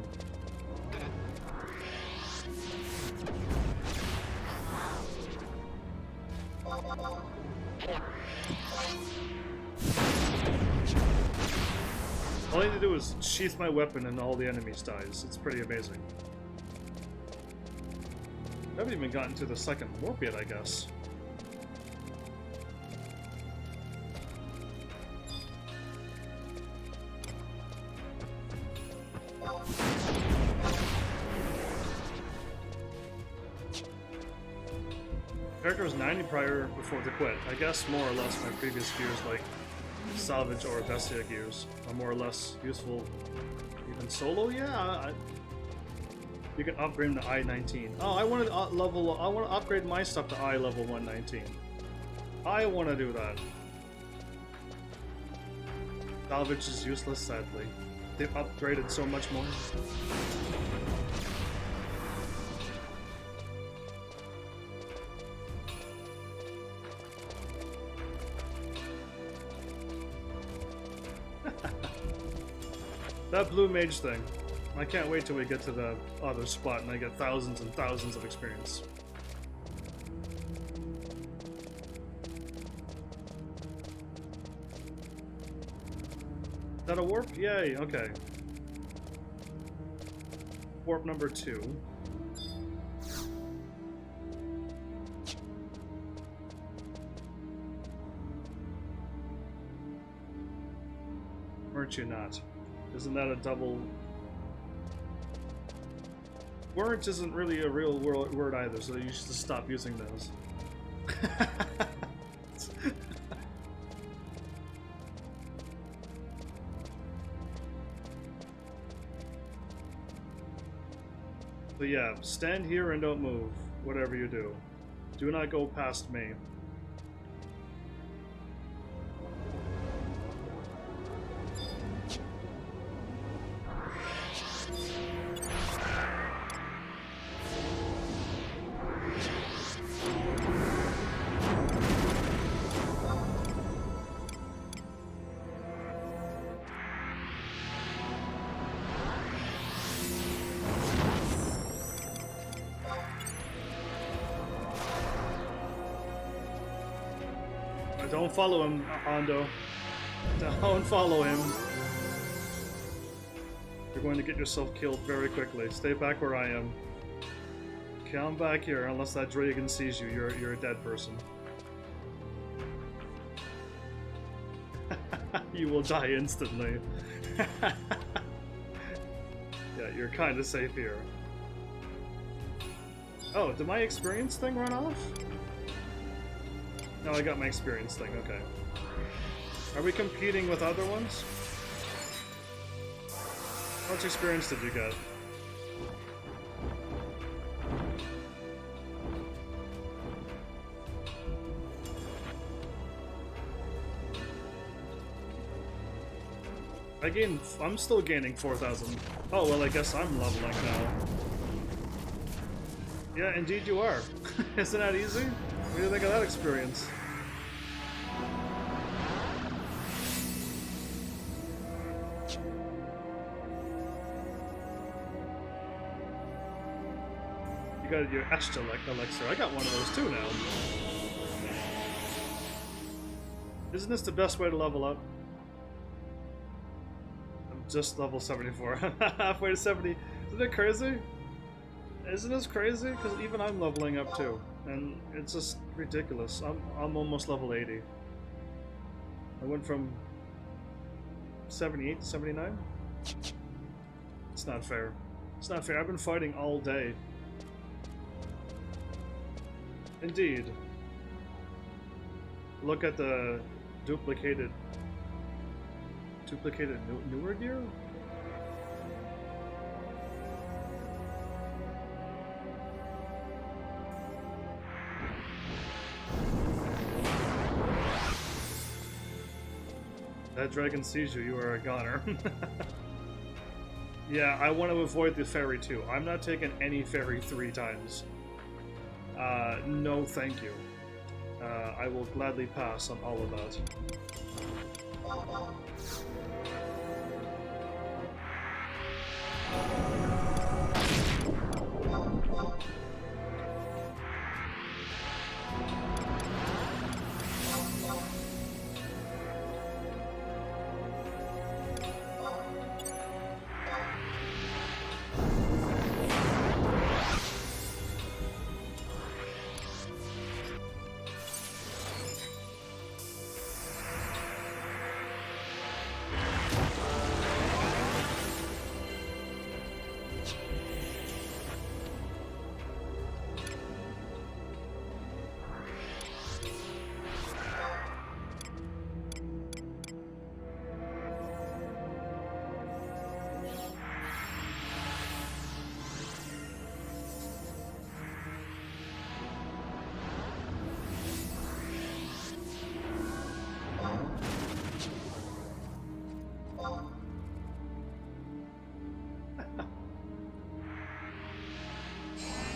All I need to do is sheath my weapon and all the enemies dies. It's pretty amazing. I haven't even gotten to the second warp yet, I guess. Character was 90 prior before the quit. I guess more or less my previous gears like Salvage or Bestia gears are more or less useful even solo. Yeah, you can upgrade them to I-19. Oh, I want to I want to upgrade my stuff to I level 119. I want to do that. Salvage is useless, sadly. They've upgraded so much more. That blue mage thing. I can't wait till we get to the other spot and I get thousands and thousands of experience. Is that a warp? Yay, okay. Warp number 2. Weren't you not? Isn't that a double... Weren't isn't really a real word either, so you should stop using those. But yeah, stand here and don't move, whatever you do. Do not go past me. Don't follow him, Hondo. Don't follow him. You're going to get yourself killed very quickly. Stay back where I am. Come back here, unless that dragon sees you. You're a dead person. You will die instantly. Yeah, you're kind of safe here. Oh, did my experience thing run off? No, I got my experience thing, okay. Are we competing with other ones? How much experience did you get? I'm still gaining 4,000. Oh, well, I guess I'm leveling now. Yeah, indeed you are. Isn't that easy? What do you think of that experience? You got your etched elixir. I got one of those too now. Isn't this the best way to level up? just level 74. Halfway to 70. Isn't it crazy? Isn't this crazy? Because even I'm leveling up too. And it's just ridiculous. I'm almost level 80. I went from 78 to 79? It's not fair. It's not fair. I've been fighting all day. Indeed. Look at the duplicated newer gear? That dragon sees you, you are a goner. Yeah, I want to avoid the ferry too. I'm not taking any ferry 3 times. No thank you. I will gladly pass on all of that.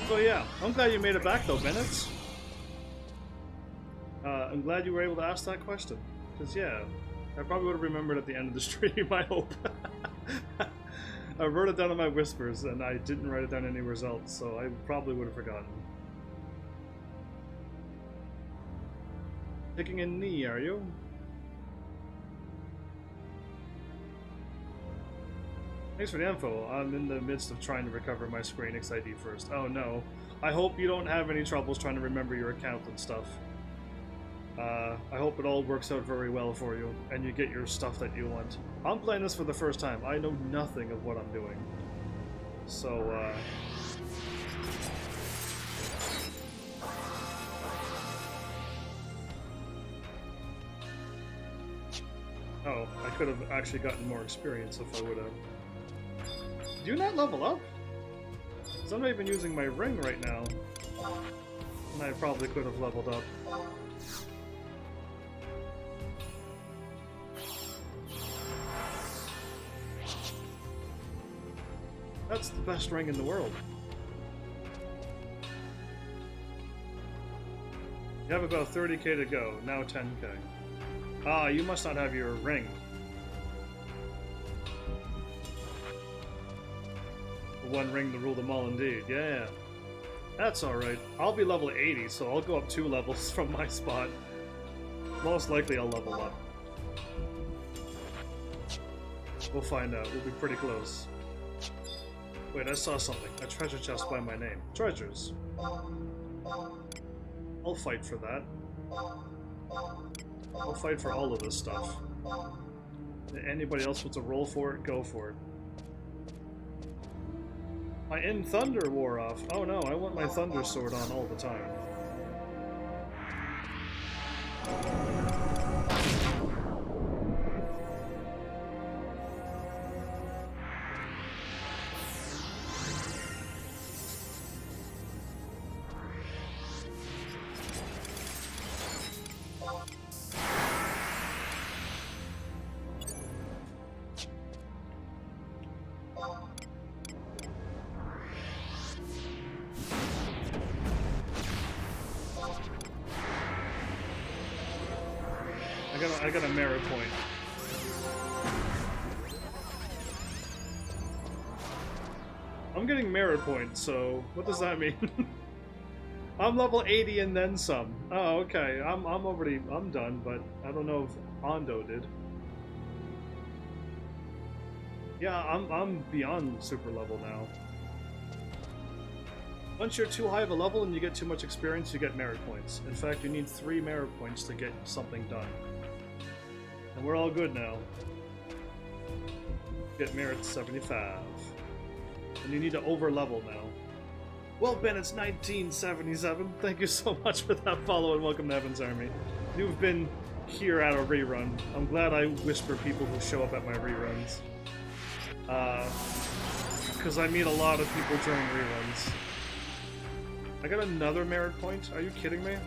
So yeah, I'm glad you made it back though, Bennett. I'm glad you were able to ask that question. Because yeah, I probably would have remembered at the end of the stream, I hope. I wrote it down in my whispers and I didn't write it down any results, so I probably would have forgotten. Taking a knee, are you? Thanks for the info. I'm in the midst of trying to recover my Square Enix ID first. Oh no. I hope you don't have any troubles trying to remember your account and stuff. I hope it all works out very well for you, and you get your stuff that you want. I'm playing this for the first time. I know nothing of what I'm doing. So, oh, I could have actually gotten more experience if I would have. Do you not level up? Because I'm not even using my ring right now. And I probably could have leveled up. That's the best ring in the world. You have about 30k to go, now 10k. Ah, you must not have your ring. One ring to rule them all indeed, yeah. That's alright. I'll be level 80, so I'll go up 2 levels from my spot. Most likely I'll level up. We'll find out, we'll be pretty close. Wait, I saw something. A treasure chest by my name. Treasures. I'll fight for that. I'll fight for all of this stuff. Anybody else wants to roll for it, go for it. My In Thunder wore off. Oh no, I want my Thunder Sword on all the time. I got a merit point. I'm getting merit points, so what does that mean? I'm level 80 and then some. Oh, okay. I'm done, but I don't know if Ando did. Yeah, I'm beyond super level now. Once you're too high of a level and you get too much experience, you get merit points. In fact, you need 3 merit points to get something done. And we're all good now. Get merit 75. And you need to over level now. Well, Ben, it's 1977. Thank you so much for that follow and welcome to Heaven's Army. You've been here at a rerun. I'm glad I whisper people who show up at my reruns. Because I meet a lot of people during reruns. I got another merit point? Are you kidding me?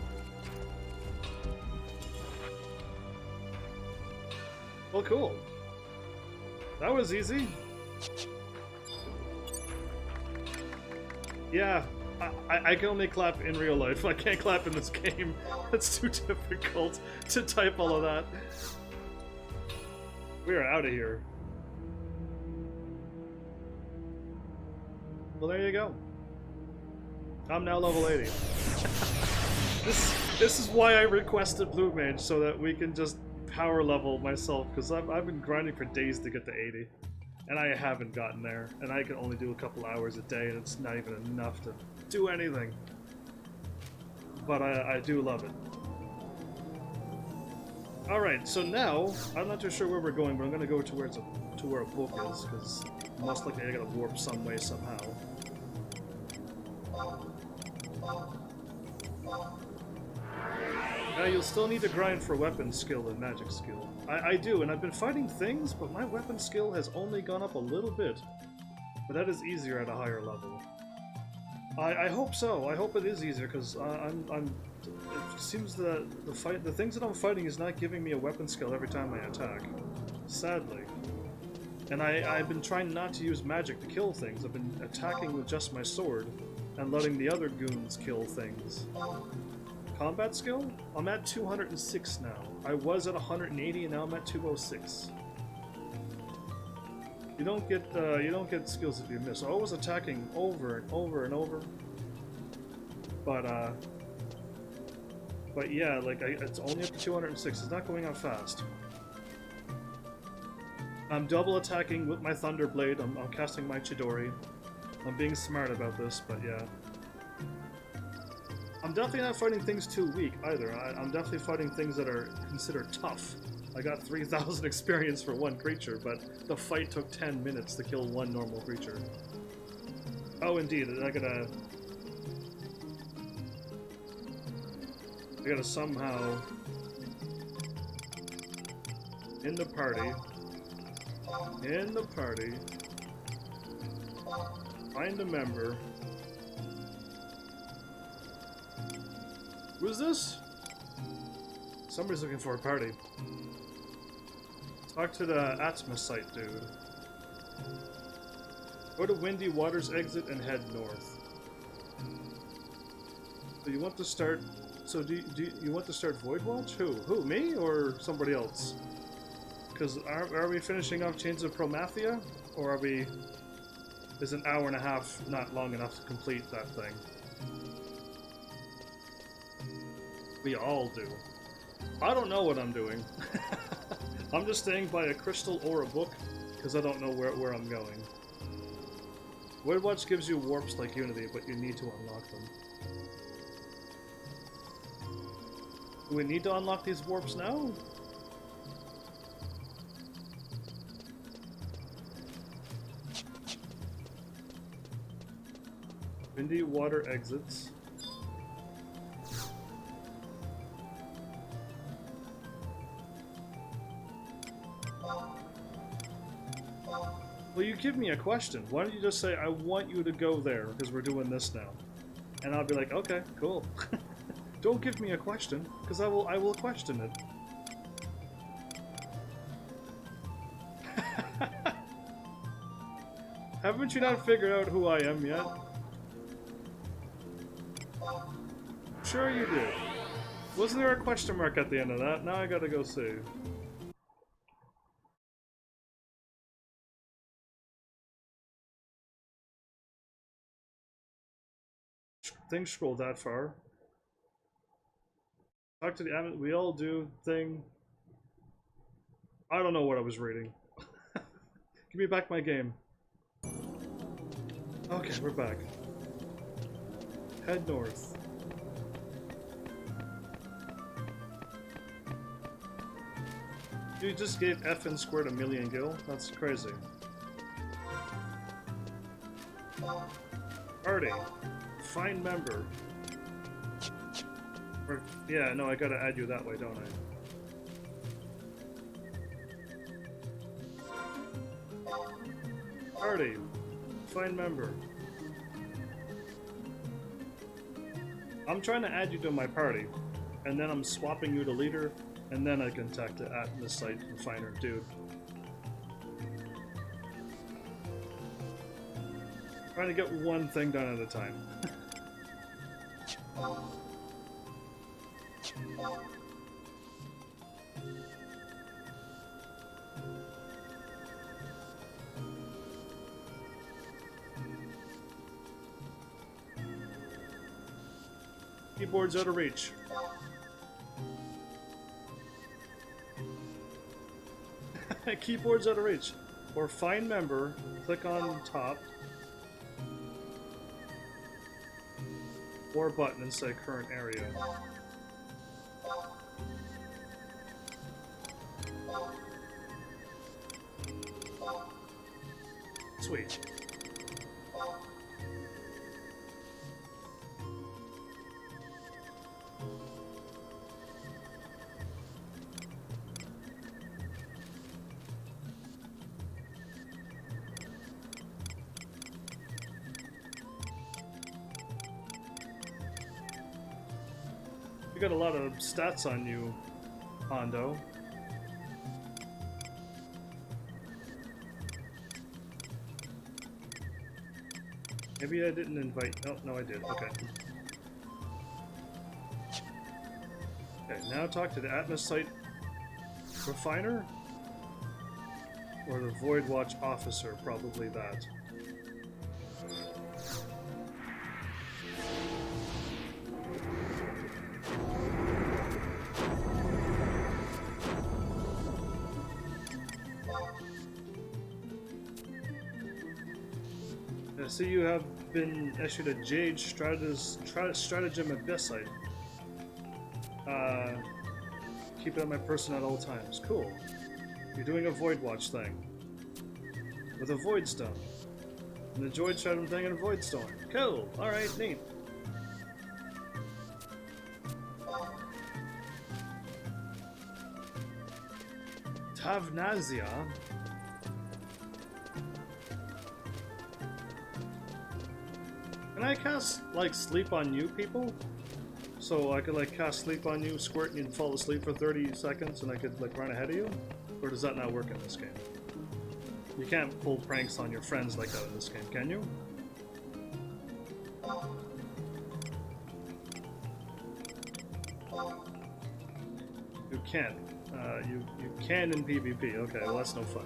Well, cool. That was easy. Yeah, I can only clap in real life. I can't clap in this game. It's too difficult to type all of that. We are out of here. Well, there you go. I'm now level 80. This is why I requested Blue Mage, so that we can just power level myself, because I've been grinding for days to get to 80. And I haven't gotten there, and I can only do a couple hours a day, and it's not even enough to do anything. But I do love it. Alright, so now, I'm not too sure where we're going, but I'm gonna go to where a book is, because most likely I gotta warp some way somehow. Now you'll still need to grind for weapon skill and magic skill. I do, and I've been fighting things, but my weapon skill has only gone up a little bit. But that is easier at a higher level. I hope so. I hope it is easier, because it seems that the things that I'm fighting is not giving me a weapon skill every time I attack. Sadly. And I've been trying not to use magic to kill things. I've been attacking with just my sword, and letting the other goons kill things. Combat skill? I'm at 206 now. I was at 180 and now I'm at 206. You don't get skills if you miss. I was attacking over and over and over. But yeah, like it's only up to 206. It's not going up fast. I'm double attacking with my Thunderblade. I'm casting my Chidori. I'm being smart about this, but yeah. I'm definitely not fighting things too weak either. I'm definitely fighting things that are considered tough. I got 3,000 experience for one creature, but the fight took 10 minutes to kill one normal creature. Oh, indeed, I gotta somehow in the party find a member. Who's this? Somebody's looking for a party. Talk to the Atma site dude. Go to Windy Waters exit and head north. So you want to start... So do you want to start Void Watch? Who? Me? Or somebody else? Because are we finishing off Chains of Promathia? Or are we... Is an hour and a half not long enough to complete that thing? We all do. I don't know what I'm doing. I'm just staying by a crystal or a book, because I don't know where I'm going. Void Watch gives you warps like Unity, but you need to unlock them. Do we need to unlock these warps now? Windy Water exits. Well, you give me a question. Why don't you just say, I want you to go there, because we're doing this now. And I'll be like, okay, cool. Don't give me a question, because I will question it. Haven't you not figured out who I am yet? Sure you did. Wasn't there a question mark at the end of that? Now I gotta go see. Things scroll that far. Talk to the admin. We all do thing. I don't know what I was reading. Give me back my game. Okay, we're back. Head north. You just gave FN squared a million gil? That's crazy. Party. Find member. Or, yeah, no, I gotta add you that way, don't I? Party. Find member. I'm trying to add you to my party, and then I'm swapping you to leader, and then I can talk to at the site refiner dude. Trying to get one thing done at a time. Keyboard's out of reach. Keyboard's out of reach. Or find member, click on top, or button and say current area. Sweet. You got a lot of stats on you, Hondo. Maybe I didn't invite. Oh, no, I did. Okay. Okay, now talk to the Atmos site refiner or the Void Watch officer. Probably that. I see you have been issued a Jade Stratagem Abyssite. Keep it on my person at all times. Cool. You're doing a Void Watch thing. With a Void Stone. And the Void Stratagem thing and a Void Stone. Cool. Alright, neat. Tavnazia. Can I cast, like, sleep on you people? So I could, like, cast sleep on you, squirt, and you'd fall asleep for 30 seconds, and I could, like, run ahead of you? Or does that not work in this game? You can't pull pranks on your friends like that in this game, can you? You can. You can in PvP. Okay, well that's no fun.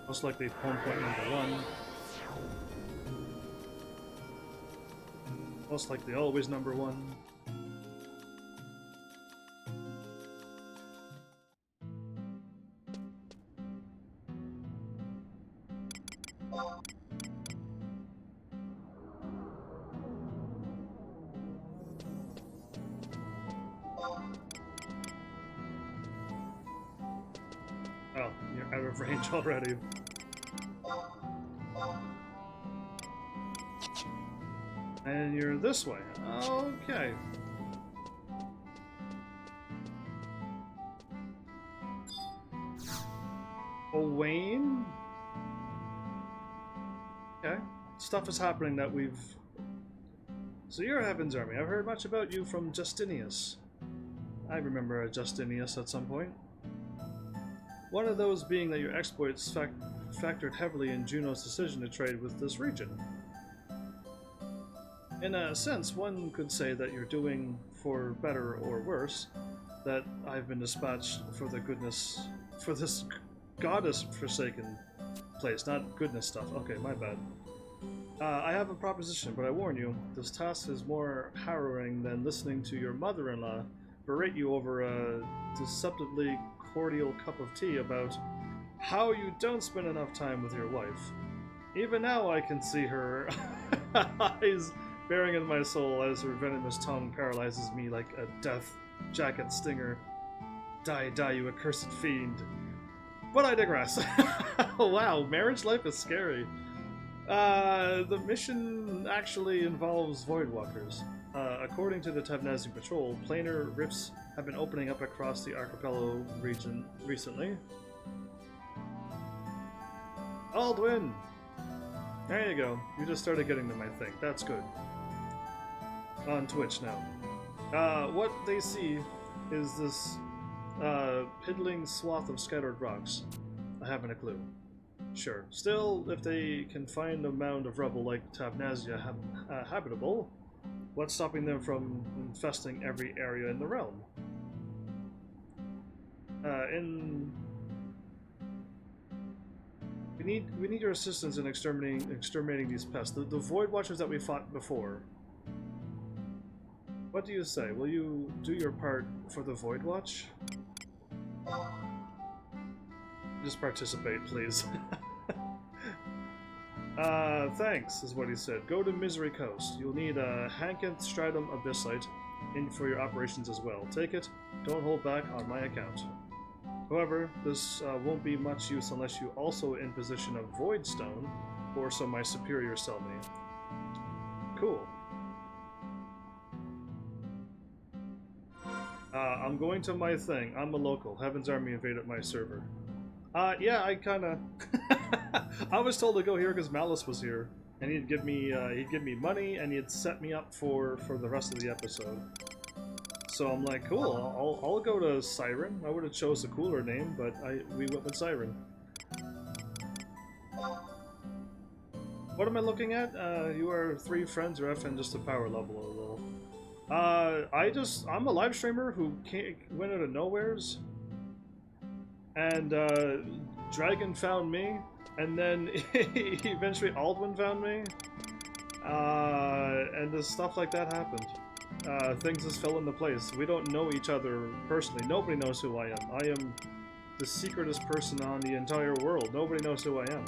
Most likely home point number 1. Most likely always number 1. Oh, you're out of range already. And you're this way. Okay. Wayne? Okay. Stuff is happening that we've... So you're Heaven's Army. I've heard much about you from Justinius. I remember a Justinius at some point. One of those being that your exploits factored heavily in Juno's decision to trade with this region. In a sense, one could say that you're doing, for better or worse, that I've been dispatched for the goodness, for this goddess-forsaken place, not goodness stuff. Okay, my bad. I have a proposition, but I warn you, this task is more harrowing than listening to your mother-in-law berate you over a deceptively cordial cup of tea about how you don't spend enough time with your wife. Even now I can see her eyes bearing in my soul as her venomous tongue paralyzes me like a death jacket stinger. Die, die, you accursed fiend. But I digress. Wow, marriage life is scary. The mission actually involves Voidwalkers. According to the Tavnazian Patrol, planar rifts have been opening up across the archipelago region recently. Aldwin! There you go. You just started getting them, I think. That's good. On Twitch now. What they see is this piddling swath of scattered rocks. I haven't a clue. Sure. Still, if they can find a mound of rubble like Tavnazia habitable, what's stopping them from infesting every area in the realm? We need your assistance in exterminating these pests. The Void Watchers that we fought before. What do you say? Will you do your part for the Void Watch? Just participate, please. Thanks, is what he said. Go to Misery Coast. You'll need a Hankinth Stratum Abyssite in for your operations as well. Take it. Don't hold back on my account. However, this won't be much use unless you also in possession of Voidstone, or so my superiors tell me. Cool. I'm going to my thing. I'm a local. Heaven's Army invaded my server. Yeah, I kinda... I was told to go here because Malice was here, and he'd give me money, and he'd set me up for the rest of the episode. So I'm like, cool, I'll go to Siren. I would have chose a cooler name, but we went with Siren. What am I looking at? You are 3 friends or FN just to power level a little. I'm a live streamer who went out of nowheres, and Dragon found me, and then eventually Aldwin found me, and just stuff like that happened. Things just fell into place. We don't know each other personally. Nobody knows who I am. I am the secretest person on the entire world. Nobody knows who I am.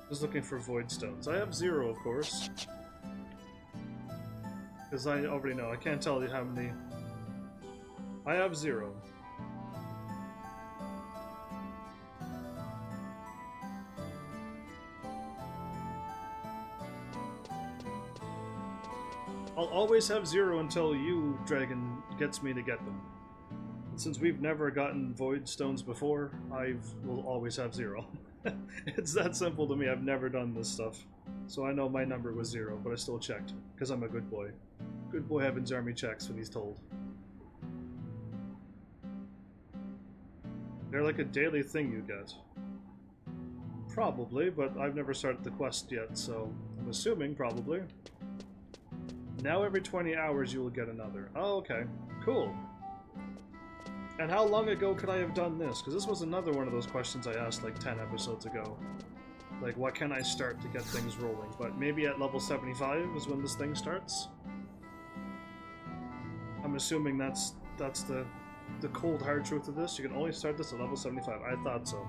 Just looking for void stones. I have 0, of course. Because I already know. I can't tell you how many. I have 0. I'll always have 0 until you, Dragon, gets me to get them. And since we've never gotten void stones before, I will always have 0. It's that simple to me. I've never done this stuff. So I know my number was 0, but I still checked, because I'm a good boy. Good boy Heaven's Army checks when he's told. They're like a daily thing you get. Probably, but I've never started the quest yet, so I'm assuming probably. Now every 20 hours you will get another. Oh, okay. Cool. And how long ago could I have done this? Because this was another one of those questions I asked like 10 episodes ago. Like, what can I start to get things rolling? But maybe at level 75 is when this thing starts? I'm assuming that's the cold hard truth of this. You can only start this at level 75. I thought so.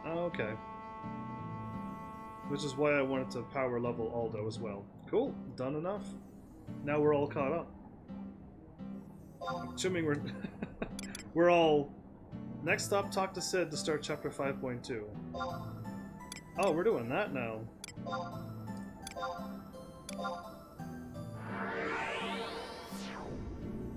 Okay. Which is why I wanted to power level Aldo as well. Cool. Done enough. Now we're all caught up. Assuming we're... we're all... Next up, talk to Sid to start chapter 5.2. Oh, we're doing that now.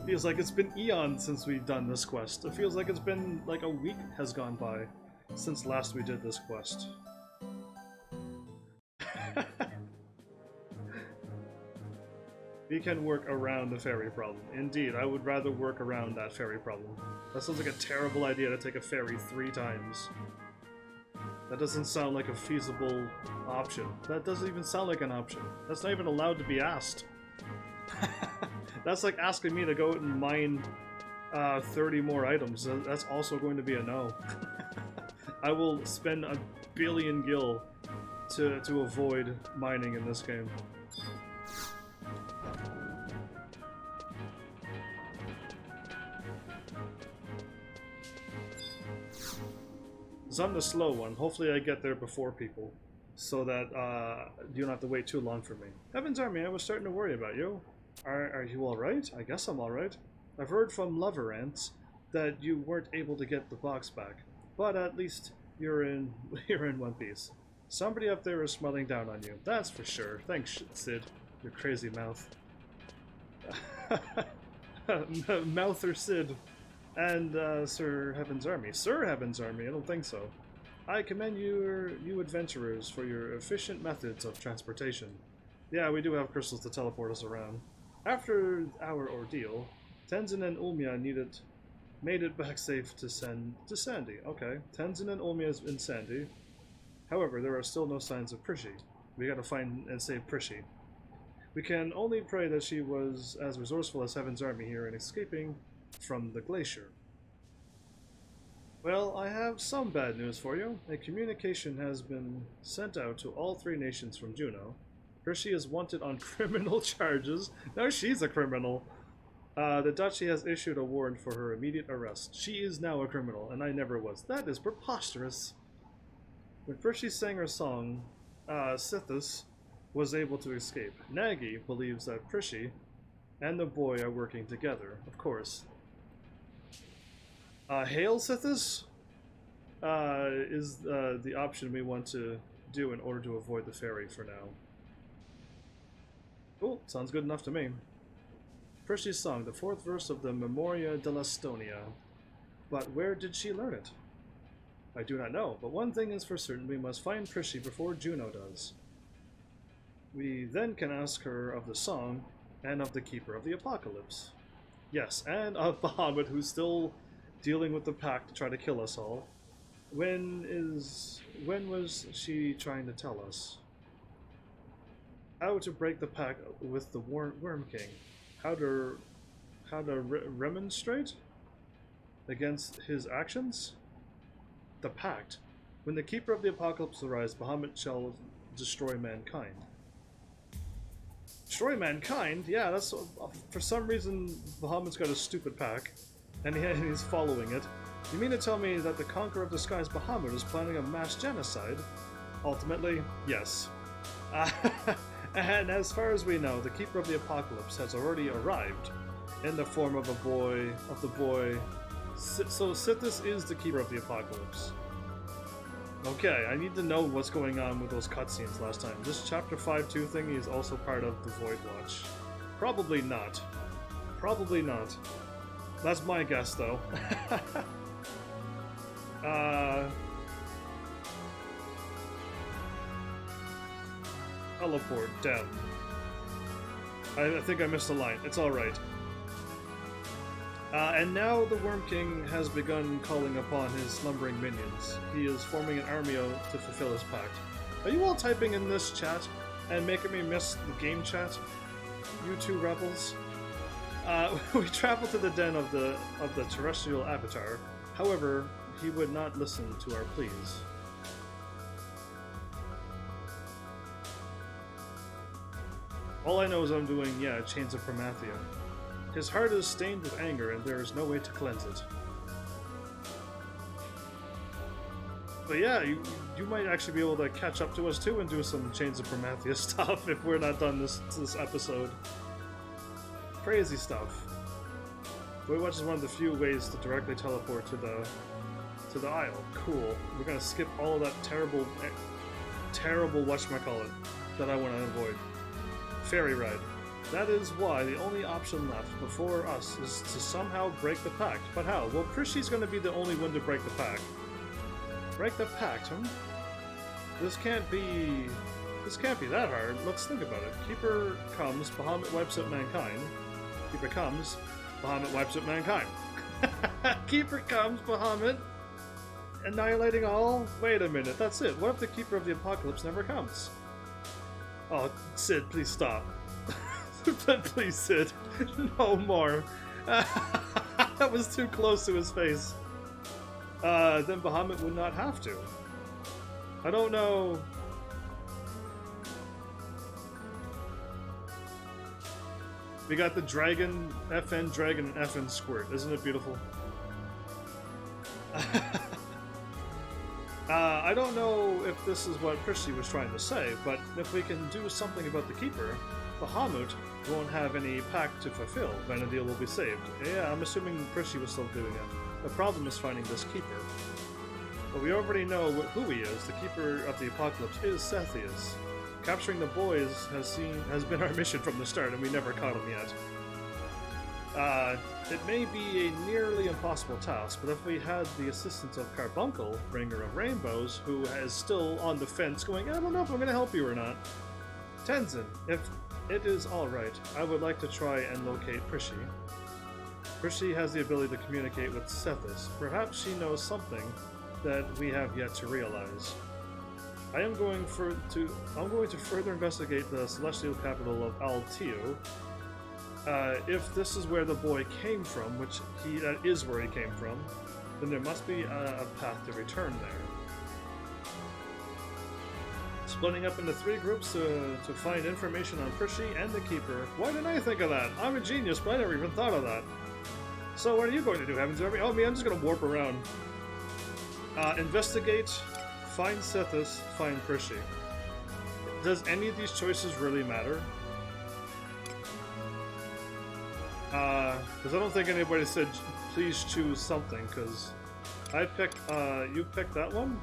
Feels like it's been eons since we've done this quest. It feels like it's been like a week has gone by since last we did this quest. We can work around the ferry problem. Indeed, I would rather work around that ferry problem. That sounds like a terrible idea to take a ferry 3 times. That doesn't sound like a feasible option. That doesn't even sound like an option. That's not even allowed to be asked. That's like asking me to go out and mine 30 more items. That's also going to be a no. I will spend a billion gil to avoid mining in this game. So I'm the slow one. Hopefully I get there before people, so that you don't have to wait too long for me. Heaven's Army, I was starting to worry about you. Are you alright? I guess I'm alright. I've heard from Lover Ants that you weren't able to get the box back, but at least you're in one piece. Somebody up there is smiling down on you, that's for sure. Thanks, Sid. Your crazy mouth. Mouther Sid. And Sir Heaven's Army. Sir Heaven's Army? I don't think so. I commend you adventurers for your efficient methods of transportation. Yeah, we do have crystals to teleport us around. After our ordeal, Tenzin and Ulmia made it back safe to Sandy. Okay, Tenzin and Ulmia is in Sandy. However, there are still no signs of Prishy. We gotta find and save Prishy. We can only pray that she was as resourceful as Heaven's Army here in escaping from the glacier. Well, I have some bad news for you. A communication has been sent out to all 3 nations from Juno. Hershey is wanted on criminal charges. Now she's a criminal. The Duchy has issued a warrant for her immediate arrest. She is now a criminal, and I never was. That is preposterous. When Hershey sang her song, Sithis was able to escape. Nagy believes that Prishy and the boy are working together, of course. Hail Sithis is the option we want to do in order to avoid the ferry for now. Cool, sounds good enough to me. Prishy's song, the 4th verse of the Memoria dell'Estonia. But where did she learn it? I do not know, but one thing is for certain, we must find Prishy before Juno does. We then can ask her of the song and of the Keeper of the Apocalypse. Yes, and of Bahamut, who's still dealing with the pack to try to kill us all. When was she trying to tell us? How to break the pact with the Worm King. How to remonstrate against his actions? The pact. When the Keeper of the Apocalypse arrives, Bahamut shall destroy mankind. Destroy mankind? Yeah, that's for some reason Bahamut's got a stupid pack, and he's following it. You mean to tell me that the Conqueror of the Skies Bahamut is planning a mass genocide? Ultimately, yes. And as far as we know, the Keeper of the Apocalypse has already arrived in the form of the boy. So Sithis is the Keeper of the Apocalypse. Okay, I need to know what's going on with those cutscenes last time. This Chapter 5-2 thingy is also part of the Void Watch. Probably not. Probably not. That's my guess, though. Teleport, damn. I think I missed a line. It's alright. And now the Worm King has begun calling upon his slumbering minions. He is forming an army to fulfill his pact. Are you all typing in this chat and making me miss the game chat? You two rebels? We traveled to the den of the terrestrial avatar. However, he would not listen to our pleas. All I know is I'm doing, Chains of Promathia. His heart is stained with anger, and there is no way to cleanse it. But yeah, you might actually be able to catch up to us too and do some Chains of Promathia stuff if we're not done this episode. Crazy stuff. Void Watch is one of the few ways to directly teleport to the Isle. Cool. We're gonna skip all of that terrible whatchamacallit that I want to avoid. Ferry ride. That is why the only option left before us is to somehow break the pact. But how? Well, Prishy's going to be the only one to break the pact. Break the pact, huh? This can't be that hard. Let's think about it. Keeper comes, Bahamut wipes out mankind. Keeper comes, Bahamut wipes out mankind. Keeper comes, Bahamut, annihilating all? Wait a minute, that's it. What if the Keeper of the Apocalypse never comes? Oh, Sid, please stop. Please, Sid. No more. That was too close to his face. Then Bahamut would not have to. I don't know. We got the dragon, FN dragon, and FN squirt. Isn't it beautiful? I don't know if this is what Prishy was trying to say, but if we can do something about the Keeper, Bahamut won't have any pact to fulfill. Vanadil will be saved. Yeah, I'm assuming Prishy was still doing it. The problem is finding this Keeper. But we already know who he is. The Keeper of the Apocalypse is Sethius. Capturing the boys has been our mission from the start, and we never caught him yet. It may be a nearly impossible task, but if we had the assistance of Carbuncle, Bringer of Rainbows, who is still on the fence going, I don't know if I'm going to help you or not. Tenzin, if it is alright, I would like to try and locate Prishy. Prishy has the ability to communicate with Sethis. Perhaps she knows something that we have yet to realize. I'm going to further investigate the celestial capital of Altio. If this is where the boy came from, which that is where he came from, then there must be a path to return there. Splitting up into 3 groups to find information on Prishy and the Keeper. Why didn't I think of that? I'm a genius, but I never even thought of that. So what are you going to do, HEAVENSARMY? Oh, me, I'm just going to warp around. Investigate, find Sethis, find Prishy. Does any of these choices really matter? Because I don't think anybody said please choose something, because I picked, you picked that one?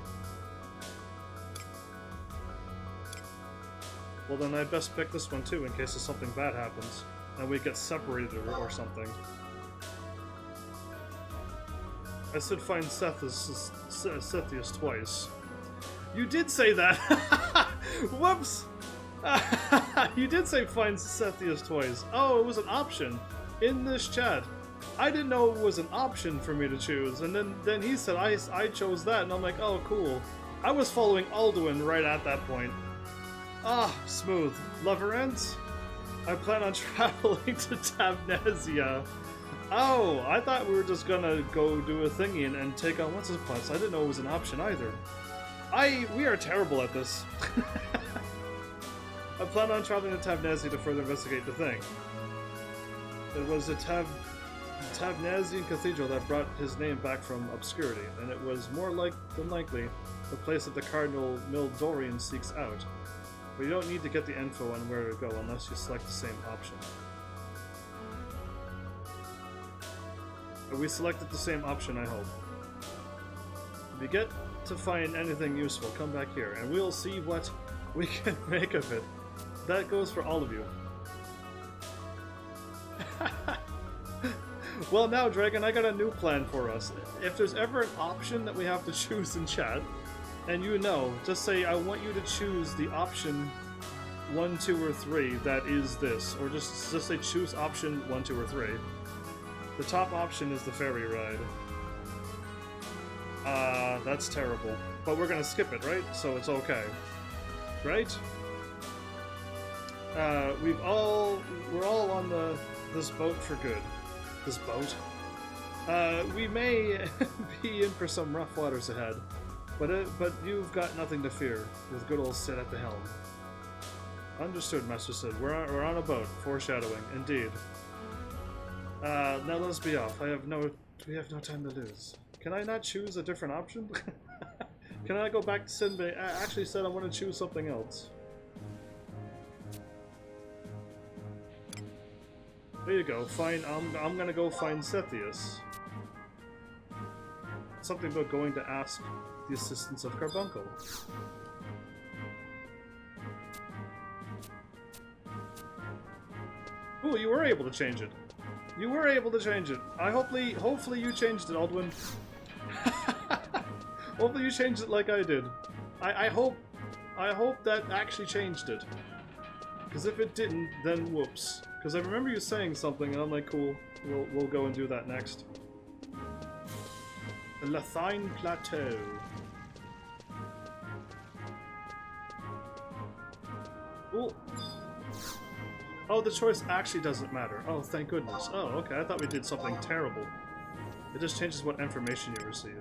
Well then I best pick this one too, in case something bad happens, and we get separated or something. I said find Sethius twice. You did say that! Whoops! You did say find Sethius twice. Oh, it was an option in this chat. I didn't know it was an option for me to choose, and then he said I chose that, and I'm like, oh cool. I was following Alduin right at that point. Ah, smooth. Lover ends? I plan on traveling to Tabnazia. Oh, I thought we were just gonna go do a thingy and take on what's his putts. I didn't know it was an option either. We are terrible at this. I plan on traveling to Tabnazia to further investigate the thing. It was the Tabnazian Cathedral that brought his name back from obscurity, and it was more than likely the place that the Cardinal Mildorian seeks out. But you don't need to get the info on where to go unless you select the same option. But we selected the same option, I hope. If you get to find anything useful, come back here, and we'll see what we can make of it. That goes for all of you. Well now, Dragon, I got a new plan for us. If there's ever an option that we have to choose in chat, and you know, just say, I want you to choose the option 1, 2, or 3 that is this. Or just say choose option 1, 2, or 3. The top option is the ferry ride. That's terrible. But we're gonna skip it, right? So it's okay. Right? We're all on this boat for good. This boat? We may be in for some rough waters ahead, but you've got nothing to fear, with good old Sid at the helm. Understood, Master Sid. We're on a boat. Foreshadowing, indeed. Now let's be off. We have no time to lose. Can I not choose a different option? Can I go back to Sinbei? I actually said I want to choose something else. There you go. Fine. I'm gonna go find Sethius. Something about going to ask the assistance of Carbuncle. Ooh, you were able to change it. You were able to change it. Hopefully you changed it, Aldwin. Hopefully you changed it like I did. I hope that actually changed it. Because if it didn't, then whoops. Because I remember you saying something, and I'm like, cool, we'll go and do that next. The Lathine Plateau. Ooh. Oh, the choice actually doesn't matter. Oh, thank goodness. Oh, okay, I thought we did something terrible. It just changes what information you receive.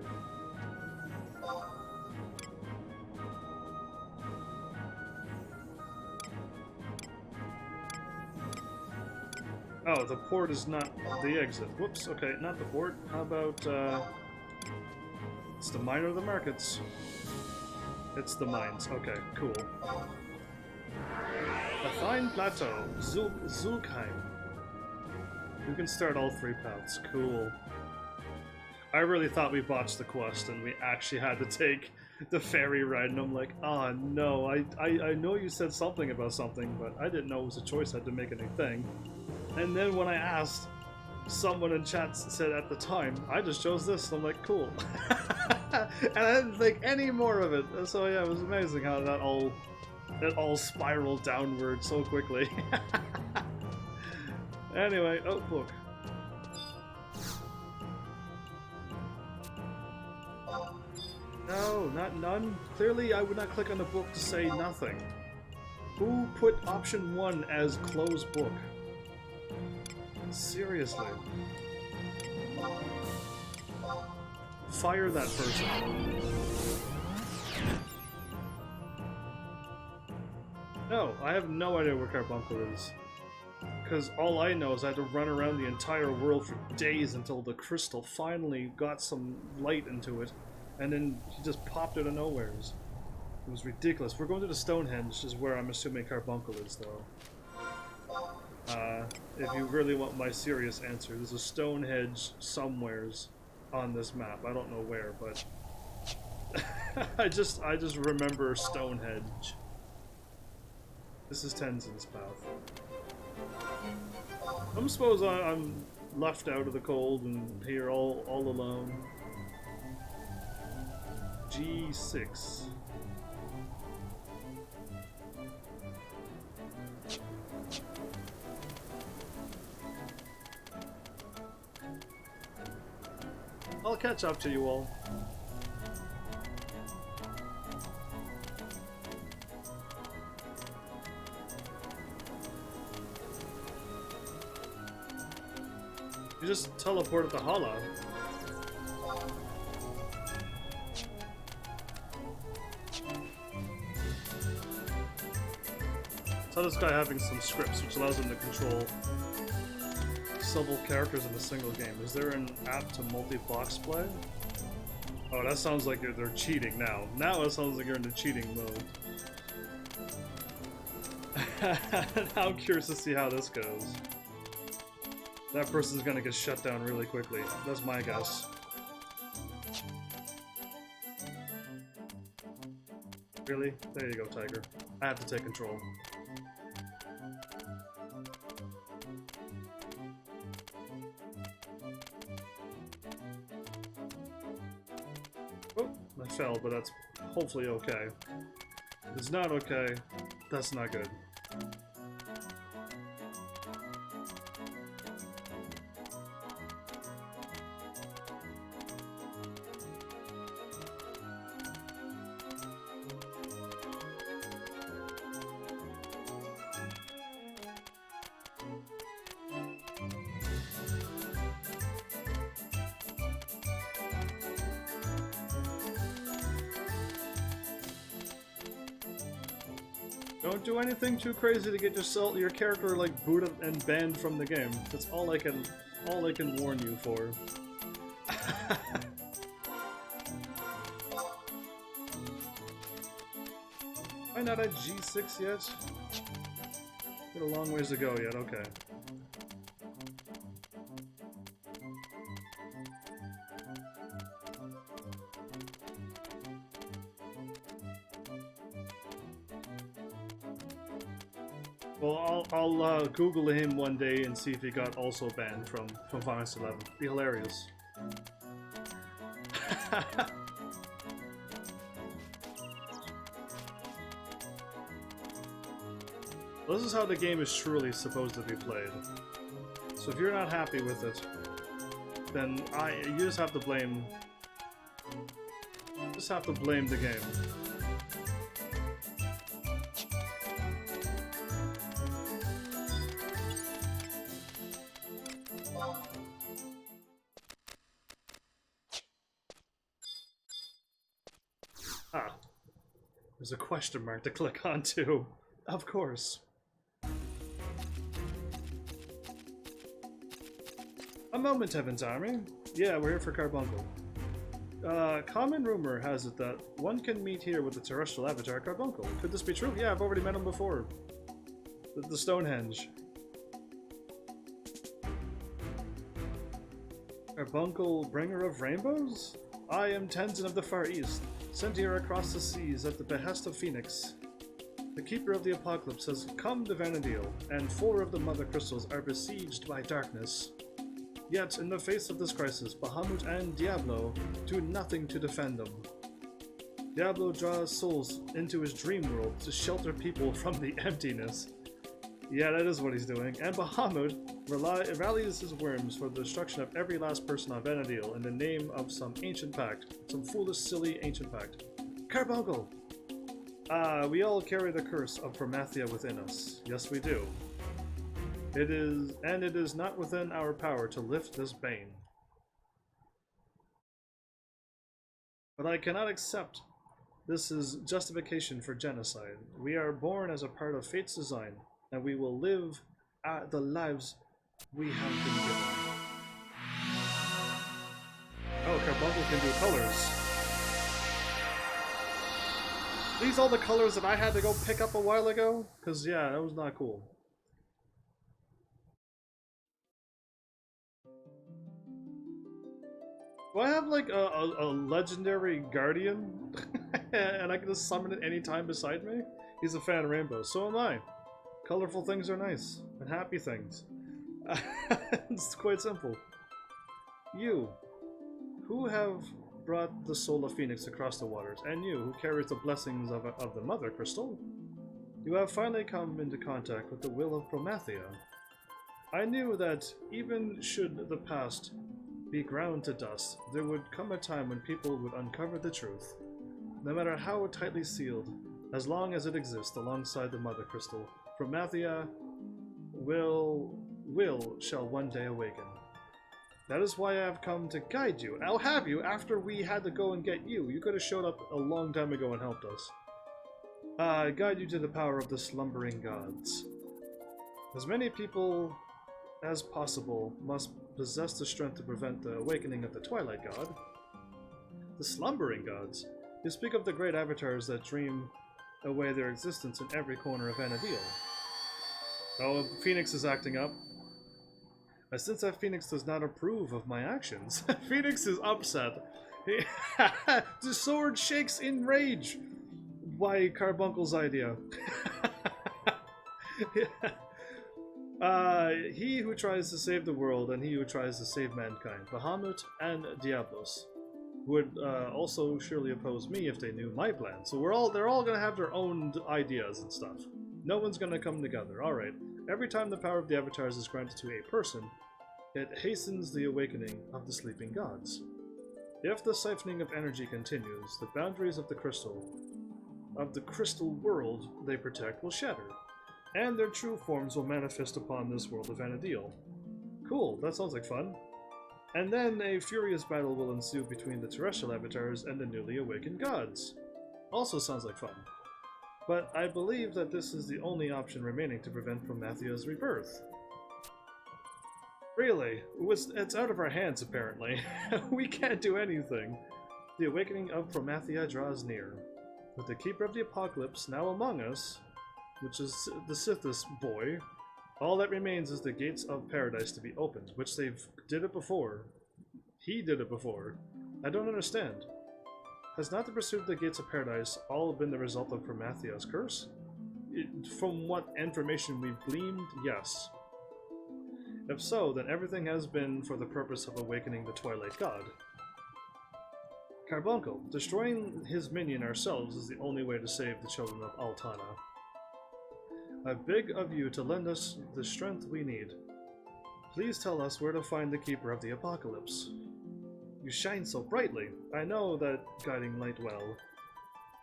Oh, the port is not the exit. Whoops, okay, not the port. How about, it's the mine or the markets? It's the mines. Okay, cool. A fine plateau. Zulkheim. You can start all 3 paths. Cool. I really thought we botched the quest and we actually had to take the ferry ride, and I'm like, oh no, I know you said something about something, but I didn't know it was a choice I had to make anything. And then when I asked, someone in chat said at the time, I just chose this, and I'm like, cool. And I didn't think any more of it. So yeah, it was amazing how that all spiraled downward so quickly. Anyway, oh, book. No, not none. Clearly, I would not click on the book to say nothing. Who put option 1 as close book? Seriously. Fire that person. No, I have no idea where Carbuncle is. Because all I know is I had to run around the entire world for days until the crystal finally got some light into it. And then he just popped out of nowheres. It was ridiculous. We're going to the Stonehenge, is where I'm assuming Carbuncle is, though. If you really want my serious answer, there's a Stonehenge somewheres on this map. I don't know where, but I just remember Stonehenge. This is Tenzin's path. I suppose I'm left out of the cold and here all alone. G6. I'll catch up to you all. You just teleported the Hala. So this guy having some scripts, which allows him to control several characters in a single game. Is there an app to multi-box play? Oh, that sounds like they're cheating now. Now it sounds like you're in the cheating mode. Now I'm curious to see how this goes. That person's gonna get shut down really quickly. That's my guess. Really? There you go, Tiger. I have to take control. Oh, I fell, but that's hopefully okay. If it's not okay, that's not good. Don't do anything too crazy to get your character like booted and banned from the game. That's all I can warn you for. Am I not at G6 yet? Got a long ways to go yet, okay. Well, I'll Google him one day and see if he got also banned from Final Fantasy 11. Be hilarious. Well, this is how the game is truly supposed to be played. So if you're not happy with it, then you just have to blame. Just have to blame the game. Ah, there's a question mark to click on too. Of course. A moment, Heaven's Army. Yeah, we're here for Carbuncle. Common rumor has it that one can meet here with the terrestrial avatar Carbuncle. Could this be true? Yeah, I've already met him before. The Stonehenge. Carbuncle, bringer of rainbows? I am Tenzin of the Far East, sent here across the seas at the behest of Phoenix. The Keeper of the Apocalypse has come to Vanadil, and 4 of the Mother Crystals are besieged by darkness. Yet, in the face of this crisis, Bahamut and Diablo do nothing to defend them. Diablo draws souls into his dream world to shelter people from the emptiness. Yeah, that is what he's doing. And Bahamut rallies his worms for the destruction of every last person on Vanadil in the name of some ancient pact. Some foolish, silly ancient pact. Carbuncle! We all carry the curse of Promathia within us. Yes, we do. It is not within our power to lift this bane. But I cannot accept this is justification for genocide. We are born as a part of fate's design, and we will live the lives we have been given. Oh, Carbuncle can do colors. These all the colors that I had to go pick up a while ago? Because, yeah, that was not cool. Do I have like a legendary guardian? And I can just summon it anytime beside me? He's a fan of rainbows. So am I. Colorful things are nice. And happy things. It's quite simple. You, who have brought the soul of Phoenix across the waters, and you, who carries the blessings of the Mother Crystal, you have finally come into contact with the will of Promathia. I knew that even should the past be ground to dust, there would come a time when people would uncover the truth. No matter how tightly sealed, as long as it exists alongside the Mother Crystal, Promathia shall one day awaken. That is why I have come to guide you. I'll have you after we had to go and get you. You could have showed up a long time ago and helped us. Guide you to the power of the slumbering gods. As many people as possible must possess the strength to prevent the awakening of the Twilight God. The slumbering gods? You speak of the great avatars that dream away their existence in every corner of Vanadil. Oh, Phoenix is acting up. Since that Phoenix does not approve of my actions, Phoenix is upset. The sword shakes in rage. Why, Carbuncle's idea. He who tries to save the world and he who tries to save mankind, Bahamut and Diablos, would also surely oppose me if they knew my plan. So they're all gonna have their own ideas and stuff. No one's gonna come together. Alright. Every time the power of the avatars is granted to a person, it hastens the awakening of the sleeping gods. If the siphoning of energy continues, the boundaries of the crystal world they protect will shatter, and their true forms will manifest upon this world of Vanadil. Cool, that sounds like fun. And then a furious battle will ensue between the terrestrial avatars and the newly awakened gods. Also sounds like fun. But I believe that this is the only option remaining to prevent Promathia's rebirth. Really? It's out of our hands, apparently. We can't do anything. The awakening of Promathia draws near. With the Keeper of the Apocalypse now among us, which is the Sithis boy, all that remains is the gates of paradise to be opened, which they've did it before. He did it before. I don't understand. Has not the pursuit of the gates of paradise all been the result of Promathia's curse? From what information we've gleaned, yes. If so, then everything has been for the purpose of awakening the Twilight God. Carbuncle, destroying his minion ourselves is the only way to save the children of Altana. I beg of you to lend us the strength we need. Please tell us where to find the Keeper of the Apocalypse. You shine so brightly. I know that guiding light well.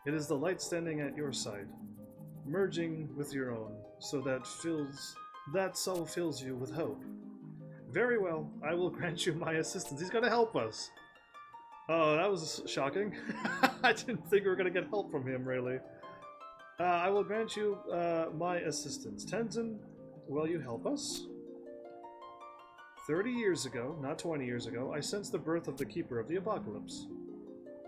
It is the light standing at your side, merging with your own, so that soul fills you with hope. Very well, I will grant you my assistance. He's gonna help us. Oh, that was shocking. I didn't think we were going to get help from him, really. I will grant you my assistance. Tenzin, will you help us? 30 years ago, not 20 years ago, I sensed the birth of the Keeper of the Apocalypse.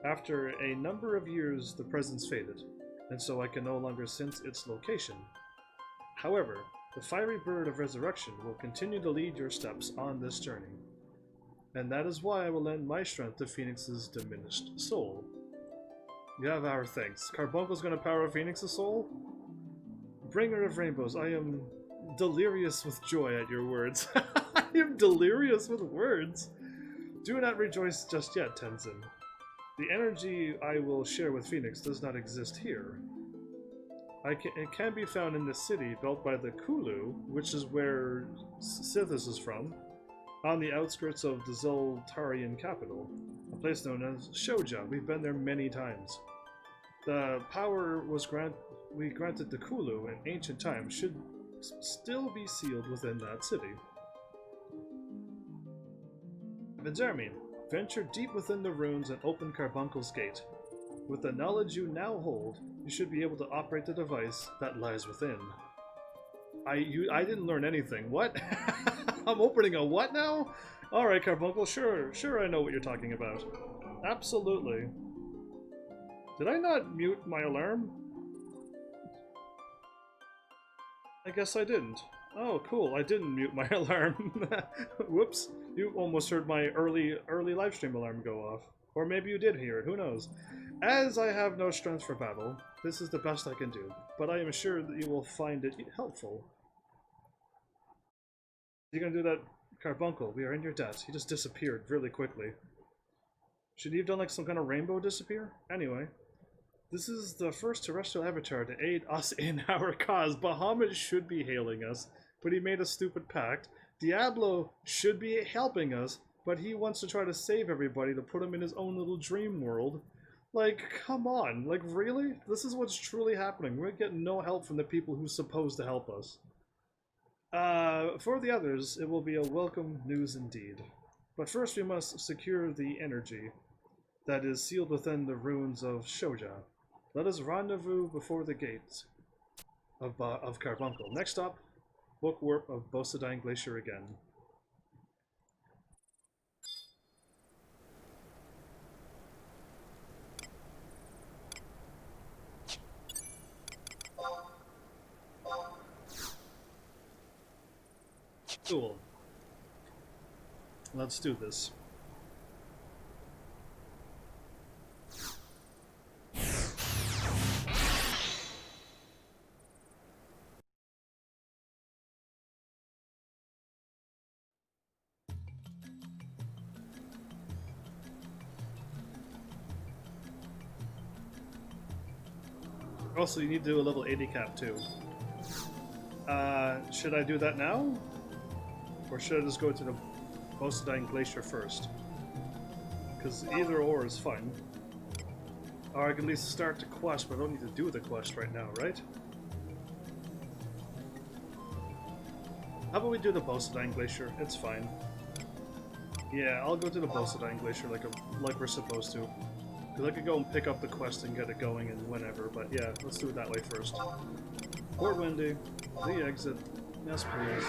After a number of years, the presence faded, and so I can no longer sense its location. However, the fiery bird of resurrection will continue to lead your steps on this journey. And that is why I will lend my strength to Phoenix's diminished soul. You have our thanks. Carbuncle's gonna power Phoenix's soul? Bringer of rainbows, I am delirious with joy at your words. I am delirious with words. Do not rejoice just yet, Tenzin. The energy I will share with Phoenix does not exist here. It can be found in the city built by the Kulu, which is where Sithis is from, on the outskirts of the Zoltarian capital, a place known as Shoja. We've been there many times. The power we granted the Kulu in ancient times should still be sealed within that city. FF11, venture deep within the ruins and open Carbuncle's gate. With the knowledge you now hold, you should be able to operate the device that lies within. I didn't learn anything. What? I'm opening a what now? Alright, Carbuncle, sure I know what you're talking about. Absolutely. Did I not mute my alarm? I guess I didn't. Oh, cool, I didn't mute my alarm. Whoops, you almost heard my early livestream alarm go off. Or maybe you did hear it, who knows. As I have no strength for battle, this is the best I can do, but I am sure that you will find it helpful. You're gonna do that, Carbuncle? We are in your debt. He just disappeared really quickly. Should he have done like some kind of rainbow disappear? Anyway, this is the first terrestrial avatar to aid us in our cause. Bahamut should be hailing us, but he made a stupid pact. Diablo should be helping us, but he wants to try to save everybody to put him in his own little dream world. Like, come on. Like, really? This is what's truly happening. We're getting no help from the people who's supposed to help us. For the others, it will be a welcome news indeed. But first we must secure the energy that is sealed within the ruins of Shoja. Let us rendezvous before the gates of Carbuncle. Next up, Book Warp of Bosadine Glacier again. Cool. Let's do this. Also, you need to do a level 80 cap too. Should I do that now? Or should I just go to the Bosadine Glacier first? Because either or is fine. Or I can at least start the quest, but I don't need to do the quest right now, right? How about we do the Bosadine Glacier? It's fine. Yeah, I'll go to the Bosadine Glacier like we're supposed to. Because I could go and pick up the quest and get it going and whenever, but yeah, let's do it that way first. Port Windy, the exit. Yes, please.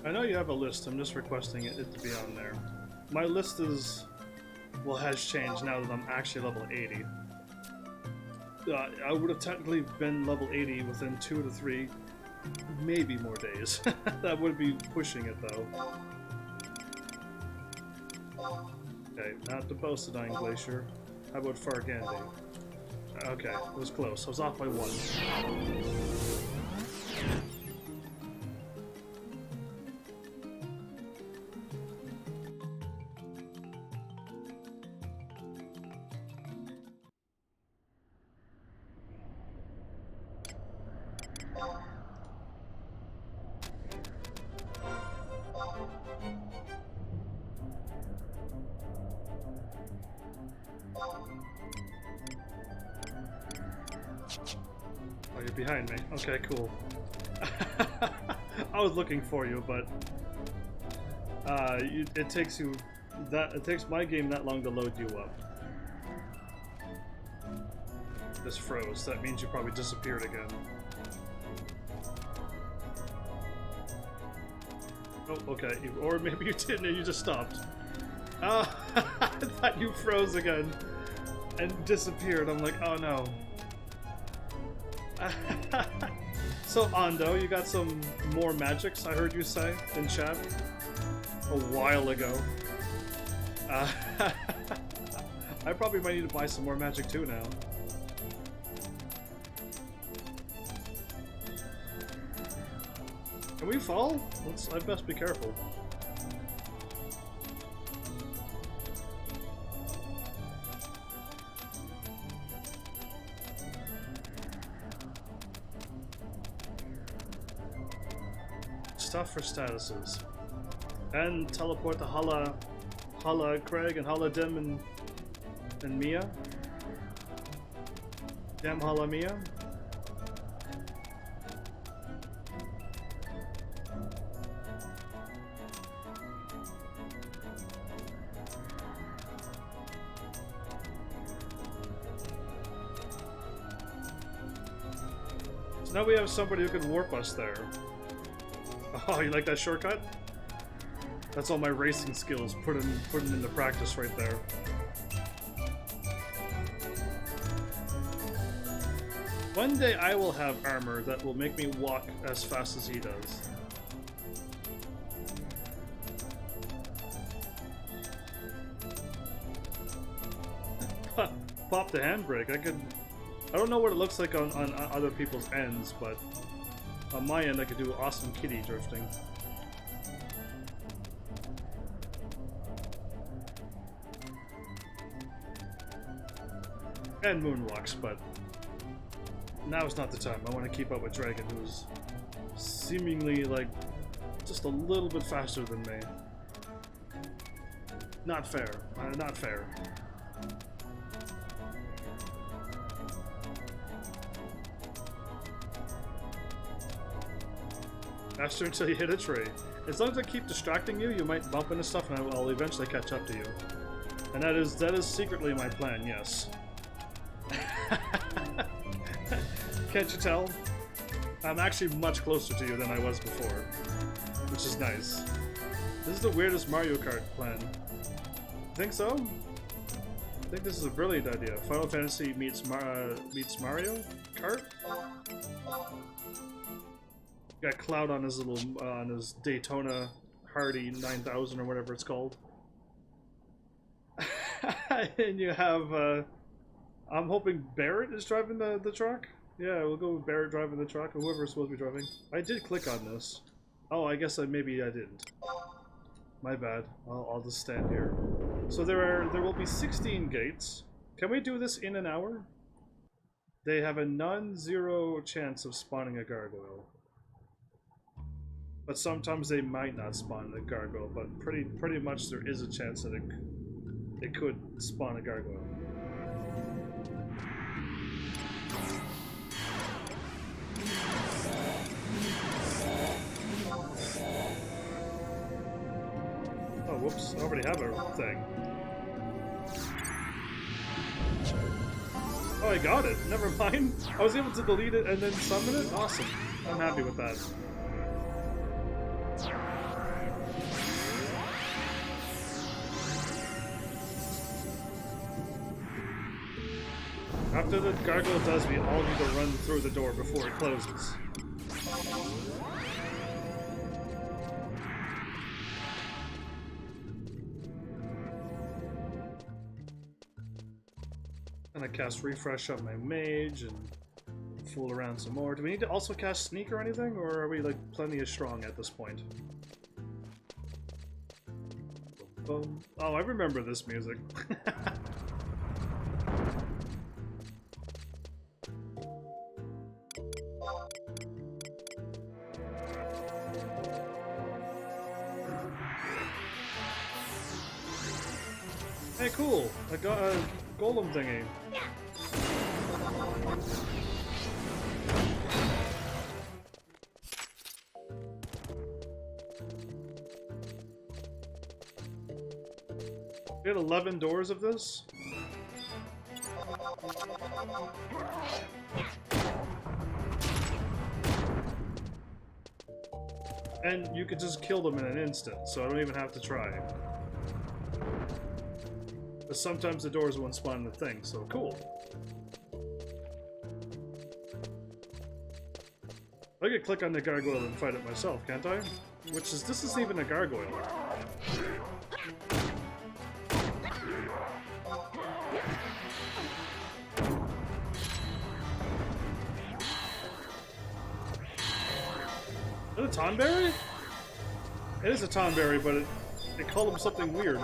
I know you have a list, I'm just requesting it to be on there. My list is, well, has changed now that I'm actually level 80. I would have technically been level 80 within 2 to 3, maybe more days. That would be pushing it though. Okay, not the Bosadine Glacier. How about Fargandi? Okay, it was close. I was off by 1. Oh, you're behind me. Okay, cool. I was looking for you, but it takes you it takes my game that long to load you up. This froze. That means you probably disappeared again. Oh, okay. Or maybe you didn't and you just stopped. I thought you froze again and disappeared. I'm like, oh no. So, Ando, you got some more magics, I heard you say in chat a while ago. I probably might need to buy some more magic too now. Can we fall? I best be careful. Stuff for statuses. And teleport to Hala Craig and Hala Dim and Mia. Dem Hala Mia. So now we have somebody who can warp us there. Oh, you like that shortcut? That's all my racing skills putting into practice right there. One day I will have armor that will make me walk as fast as he does. Pop the handbrake. I don't know what it looks like on other people's ends, but on my end I could do awesome kitty drifting. And moonwalks, but now is not the time. I want to keep up with Dragon, who's seemingly like just a little bit faster than me. Not fair. Not fair. Faster until you hit a tree. As long as I keep distracting you, you might bump into stuff and I'll eventually catch up to you. And that is secretly my plan, yes. Can't you tell? I'm actually much closer to you than I was before, which is nice. This is the weirdest Mario Kart plan. Think so? I think this is a brilliant idea. Final Fantasy meets Mario Kart? Got Cloud on his little on his Daytona Hardy 9000 or whatever it's called. And you have I'm hoping Barrett is driving the truck. Yeah, we'll go with Barrett driving the truck, or whoever's supposed to be driving. I did click on this. Oh, I guess maybe I didn't. My bad. I'll just stand here. So there will be 16 gates. Can we do this in an hour? They have a non-zero chance of spawning a gargoyle. But sometimes they might not spawn a gargoyle, but pretty much there is a chance that it could spawn a gargoyle. Oh, whoops, I already have a thing. Oh, I got it. Never mind. I was able to delete it and then summon it? Awesome. I'm happy with that. After the gargoyle does, we all need to run through the door before it closes. And I cast refresh on my mage and fool around some more. Do we need to also cast sneak or anything, or are we like plenty as strong at this point? Oh, I remember this music. Hey, cool! I got a golem thingy. We had 11 doors of this? And you could just kill them in an instant, so I don't even have to try. But sometimes the doors won't spawn the thing, so cool. I could click on the gargoyle and fight it myself, can't I? Which is, this isn't even a gargoyle. Is it a Tonberry? It is a Tonberry, but they call him something weird.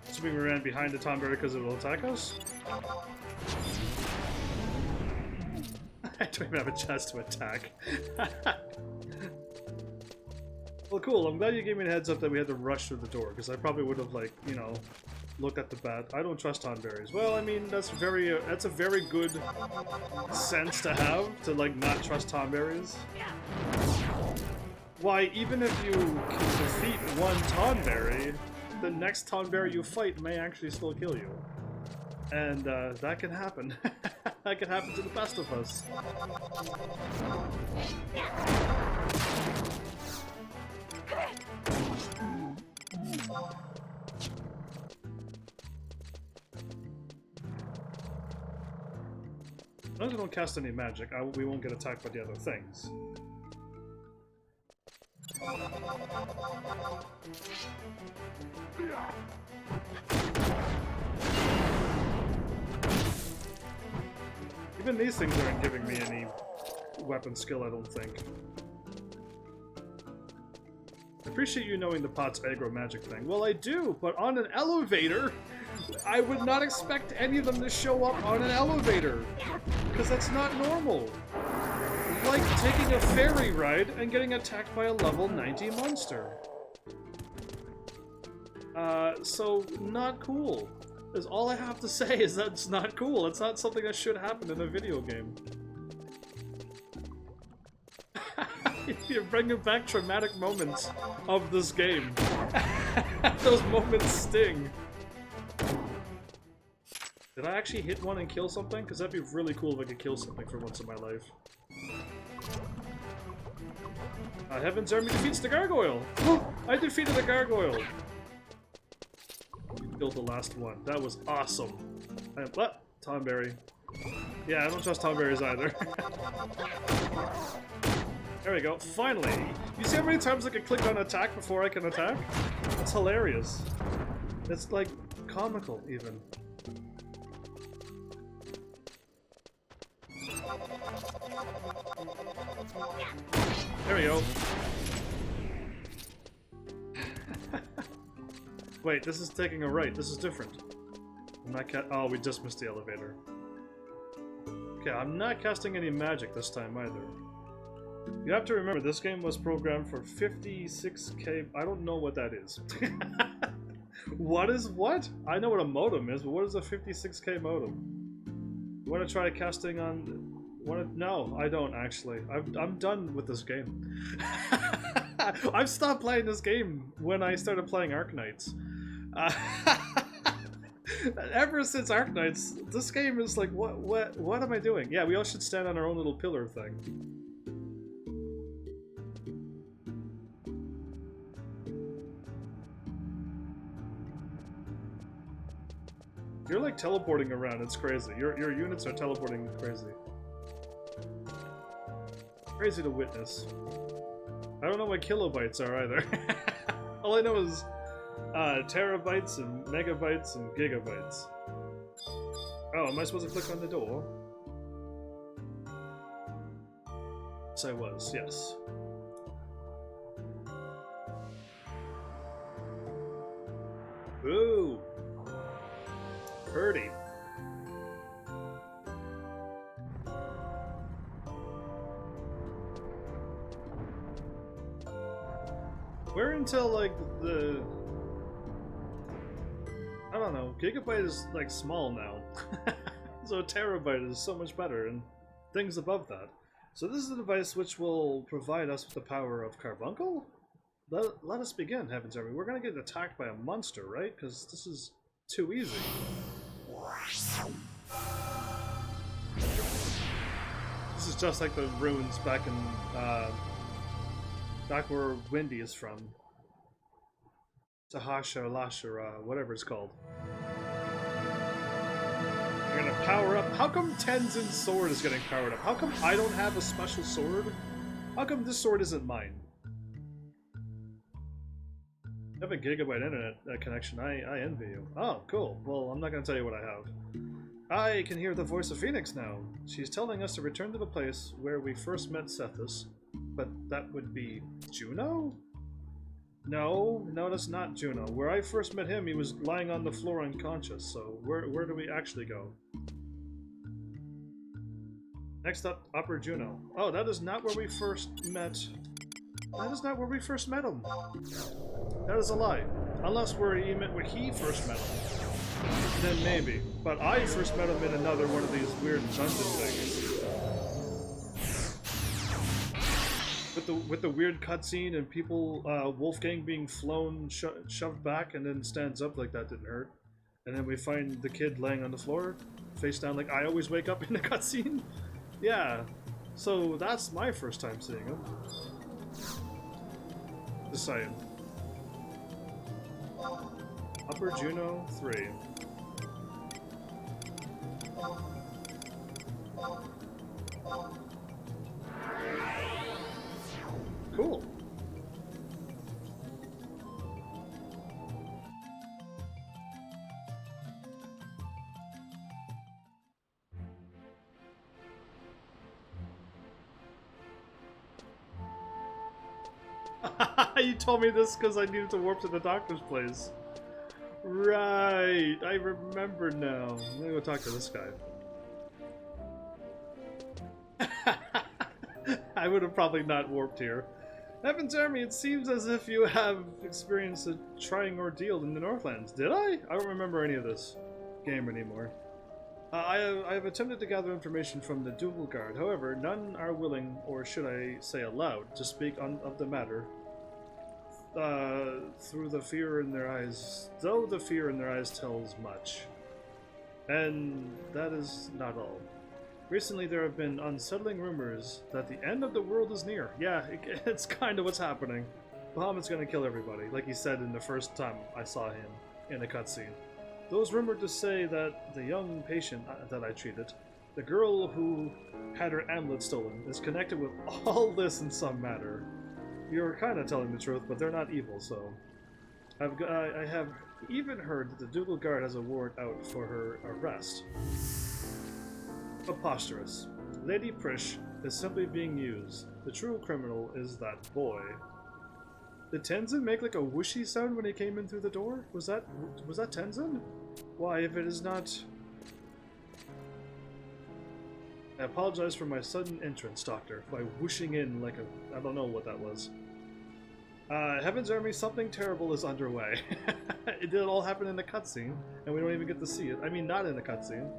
Assuming we ran behind the Tonberry because it will attack us? I don't even have a chance to attack. Well, cool. I'm glad you gave me a heads up that we had to rush through the door, because I probably would have, like, you know, looked at the bat. I don't trust Tonberries. Well, I mean, that's a very good sense to have, to, like, not trust Tonberries. Why, even if you can defeat one Tonberry, the next Tonberry you fight may actually still kill you. And that can happen. That can happen to the best of us. As long as we don't cast any magic, we won't get attacked by the other things. Even these things aren't giving me any weapon skill, I don't think. I appreciate you knowing the pot's aggro magic thing. Well, I do, but on an elevator, I would not expect any of them to show up on an elevator, because that's not normal. Like taking a ferry ride and getting attacked by a level 90 monster. So not cool. Is all I have to say is that it's not cool. It's not something that should happen in a video game. You're bringing back traumatic moments of this game. Those moments sting. Did I actually hit one and kill something? Because that'd be really cool if I could kill something for once in my life. Heaven's Army defeats the gargoyle! I defeated the gargoyle! Killed the last one. That was awesome. What? Tonberry. Yeah, I don't trust Tonberries either. There we go. Finally! You see how many times I can click on attack before I can attack? It's hilarious. It's like comical, even. There we go. Wait, this is taking a right. This is different. I'm not oh, we just missed the elevator. Okay, I'm not casting any magic this time either. You have to remember, this game was programmed for 56k... I don't know what that is. What is what? I know what a modem is, but what is a 56k modem? You want to try casting on... No, I don't actually. I'm done with this game. I've stopped playing this game when I started playing Arknights. Ever since Arknights, this game is like, what am I doing? Yeah, we all should stand on our own little pillar thing. You're like teleporting around, it's crazy. Your units are teleporting crazy. Crazy to witness. I don't know what kilobytes are either. All I know is Terabytes and megabytes and gigabytes. Oh, am I supposed to click on the door? Yes, I was, yes. Ooh! Purdy. We're until like the I don't know, gigabyte is like small now. So a terabyte is so much better and things above that. So this is a device which will provide us with the power of carbuncle? Let us begin, Heavens Army. We're gonna get attacked by a monster, right? Because this is too easy. This is just like the ruins back in back where Windy is from. Tahasha, Lashara, whatever it's called. We're gonna power up. How come Tenzin's sword is getting powered up? How come I don't have a special sword? How come this sword isn't mine? I have a gigabyte internet connection. I envy you. Oh, cool. Well, I'm not gonna tell you what I have. I can hear the voice of Phoenix now. She's telling us to return to the place where we first met Sethus. But that would be Juno? No, that's not Juno. Where I first met him, he was lying on the floor unconscious, so where do we actually go? Next up, Upper Juno. Oh, that is not where we first met. That is not where we first met him. That is a lie. Unless where he first met him. Then maybe. But I first met him in another one of these weird dungeon things. With the weird cutscene and people, Wolfgang being flown, shoved back, and then stands up like that didn't hurt. And then we find the kid laying on the floor, face down like I always wake up in the cutscene. Yeah, so that's my first time seeing him. Just saying. Upper Juno 3. Cool. You told me this because I needed to warp to the doctor's place. Right, I remember now. Let me go talk to this guy. I would have probably not warped here. Heavens Army, it seems as if you have experienced a trying ordeal in the Northlands. Did I? I don't remember any of this game anymore. I have attempted to gather information from the Dougal Guard. However, none are willing, or should I say allowed, to speak of the matter. Through the fear in their eyes, though the fear in their eyes tells much. And that is not all. Recently there have been unsettling rumors that the end of the world is near. Yeah, it's kind of what's happening. Bahamut's gonna kill everybody, like he said in the first time I saw him in a cutscene. Those rumored to say that the young patient that I treated, the girl who had her amulet stolen, is connected with all this in some manner. You're kind of telling the truth, but they're not evil, so... I have even heard that the Dougal Guard has a warrant out for her arrest. Preposterous. Lady Prish is simply being used. The true criminal is that boy. Did Tenzin make like a whooshy sound when he came in through the door? Was that Tenzin? Why, if it is not... I apologize for my sudden entrance, Doctor, by whooshing in like a... I don't know what that was. Heaven's Army, something terrible is underway. It did all happen in the cutscene, and we don't even get to see it. I mean, not in the cutscene.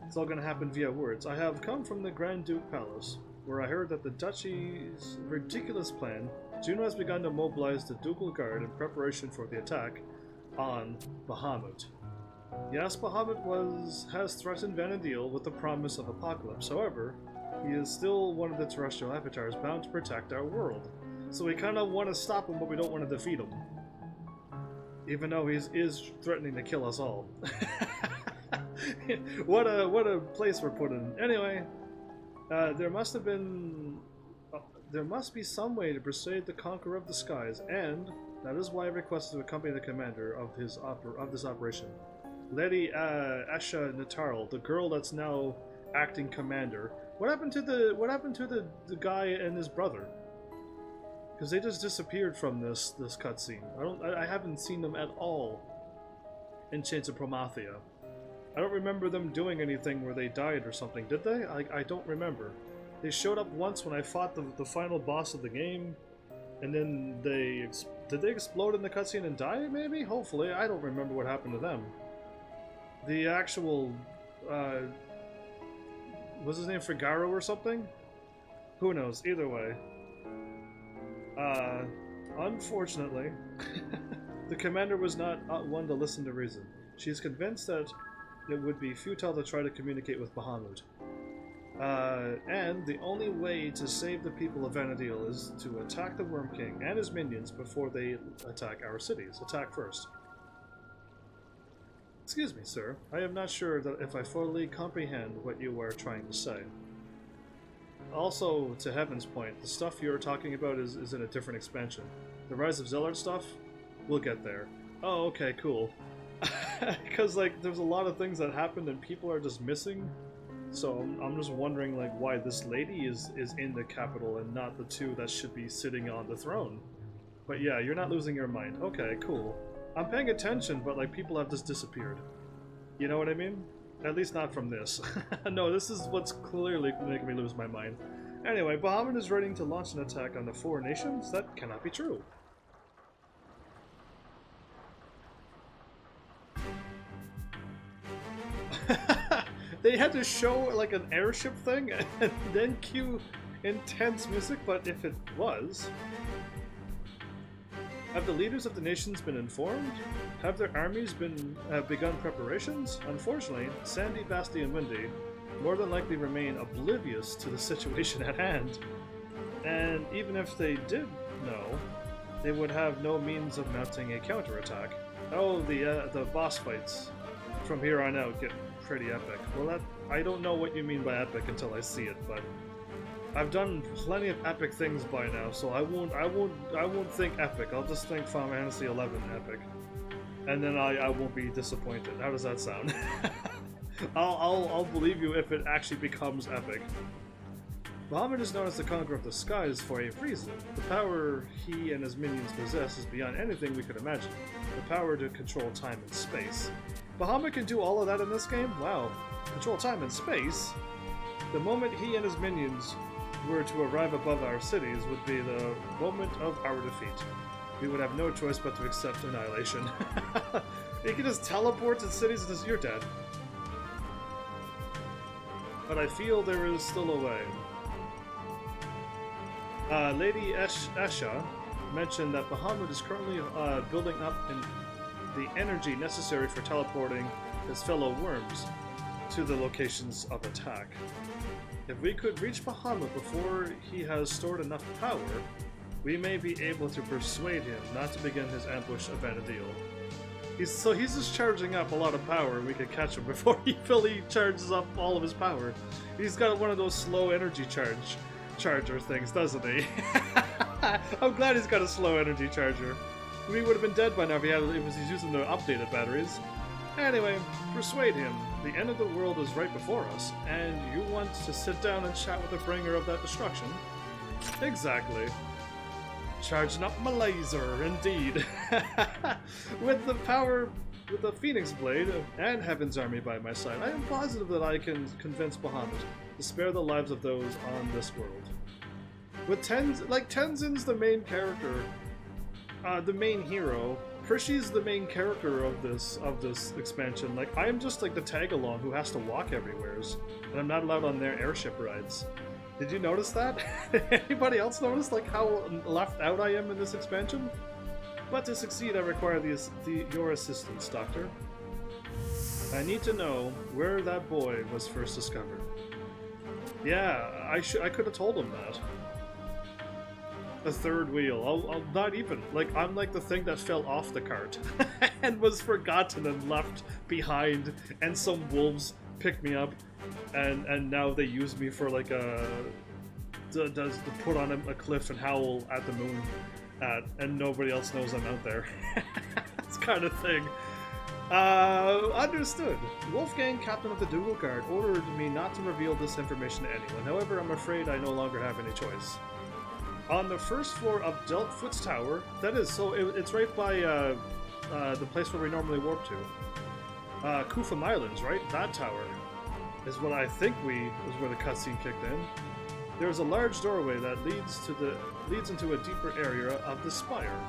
It's all going to happen via words. I have come from the Grand Duke Palace, where I heard that the Duchy's ridiculous plan, Juno has begun to mobilize the Dougal Guard in preparation for the attack on Bahamut. Yes, Bahamut has threatened Vanadil with the promise of apocalypse. However, he is still one of the terrestrial avatars bound to protect our world. So we kind of want to stop him, but we don't want to defeat him. Even though he is threatening to kill us all. What a place we're put in. Anyway, there must be some way to persuade the conqueror of the skies and That is why I requested to accompany the commander of this operation. Lady Asha Natarl, the girl that's now acting commander. What happened to the guy and his brother? Because they just disappeared from this cutscene. I haven't seen them at all in Chains of Promathia. I don't remember them doing anything where they died or something, did they? I don't remember. They showed up once when I fought the final boss of the game, and then did they explode in the cutscene and die, maybe? Hopefully. I don't remember what happened to them. The actual, was his name Figaro or something? Who knows? Either way. Unfortunately, the commander was not one to listen to reason. She is convinced that it would be futile to try to communicate with Bahamut. And the only way to save the people of Vanadil is to attack the Worm King and his minions before they attack our cities. Attack first. Excuse me, sir. I am not sure that if I fully comprehend what you are trying to say. Also, to Heaven's point, the stuff you're talking about is in a different expansion. The Rise of Zellard stuff? We'll get there. Oh, okay, cool. Because, like, there's a lot of things that happened and people are just missing. So I'm just wondering, like, why this lady is in the capital and not the two that should be sitting on the throne. But yeah, you're not losing your mind. Okay, cool. I'm paying attention, but, like, people have just disappeared. You know what I mean? At least not from this. No, this is what's clearly making me lose my mind. Anyway, Bahamut is ready to launch an attack on the 4 nations? That cannot be true. They had to show like an airship thing and then cue intense music, but if it was... Have the leaders of the nations been informed? Have their armies begun preparations? Unfortunately, Sandy, Basti, and Windy more than likely remain oblivious to the situation at hand. And even if they did know, they would have no means of mounting a counterattack. Oh, the boss fights from here on out get pretty epic. Well, I don't know what you mean by epic until I see it, but I've done plenty of epic things by now, so I won't think epic. I'll just think Final Fantasy 11 epic, and then I won't be disappointed. How does that sound? I'll believe you if it actually becomes epic. Bahamut is known as the Conqueror of the Skies for a reason. The power he and his minions possess is beyond anything we could imagine. The power to control time and space. Bahamut can do all of that in this game? Wow. Control time and space? The moment he and his minions were to arrive above our cities would be the moment of our defeat. We would have no choice but to accept annihilation. You can just teleport to cities and just, you're dead. But I feel there is still a way. Lady Esha mentioned that Bahamut is currently building up the energy necessary for teleporting his fellow worms to the locations of attack. If we could reach Bahamut before he has stored enough power, we may be able to persuade him not to begin his ambush of Vanadil. He's just charging up a lot of power, and we could catch him before he fully charges up all of his power. He's got one of those slow energy charger things, doesn't he? I'm glad he's got a slow energy charger. We would have been dead by now if he's using the updated batteries. Anyway, persuade him. The end of the world is right before us, and you want to sit down and chat with the bringer of that destruction? Exactly. Charging up my laser, indeed. With the Phoenix Blade and Heaven's Army by my side, I am positive that I can convince Bahamut to spare the lives of those on this world. With Tenzin's the main character, the main hero. Prishy's the main character of this expansion. Like, I am just like the tag-along who has to walk everywheres, and I'm not allowed on their airship rides. Did you notice that? Anybody else notice like how left out I am in this expansion? But to succeed, I require your assistance, Doctor. I need to know where that boy was first discovered. Yeah, I could have told him that. The third wheel. I'll not even. Like, I'm like the thing that fell off the cart and was forgotten and left behind, and some wolves picked me up, and now they use me for like to put on a cliff and howl at the moon. at, and nobody else knows I'm out there. It's kind of thing. Understood. Wolfgang, captain of the Dougal Guard, ordered me not to reveal this information to anyone. However, I'm afraid I no longer have any choice. On the first floor of Deltfoot's Tower, that is, so it's right by the place where we normally warp to. Kufum Islands, right? That tower is what I think is where the cutscene kicked in. There's a large doorway that leads into a deeper area of the spire.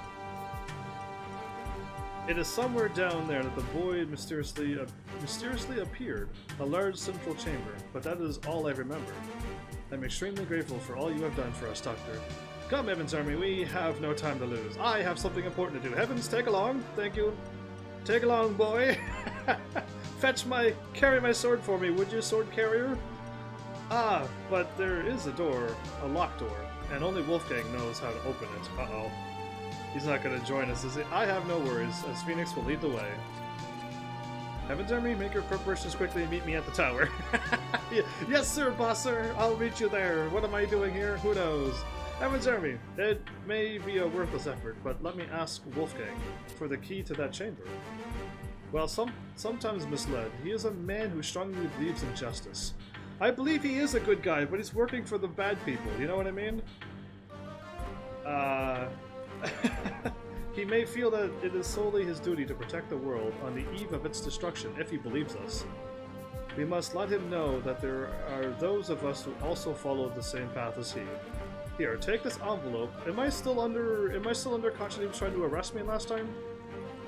It is somewhere down there that the void mysteriously appeared, a large central chamber, but that is all I remember. I'm extremely grateful for all you have done for us, Doctor. Come, Heaven's Army, we have no time to lose. I have something important to do. Heavens, take along. Thank you. Take along, boy. Carry my sword for me, would you, sword carrier? Ah, but there is a door, a locked door, and only Wolfgang knows how to open it. Uh-oh. He's not going to join us, is he? I have no worries, as Phoenix will lead the way. Heaven's Army, make your preparations quickly and meet me at the tower. Yes, sir, boss, sir. I'll meet you there. What am I doing here? Who knows? Heaven's Army, it may be a worthless effort, but let me ask Wolfgang for the key to that chamber. Well, sometimes misled, he is a man who strongly believes in justice. I believe he is a good guy, but he's working for the bad people, you know what I mean? He may feel that it is solely his duty to protect the world on the eve of its destruction if he believes us. We must let him know that there are those of us who also follow the same path as he. Here, take this envelope. Am I still under caution he was trying to arrest me last time?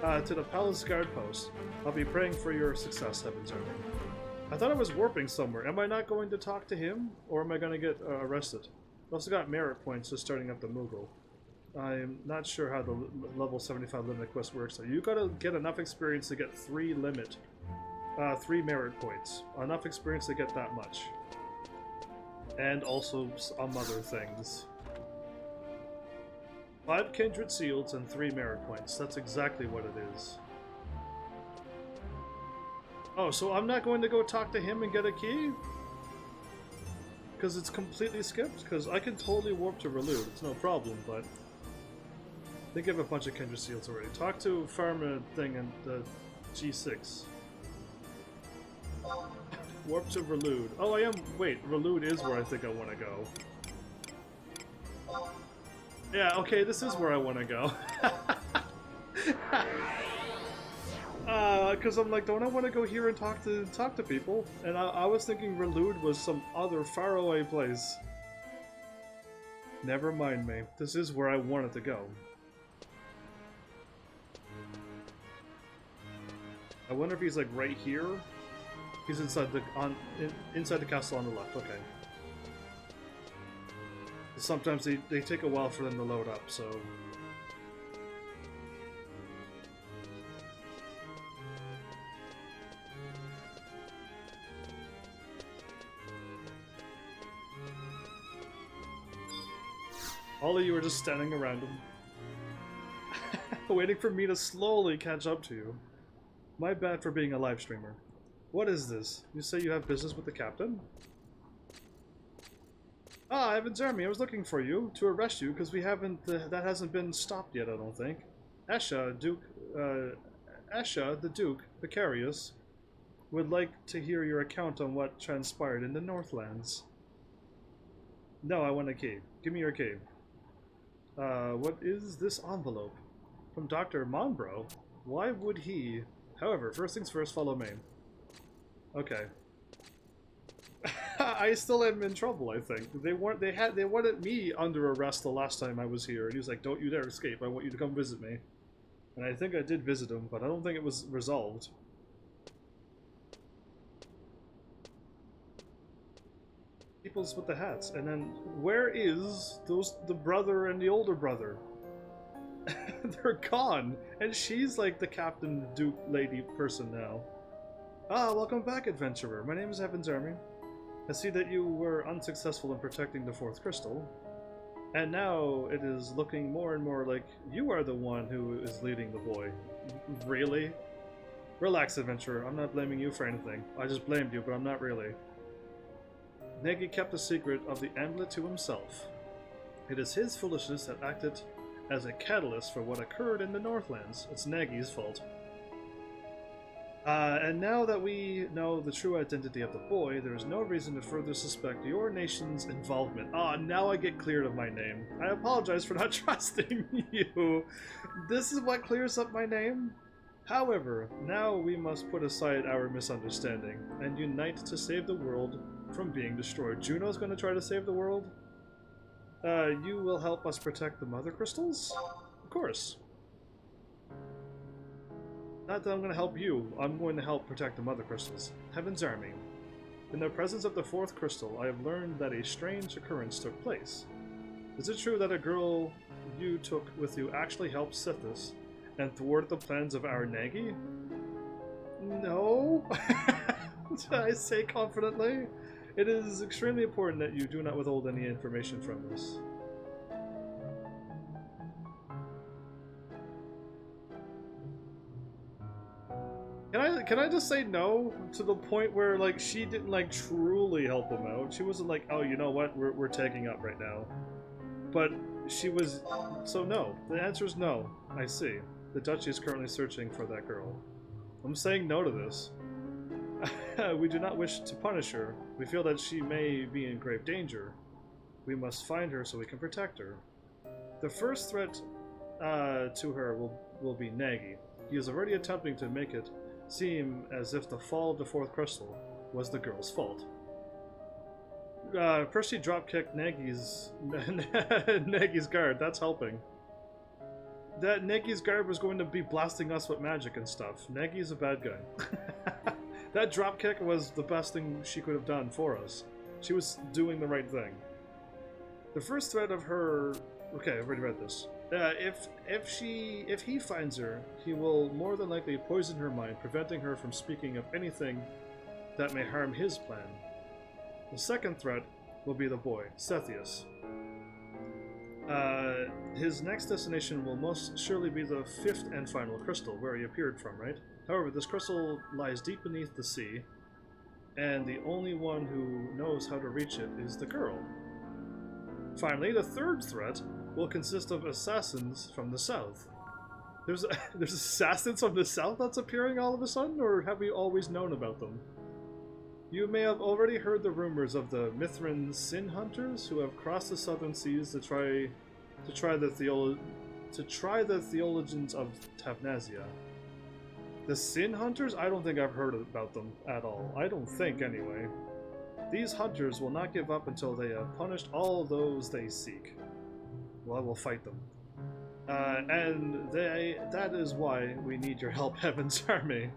To the palace guard post. I'll be praying for your success, Heaven's Army. I thought I was warping somewhere. Am I not going to talk to him? Or am I going to get arrested? I also got merit points for starting up the Moogle. I'm not sure how the level 75 limit quest works. So you gotta get enough experience to get 3 merit points. Enough experience to get that much. And also some other things. 5 kindred seals and 3 merit points. That's exactly what it is. Oh, so I'm not going to go talk to him and get a key? Because it's completely skipped? Because I can totally warp to Relude, it's no problem, but... I think I have a bunch of kindred seals already. Talk to Pharma thing and the G6. Warp to Relude. Oh, I am... Wait, Relude is where I think I want to go. Yeah, okay, this is where I want to go. Because I'm like, don't I want to go here and talk to people? And I was thinking Relude was some other faraway place. Never mind me. This is where I wanted to go. I wonder if he's like right here. He's inside the castle on the left. Okay. Sometimes they take a while for them to load up, so. All of you are just standing around him, waiting for me to slowly catch up to you. My bad for being a live streamer. What is this? You say you have business with the captain? Ah, Heaven's Army, I was looking for you to arrest you because we haven't. That hasn't been stopped yet, I don't think. Esha, the Duke, Vicarious, would like to hear your account on what transpired in the Northlands. No, I want a key. Give me your key. What is this envelope? From Dr. Monbro? Why would he? However, first things first, follow me. Okay. I still am in trouble, I think. They wanted me under arrest the last time I was here, and he was like, don't you dare escape, I want you to come visit me. And I think I did visit him, but I don't think it was resolved. People's with the hats, and then where is the brother and the older brother? They're gone, and she's like the Captain Duke lady person now. Ah, welcome back, adventurer. My name is Heaven's Army. I see that you were unsuccessful in protecting the 4th crystal, and now it is looking more and more like you are the one who is leading the boy. Really? Relax, adventurer. I'm not blaming you for anything. I just blamed you, but I'm not really. Negi kept the secret of the amulet to himself. It is his foolishness that acted as a catalyst for what occurred in the Northlands. It's Nagi's fault. And now that we know the true identity of the boy, there is no reason to further suspect your nation's involvement. Now I get cleared of my name. I apologize for not trusting you. This is what clears up my name? However, now we must put aside our misunderstanding and unite to save the world from being destroyed. Juno's going to try to save the world? You will help us protect the Mother Crystals? Of course. Not that I'm going to help you, I'm going to help protect the Mother Crystals. Heaven's Army. In the presence of the fourth crystal, I have learned that a strange occurrence took place. Is it true that a girl you took with you actually helped Sithis and thwarted the plans of our Nagi? No. I say confidently. It is extremely important that you do not withhold any information from us. Can I just say no to the point where like she didn't like truly help him out? She wasn't like, oh, you know what, we're taking up right now. But she was, so no. The answer is no. I see. The Duchy is currently searching for that girl. I'm saying no to this. We do not wish to punish her. We feel that she may be in grave danger. We must find her so we can protect her. The first threat to her will be Nagi. He is already attempting to make it seem as if the fall of the fourth crystal was the girl's fault. Percy dropkicked Nagi's guard. That's helping. That Nagi's guard was going to be blasting us with magic and stuff. Nagi's a bad guy. That dropkick was the best thing she could have done for us. She was doing the right thing. The first threat of her... Okay, I've already read this. If he finds her, he will more than likely poison her mind, preventing her from speaking of anything that may harm his plan. The second threat will be the boy, Sethius. His next destination will most surely be the fifth and final crystal, where he appeared from, right? However, this crystal lies deep beneath the sea, and the only one who knows how to reach it is the girl. Finally, the third threat will consist of assassins from the south. There's assassins from the south that's appearing all of a sudden, or have we always known about them? You may have already heard the rumors of the Mithran Sin Hunters who have crossed the southern seas to try the theologians of Tavnazia. The Sin Hunters? I don't think I've heard about them at all. I don't think, anyway. These hunters will not give up until they have punished all those they seek. Well, I will fight them. And that is why we need your help, Heaven's Army.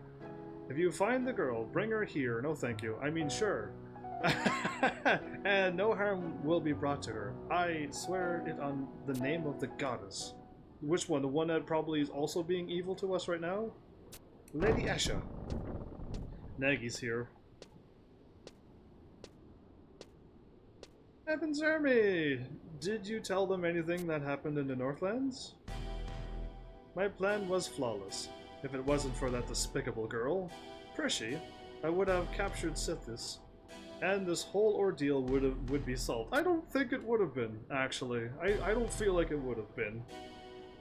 If you find the girl, bring her here. No thank you. I mean, sure. And no harm will be brought to her. I swear it on the name of the goddess. Which one? The one that probably is also being evil to us right now? Lady Esha. Nagi's here. Heaven's Army! Did you tell them anything that happened in the Northlands? My plan was flawless. If it wasn't for that despicable girl, Prishy, I would have captured Sithis, and this whole ordeal would be solved. I don't think it would have been, actually. I don't feel like it would have been.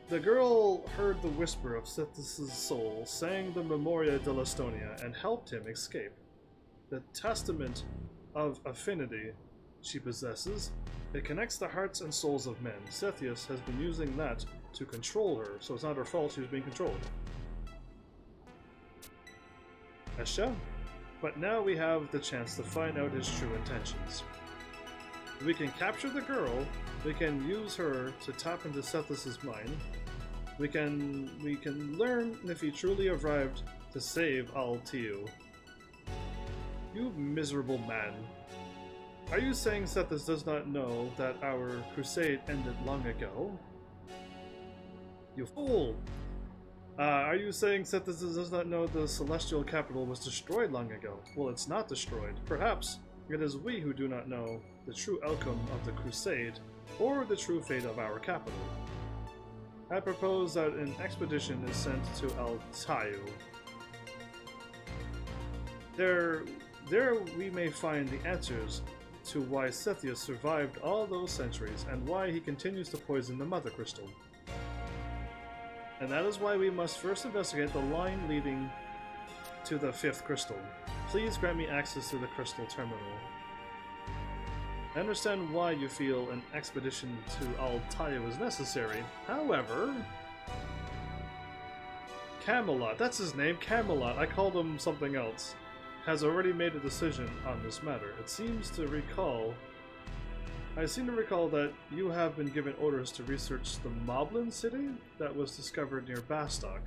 The girl heard the whisper of Sithis' soul, sang the Memoria de l'Estonia, and helped him escape. The testament of affinity she possesses, it connects the hearts and souls of men. Sethius has been using that to control her, so it's not her fault she was being controlled. Esha? But now we have the chance to find out his true intentions. We can capture the girl, we can use her to tap into Sethius' mind, we can learn if he truly arrived to save Al-Tiu. You miserable man. Are you saying Sethis does not know that our crusade ended long ago? You fool! Are you saying Sethis does not know the celestial capital was destroyed long ago? Well, it's not destroyed. Perhaps it is we who do not know the true outcome of the crusade, or the true fate of our capital. I propose that an expedition is sent to Al-Tiu. There we may find the answers to why Sethius survived all those centuries and why he continues to poison the Mother Crystal. And that is why we must first investigate the line leading to the 5th crystal. Please grant me access to the crystal terminal. I understand why you feel an expedition to Altair is necessary. However... Camelot, that's his name, Camelot, I called him something else, has already made a decision on this matter. I seem to recall that you have been given orders to research the Moblin city that was discovered near Bastok.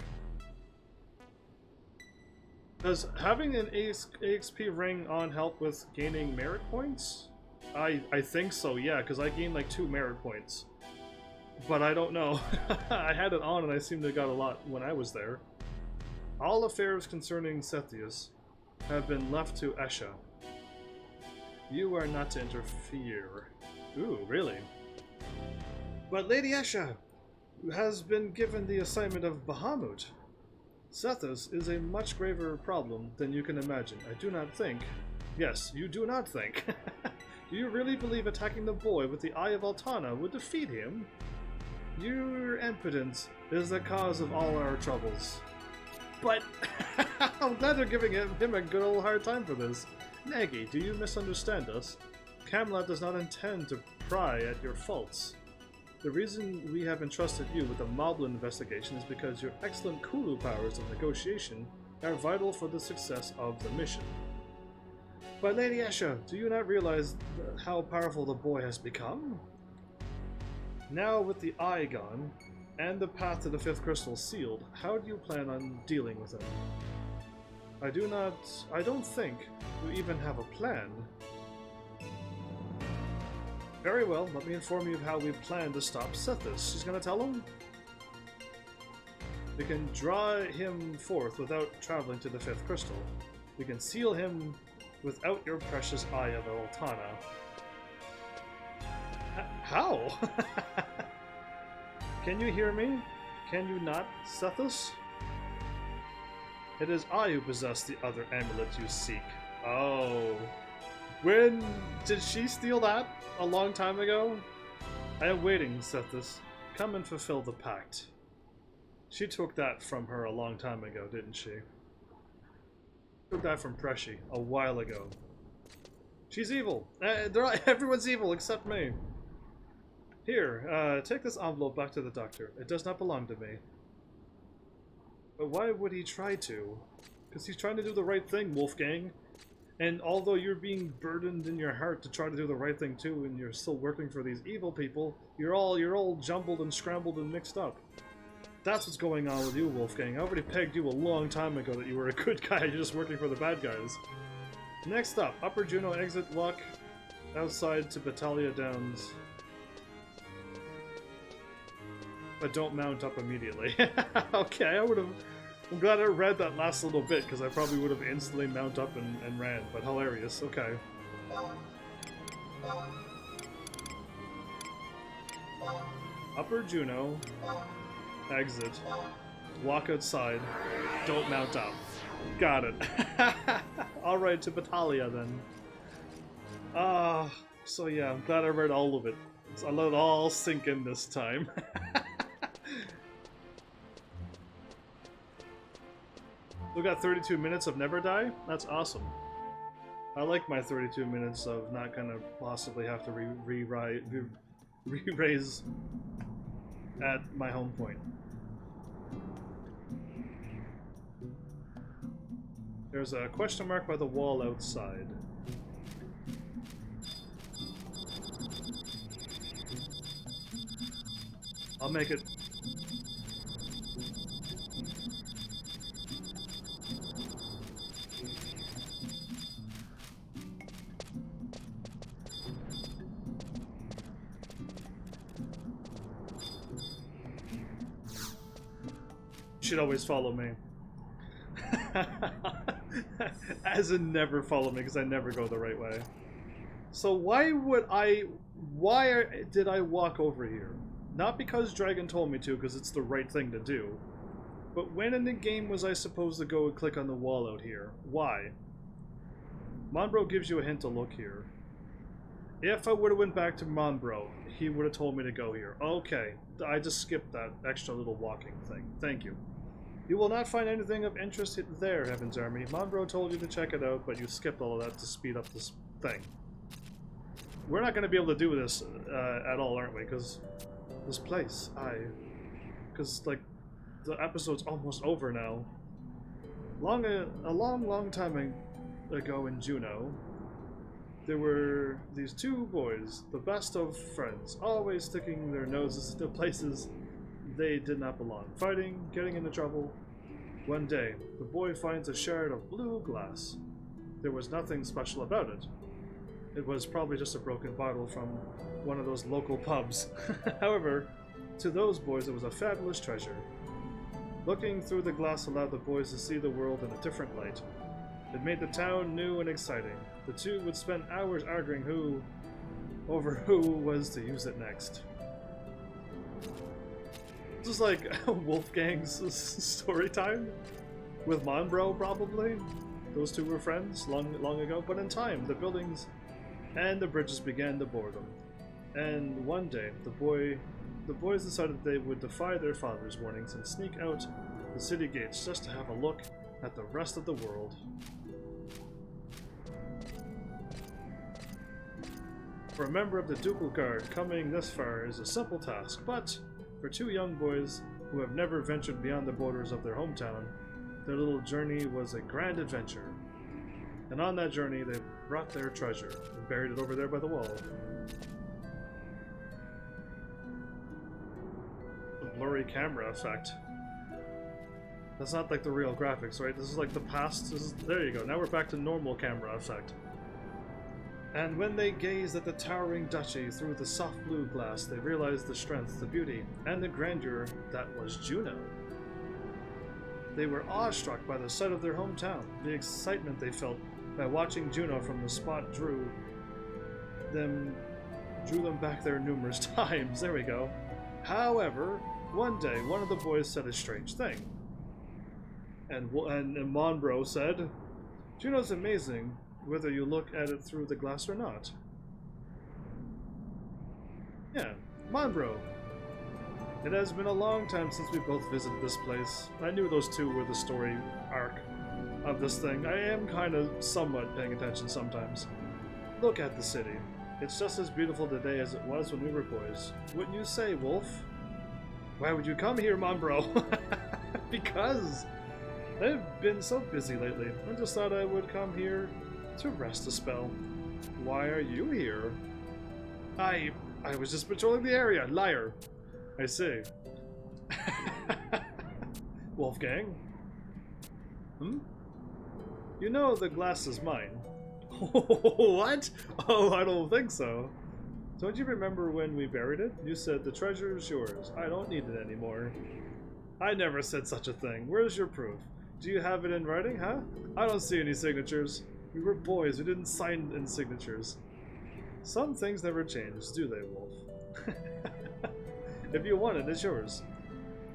Does having an AXP ring on help with gaining merit points? I think so, yeah, because I gained like 2 merit points. But I don't know. I had it on and I seemed to have got a lot when I was there. All affairs concerning Sethius have been left to Esha. You are not to interfere. Ooh, really? But Lady Esha has been given the assignment of Bahamut. Sethius is a much graver problem than you can imagine. I do not think... Yes, you do not think. Do you really believe attacking the boy with the Eye of Altana would defeat him? Your impotence is the cause of all our troubles. But I'm glad they're giving him a good old hard time for this. Nagy, do you misunderstand us? Camelot does not intend to pry at your faults. The reason we have entrusted you with the Moblin investigation is because your excellent Kulu powers of negotiation are vital for the success of the mission. But Lady Esha, do you not realize how powerful the boy has become? Now with the eye gone, and the path to the 5th crystal sealed, how do you plan on dealing with him? I don't think you even have a plan. Very well, let me inform you of how we plan to stop Sethius. She's gonna tell him? We can draw him forth without traveling to the 5th crystal. We can seal him without your precious Eye of Altana. How? Can you hear me? Can you not, Sethius? It is I who possess the other amulet you seek. Oh. When did she steal that? A long time ago? I am waiting, Sethius. Come and fulfill the pact. She took that from her a long time ago, didn't she? Took that from Preshi a while ago. She's evil. Everyone's evil except me. Here, take this envelope back to the doctor. It does not belong to me. But why would he try to? Because he's trying to do the right thing, Wolfgang. And although you're being burdened in your heart to try to do the right thing too, and you're still working for these evil people, you're all jumbled and scrambled and mixed up. That's what's going on with you, Wolfgang. I already pegged you a long time ago that you were a good guy, you're just working for the bad guys. Next up, Upper Juno exit walk outside to Battaglia Downs. But don't mount up immediately. Okay, I'm glad I read that last little bit, because I probably would have instantly mounted up and ran, but hilarious, okay. Upper Juno, exit, walk outside, don't mount up. Got it. Alright, to Battaglia then. So yeah, I'm glad I read all of it. So I let it all sink in this time. We got 32 minutes of Never Die? That's awesome. I like my 32 minutes of not gonna possibly have to re-raise at my home point. There's a question mark by the wall outside. I'll make it. You should always follow me. As in never follow me, because I never go the right way. So why did I walk over here? Not because Dragon told me to, because it's the right thing to do. But when in the game was I supposed to go and click on the wall out here? Why? Monbro gives you a hint to look here. If I would have went back to Monbro, he would have told me to go here. Okay, I just skipped that extra little walking thing. Thank you. You will not find anything of interest there, Heaven's Army. Monbro told you to check it out, but you skipped all of that to speed up this thing. We're not going to be able to do this at all, aren't we? Because this place, because like the episode's almost over now. A long time ago in Juneau, there were these two boys, the best of friends, always sticking their noses into places they did not belong, fighting, getting into trouble. One day, the boy finds a shard of blue glass. There was nothing special about it. It was probably just a broken bottle from one of those local pubs. However, to those boys it was a fabulous treasure. Looking through the glass allowed the boys to see the world in a different light. It made the town new and exciting. The two would spend hours arguing over who was to use it next. This is like Wolfgang's story time with Monbro, probably. Those two were friends long ago, but in time, the buildings and the bridges began to bore them. And one day, the boys decided they would defy their father's warnings and sneak out the city gates just to have a look at the rest of the world. For a member of the Ducal Guard, coming this far is a simple task, but for two young boys who have never ventured beyond the borders of their hometown, their little journey was a grand adventure. And on that journey, they brought their treasure and buried it over there by the wall. A blurry camera effect. That's not like the real graphics, right? This is like the past. There you go. Now we're back to normal camera effect. And when they gazed at the towering duchy through the soft blue glass, they realized the strength, the beauty, and the grandeur that was Juneau. They were awestruck by the sight of their hometown. The excitement they felt by watching Juneau from the spot drew them back there numerous times. There we go. However, one day, one of the boys said a strange thing. And Monbro said, "Juneau's amazing, whether you look at it through the glass or not." Yeah, Monbro. It has been a long time since we both visited this place. I knew those two were the story arc of this thing. I am kind of somewhat paying attention sometimes. Look at the city. It's just as beautiful today as it was when we were boys. Wouldn't you say, Wolf? Why would you come here, Monbro? Because I've been so busy lately. I just thought I would come here to rest a spell. Why are you here? I was just patrolling the area. Liar. I see. Wolfgang? You know the glass is mine. What? Oh, I don't think so. Don't you remember when we buried it? You said the treasure is yours. I don't need it anymore. I never said such a thing. Where's your proof? Do you have it in writing, huh? I don't see any signatures. We were boys. We didn't sign in signatures. Some things never change, do they, Wolf? If you want it, it's yours.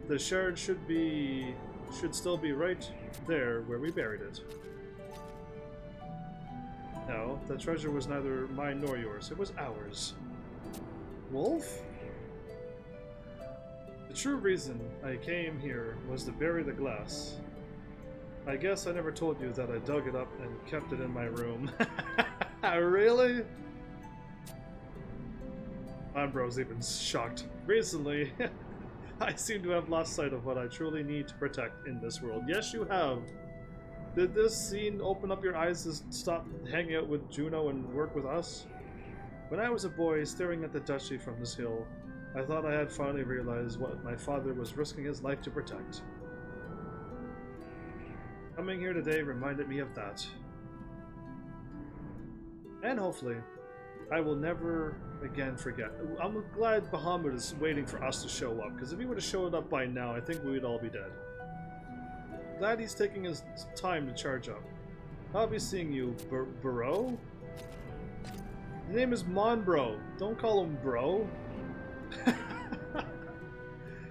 The shard should still be right there where we buried it. No, the treasure was neither mine nor yours. It was ours. Wolf? The true reason I came here was to bury the glass. I guess I never told you that I dug it up and kept it in my room. Really? Monbro's even shocked. Recently, I seem to have lost sight of what I truly need to protect in this world. Yes, you have. Did this scene open up your eyes to stop hanging out with Juneau and work with us? When I was a boy staring at the duchy from this hill, I thought I had finally realized what my father was risking his life to protect. Coming here today reminded me of that. And hopefully, I will never again forget. I'm glad Bahamut is waiting for us to show up, because if he would have showed up by now, I think we would all be dead. Glad he's taking his time to charge up. I'll be seeing you, bro? His name is Monbro. Don't call him bro.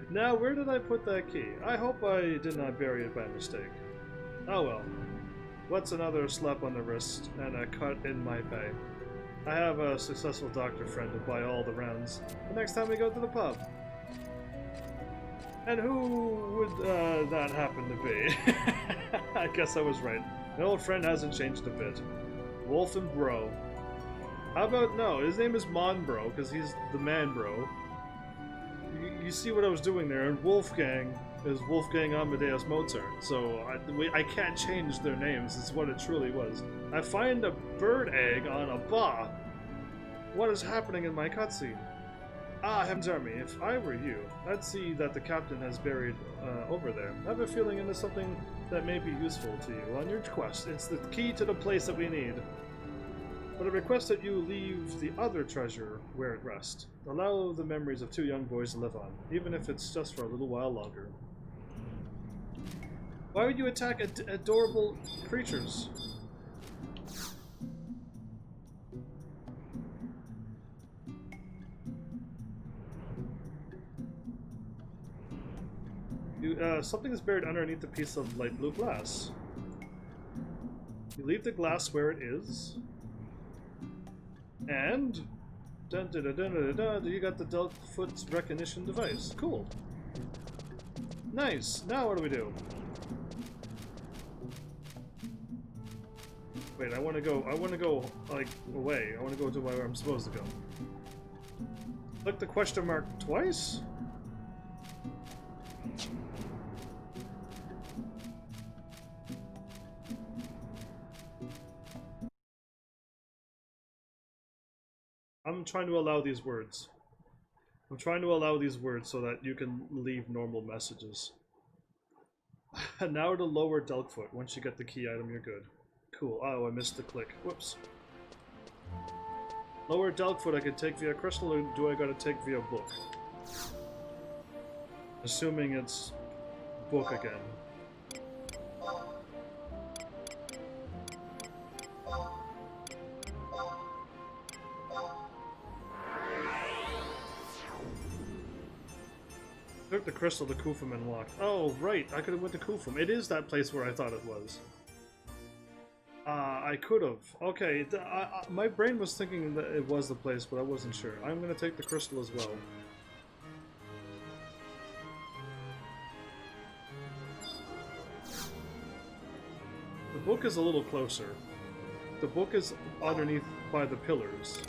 Now, where did I put that key? I hope I did not bury it by mistake. Oh well. What's another slap on the wrist and a cut in my pay? I have a successful doctor friend to buy all the rounds the next time we go to the pub. And who would that happen to be? I guess I was right. My old friend hasn't changed a bit. Wolf and Bro. How about no? His name is Monbro, because he's the man bro. You see what I was doing there, and Wolfgang is Wolfgang Amadeus Mozart, so I can't change their names, it's what it truly was. I find a bird egg on a bar. What is happening in my cutscene? Ah, Heaven's Army, if I were you, I'd see that the captain has buried over there. I have a feeling it is something that may be useful to you on your quest. It's the key to the place that we need. But I request that you leave the other treasure where it rests. Allow the memories of two young boys to live on, even if it's just for a little while longer. Why would you attack adorable creatures? Something is buried underneath a piece of light blue glass. You leave the glass where it is. And dun, dun, dun, dun, dun, dun, you got the Deltfoot's recognition device. Cool. Nice. Now what do we do? Wait, I want to go like away. I want to go to where I'm supposed to go. Click the question mark twice? I'm trying to allow these words. I'm trying to allow these words so that you can leave normal messages. Now to lower Delkfoot. Once you get the key item, you're good. Cool. Oh, I missed the click. Whoops. Lower Delkfoot I can take via crystal, or do I gotta take via book? Assuming it's book again. Took the crystal to Kufum and walked. Oh, right. I could have went to Kufum. It is that place where I thought it was. I could have. Okay, my brain was thinking that it was the place, but I wasn't sure. I'm going to take the crystal as well. The book is a little closer. The book is underneath by the pillars.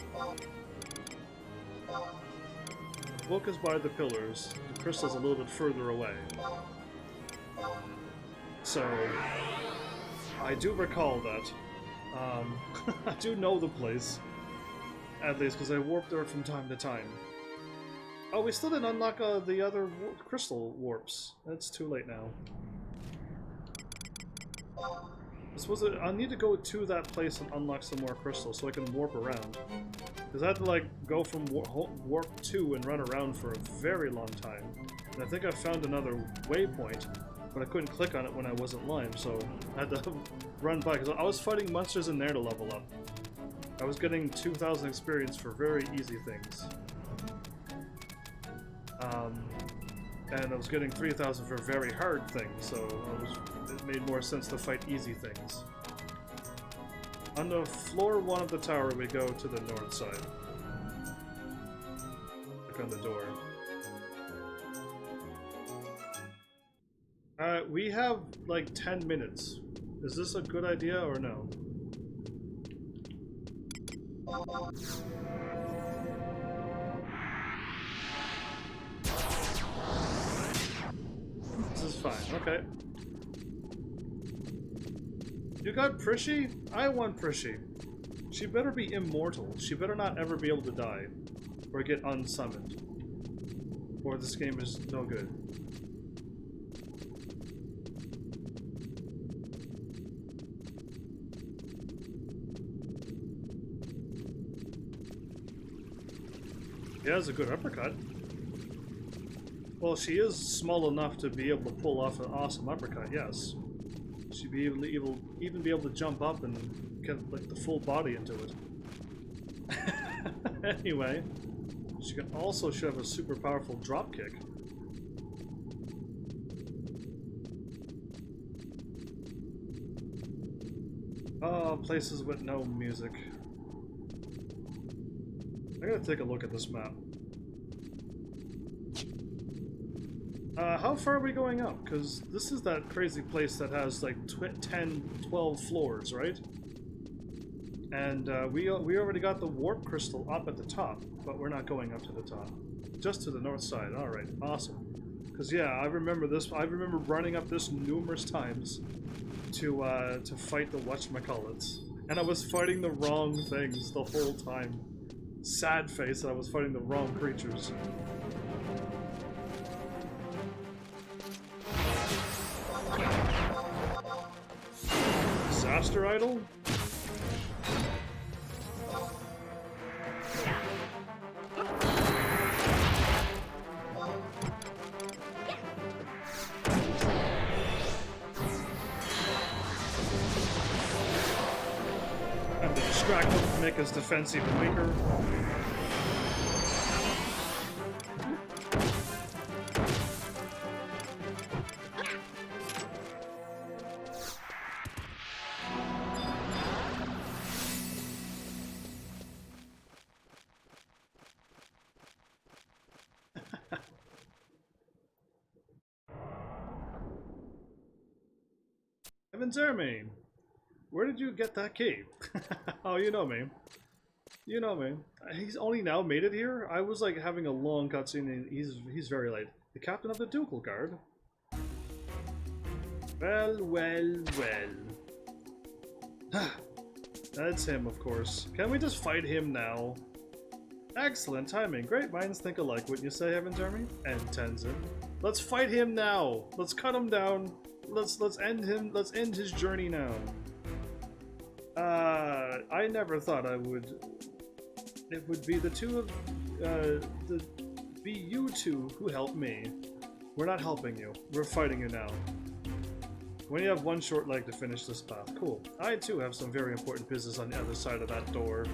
The book is by the pillars. The crystal's a little bit further away. So, I do recall that. I do know the place. At least, because I warped there from time to time. Oh, we still didn't unlock the other crystal warps. That's too late now. I need to go to that place and unlock some more crystals so I can warp around. Because I had to, like, go from warp 2 and run around for a very long time. And I think I found another waypoint, but I couldn't click on it when I wasn't live, so I had to run by. Because I was fighting monsters in there to level up. I was getting 2,000 experience for very easy things. And I was getting 3,000 for very hard things, so it made more sense to fight easy things. On the floor 1 of the tower, we go to the north side. Click on the door. We have like 10 minutes. Is this a good idea or no? This is fine, okay. You got Prishy? I want Prishy. She better be immortal. She better not ever be able to die. Or get unsummoned. Or this game is no good. She has a good uppercut. Well, she is small enough to be able to pull off an awesome uppercut, yes. She'd be even be able to jump up and get like the full body into it. Anyway, she can also should have a super powerful drop kick. Oh, places with no music. I gotta take a look at this map. How far are we going up? Because this is that crazy place that has like 10, 12 floors, right? And we already got the warp crystal up at the top, but we're not going up to the top. Just to the north side. Alright, awesome. Because yeah, I remember this. I remember running up this numerous times to fight the whatchamacallits. And I was fighting the wrong things the whole time. Sad face that I was fighting the wrong creatures. Disaster idol? And to distract him to make his defense even weaker. FF11, where did you get that key? Oh, you know me. You know me. He's only now made it here? I was like having a long cutscene and he's very late. The captain of the Ducal Guard? Well, well, well. That's him, of course. Can we just fight him now? Excellent timing. Great minds think alike, wouldn't you say, FF11? And Tenzin. Let's fight him now. Let's cut him down. Let's end him. Let's end his journey now. I never thought it would be the two of be you two who help me. We're not helping you. We're fighting you now. When you have one short leg to finish this path. Cool. I too have some very important business on the other side of that door.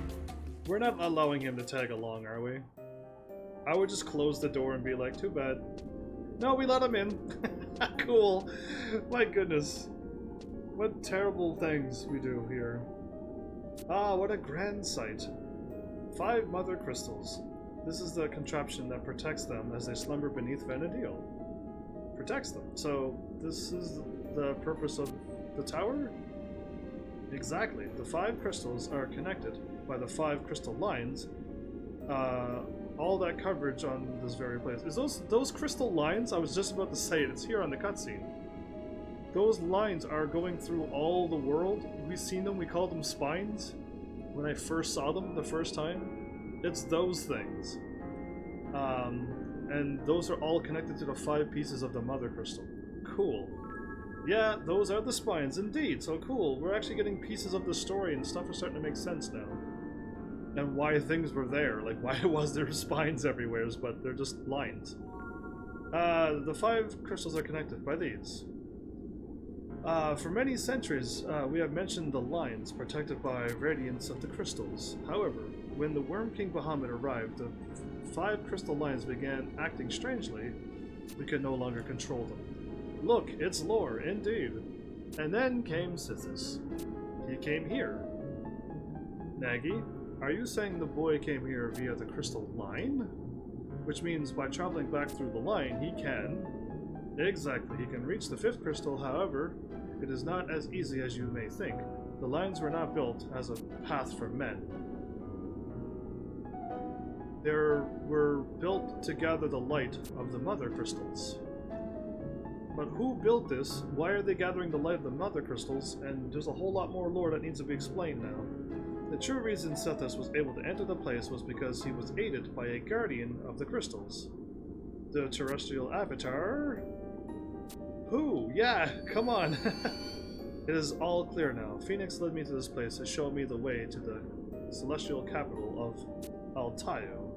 We're not allowing him to tag along, are we? I would just close the door and be like, too bad. No, we let him in. Cool. My goodness. What terrible things we do here. Ah, what a grand sight. 5 mother crystals. This is the contraption that protects them as they slumber beneath Vanadil. Protects them. So, this is the purpose of the tower? Exactly. The 5 crystals are connected by the 5 crystal lines. All that coverage on this very place. Is those crystal lines? I was just about to say it. It's here on the cutscene. Those lines are going through all the world. We've seen them. We called them spines when I first saw them the first time. It's those things. And those are all connected to the 5 pieces of the mother crystal. Cool. Yeah, those are the spines indeed. So cool. We're actually getting pieces of the story and stuff is starting to make sense now. And why things were there. Like, why was there spines everywhere, but they're just lines. The 5 crystals are connected by these. For many centuries, we have mentioned the lines protected by radiance of the crystals. However, when the Worm King Bahamut arrived, the 5 crystal lines began acting strangely. We could no longer control them. Look, it's lore, indeed. And then came Sithis. He came here. Nagy, are you saying the boy came here via the crystal line? Which means by traveling back through the line, he can... Exactly, he can reach the 5th crystal, however, it is not as easy as you may think. The lines were not built as a path for men. They were built to gather the light of the mother crystals. But who built this? Why are they gathering the light of the mother crystals? And there's a whole lot more lore that needs to be explained now. The true reason Sethus was able to enter the place was because he was aided by a guardian of the crystals. The terrestrial avatar? Who? Yeah, come on! It is all clear now. Phoenix led me to this place to show me the way to the celestial capital of Altaio.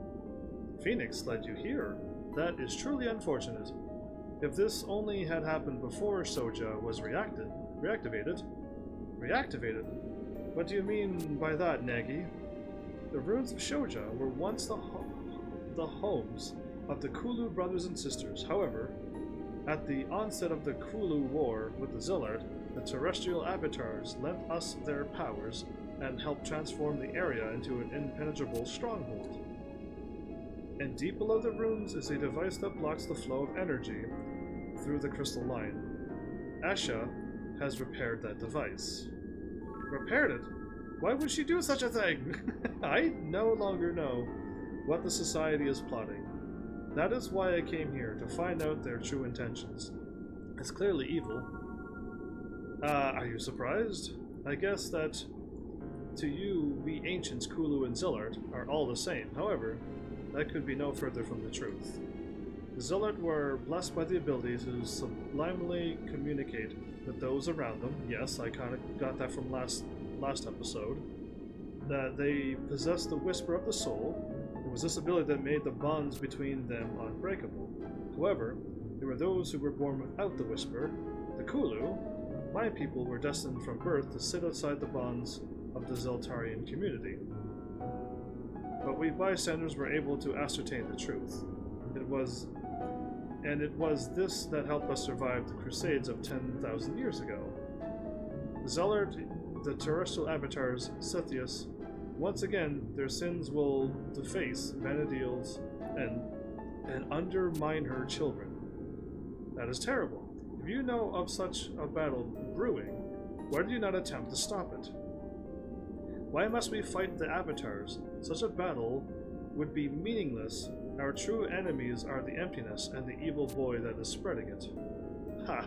Phoenix led you here? That is truly unfortunate. If this only had happened before Soja was reactivated? Reactivated? What do you mean by that, Nagy? The ruins of Shoja were once the homes of the Kulu brothers and sisters. However, at the onset of the Kulu War with the Zillard, the terrestrial avatars lent us their powers and helped transform the area into an impenetrable stronghold. And deep below the runes is a device that blocks the flow of energy through the crystal line. Asha has repaired that device. Repaired it? Why would she do such a thing? I no longer know what the Society is plotting. That is why I came here, to find out their true intentions. It's clearly evil. Are you surprised? I guess that to you, we ancients, Kulu and Zillard, are all the same. However, that could be no further from the truth. The Zillard were blessed by the ability to sublimely communicate with those around them. Yes, I kind of got that from last episode. That they possessed the Whisper of the Soul. It was this ability that made the bonds between them unbreakable. However, there were those who were born without the Whisper. The Kulu, my people, were destined from birth to sit outside the bonds of the Zeltarian community. But we bystanders were able to ascertain the truth. It was this that helped us survive the Crusades of 10,000 years ago. The Zellard, the terrestrial avatars, Sithius, once again, their sins will deface Vanadil's and undermine her children. That is terrible. If you know of such a battle brewing, why do you not attempt to stop it? Why must we fight the avatars? Such a battle would be meaningless. Our true enemies are the emptiness and the evil boy that is spreading it. Ha!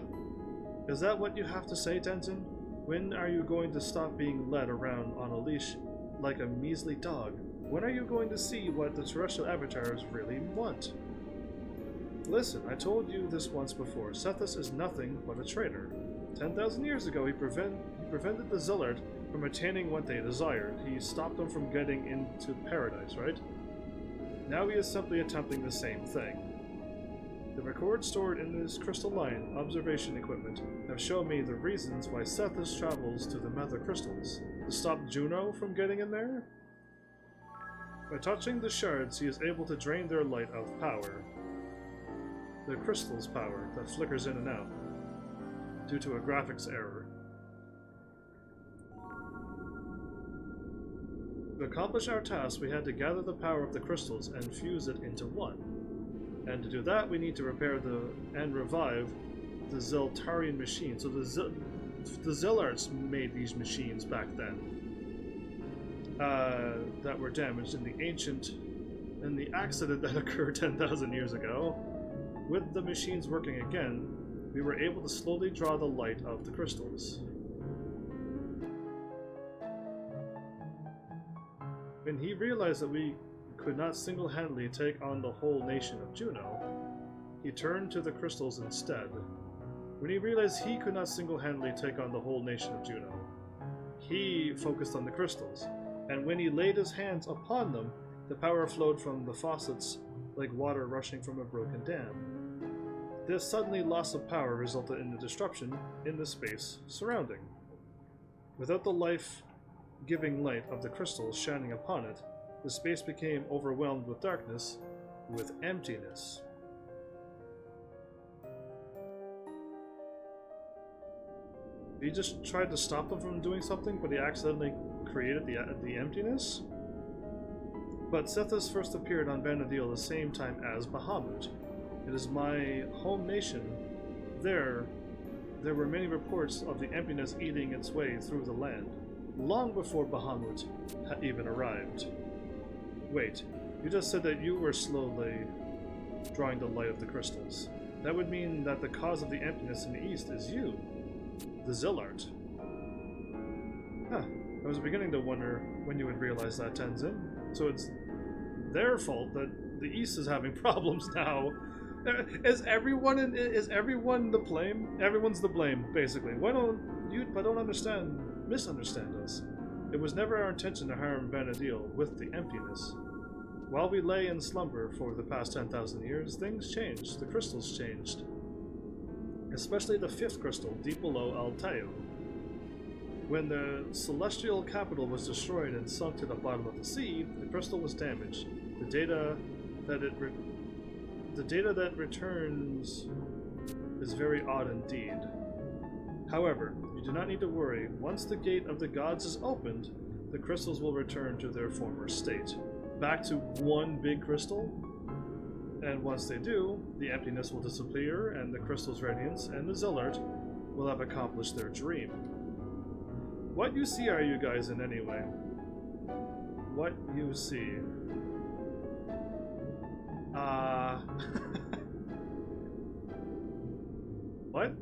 Is that what you have to say, Tenzin? When are you going to stop being led around on a leash like a measly dog? When are you going to see what the terrestrial avatars really want? Listen, I told you this once before. Sethus is nothing but a traitor. 10,000 years ago, he prevented the Zillard from attaining what they desired. He stopped them from getting into paradise, right? Now he is simply attempting the same thing. The records stored in this crystal line observation equipment have shown me the reasons why Sethus travels to the Nether crystals. To stop Juno from getting in there? By touching the shards, he is able to drain their light of power. The crystal's power that flickers in and out due to a graphics error. To accomplish our task, we had to gather the power of the crystals and fuse it into one. And to do that, we need to repair and revive the Zeltarian machine. So the Zillards made these machines back then that were damaged in the accident that occurred 10,000 years ago. With the machines working again, we were able to slowly draw the light of the crystals. When he realized that we could not single-handedly take on the whole nation of Juno, he turned to the crystals instead. When he realized he could not single-handedly take on the whole nation of Juno, he focused on the crystals, and when he laid his hands upon them, the power flowed from the faucets like water rushing from a broken dam. This suddenly loss of power resulted in a disruption in the space surrounding. Without the life-giving light of the crystals shining upon it, the space became overwhelmed with darkness, with emptiness. He just tried to stop them from doing something, but he accidentally created the emptiness? But Sethus first appeared on Vanadil the same time as Bahamut. It is my home nation. There were many reports of the emptiness eating its way through the land, long before Bahamut had even arrived. Wait, you just said that you were slowly drawing the light of the crystals. That would mean that the cause of the emptiness in the east is you, the Zillard. Huh, I was beginning to wonder when you would realize that, Tenzin. So it's their fault that the east is having problems now. Is everyone the blame? Everyone's the blame, basically. Why don't you misunderstand us? It was never our intention to harm Vanadil with the emptiness. While we lay in slumber for the past 10,000 years, things changed. The crystals changed. Especially the fifth crystal, deep below Altair. When the celestial capital was destroyed and sunk to the bottom of the sea, the crystal was damaged. The data that returns is very odd indeed. However, you do not need to worry. Once the gate of the gods is opened, the crystals will return to their former state. Back to one big crystal? And once they do, the emptiness will disappear, and the crystal's radiance and the Zillart will have accomplished their dream. What UC are you guys in anyway? What UC? What?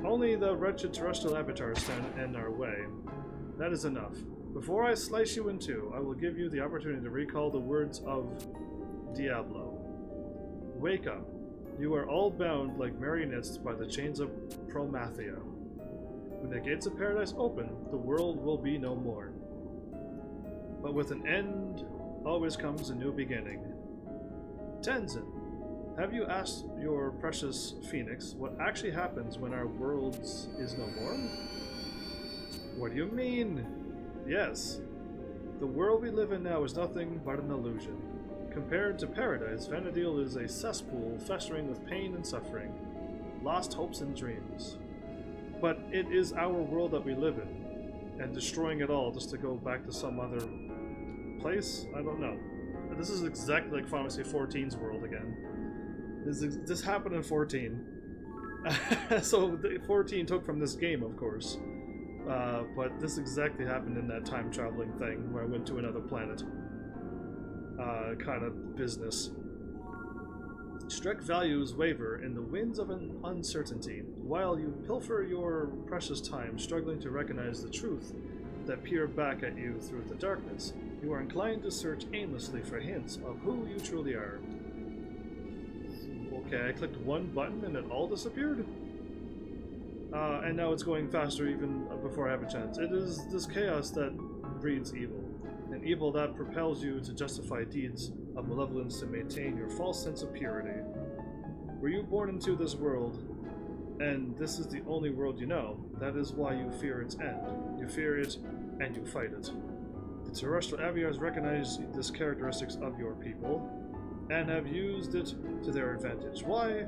Only the wretched terrestrial avatars stand in our way. That is enough. Before I slice you in two, I will give you the opportunity to recall the words of Diablo. Wake up. You are all bound like marionettes by the chains of Promathia. When the gates of paradise open, the world will be no more. But with an end, always comes a new beginning. Tenzin, have you asked your precious Phoenix what actually happens when our world is no more? What do you mean? Yes. The world we live in now is nothing but an illusion. Compared to paradise, Vana'diel is a cesspool festering with pain and suffering, lost hopes and dreams. But it is our world that we live in, and destroying it all just to go back to some other place? I don't know. This is exactly like Final Fantasy XIV's world again. This happened in 14. So 14 took from this game, of course. But this exactly happened in that time traveling thing where I went to another planet. Kind of business. Strict values waver in the winds of an uncertainty, while you pilfer your precious time struggling to recognize the truth that peer back at you through the darkness. You are inclined to search aimlessly for hints of who you truly are. Okay, I clicked one button and it all disappeared? And now it's going faster even before I have a chance. It is this chaos that breeds evil, and evil that propels you to justify deeds of malevolence to maintain your false sense of purity. Were you born into this world, and this is the only world you know? That is why you fear its end. You fear it, and you fight it. The terrestrial avatars recognize these characteristics of your people, and have used it to their advantage. Why?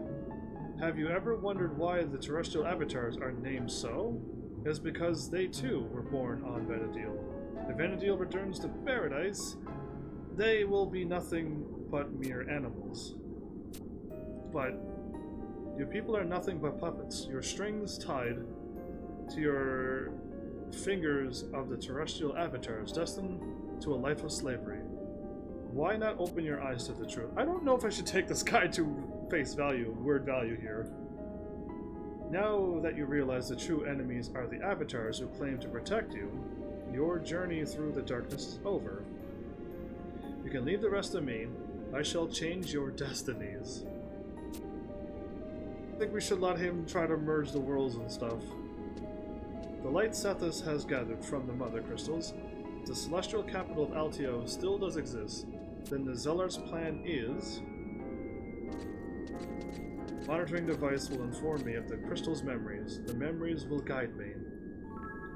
Have you ever wondered why the terrestrial avatars are named so? It is because they too were born on Vana'diel. If Vana'diel returns to paradise, they will be nothing but mere animals. But your people are nothing but puppets, your strings tied to your fingers of the terrestrial avatars, destined to a life of slavery. Why not open your eyes to the truth? I don't know if I should take this guy to face value, word value here. Now that you realize the true enemies are the avatars who claim to protect you, your journey through the darkness is over. You can leave the rest to me. I shall change your destinies. I think we should let him try to merge the worlds and stuff. The light Sethus has gathered from the Mother Crystals. The celestial capital of Altio still does exist. Then the Zellart's plan is... Monitoring device will inform me of the crystal's memories. The memories will guide me.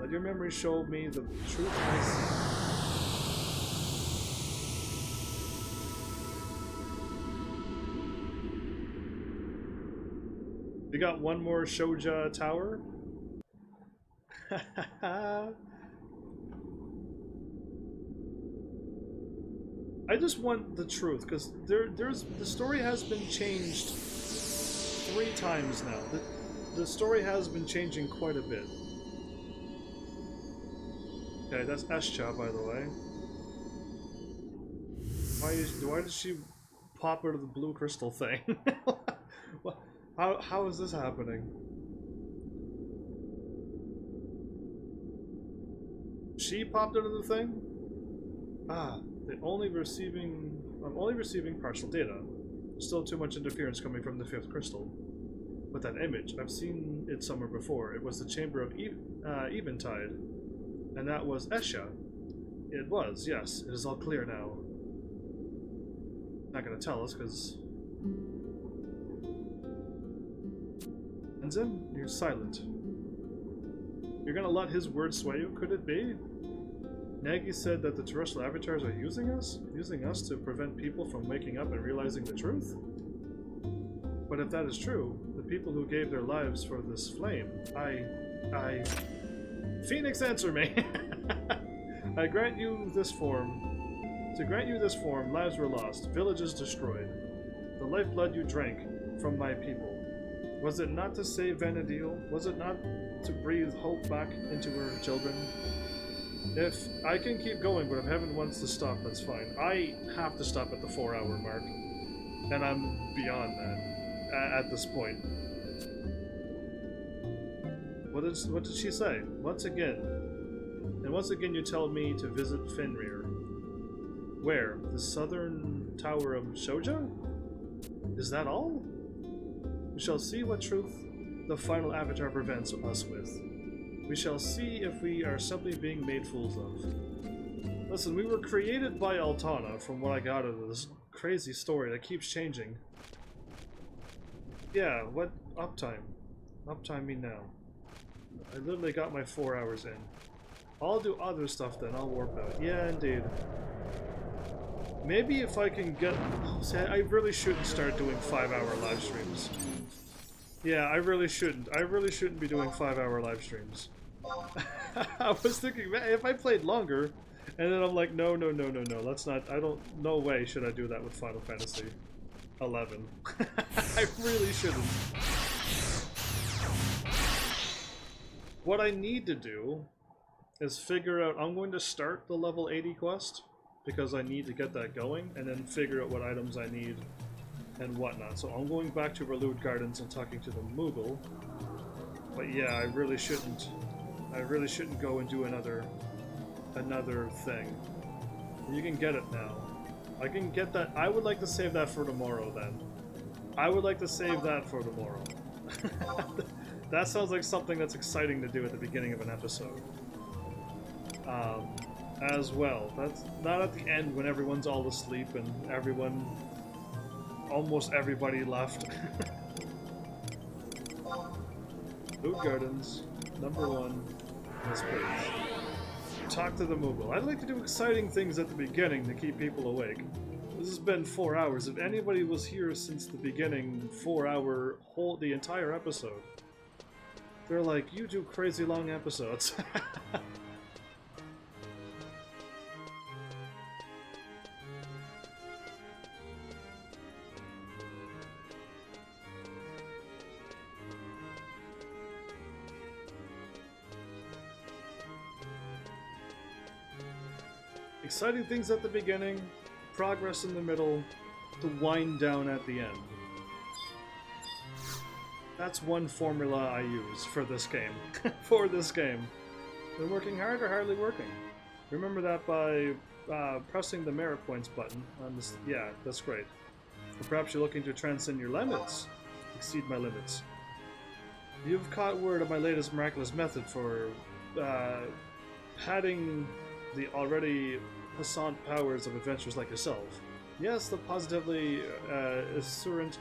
Let your memories show me the truth I see. We got one more Shoja tower. I just want the truth, because the story has been changed 3 times now. The story has been changing quite a bit. Okay, that's Escha, by the way. Why did she pop out of the blue crystal thing? How is this happening? She popped out of the thing? Ah, I'm only receiving partial data. Still too much interference coming from the 5th crystal. But that image, I've seen it somewhere before. It was the chamber of Eventide. And that was Escha. It was, yes. It is all clear now. Not gonna tell us, because... Tenzin, you're silent. You're gonna let his words sway you? Could it be? Nagi said that the terrestrial avatars are using us? Using us to prevent people from waking up and realizing the truth? But if that is true, the people who gave their lives for this flame, Phoenix, answer me! I grant you this form. To grant you this form, lives were lost, villages destroyed. the lifeblood you drank from my people. Was it not to save Vanadil? Was it not to breathe hope back into her children? If I can keep going, but if Heaven wants to stop, that's fine. I have to stop at the 4-hour mark, and I'm beyond that at this point. What did she say? Once again. And once again you tell me to visit Fenrir. Where? The southern tower of Shoja? Is that all? We shall see what truth the final avatar prevents us with. We shall see if we are simply being made fools of. Listen, we were created by Altana, from what I got out of this crazy story that keeps changing. Yeah, what uptime? Uptime me now. I literally got my 4 hours in. I'll do other stuff then, I'll warp out. Yeah, indeed. Maybe if I can get... See, I really shouldn't start doing 5-hour live streams. Yeah, I really shouldn't. I really shouldn't be doing 5-hour live streams. I was thinking, man, if I played longer, and then I'm like, no, let's not, no way should I do that with Final Fantasy 11. I really shouldn't. What I need to do is figure out, I'm going to start the level 80 quest, because I need to get that going, and then figure out what items I need and whatnot. So I'm going back to Relude Gardens and talking to the Moogle. But yeah, I really shouldn't go and do another thing. You can get it now. I can get that. I would like to save that for tomorrow then. I would like to save that for tomorrow. That sounds like something that's exciting to do at the beginning of an episode. As well. That's not at the end when everyone's all asleep and almost everybody left. Food Gardens, #1, this page. Talk to the Moogle. I'd like to do exciting things at the beginning to keep people awake. This has been 4 hours. If anybody was here since the beginning, 4-hour the entire episode, they're like, you do crazy long episodes. Exciting things at the beginning, progress in the middle, to wind down at the end. That's one formula I use for this game. For this game. Been working hard or hardly working? Remember that by pressing the merit points button on this. Yeah, that's great. Or perhaps you're looking to transcend your limits. Exceed my limits. You've caught word of my latest miraculous method for padding the already passant powers of adventurers like yourself. Yes, the positively assurant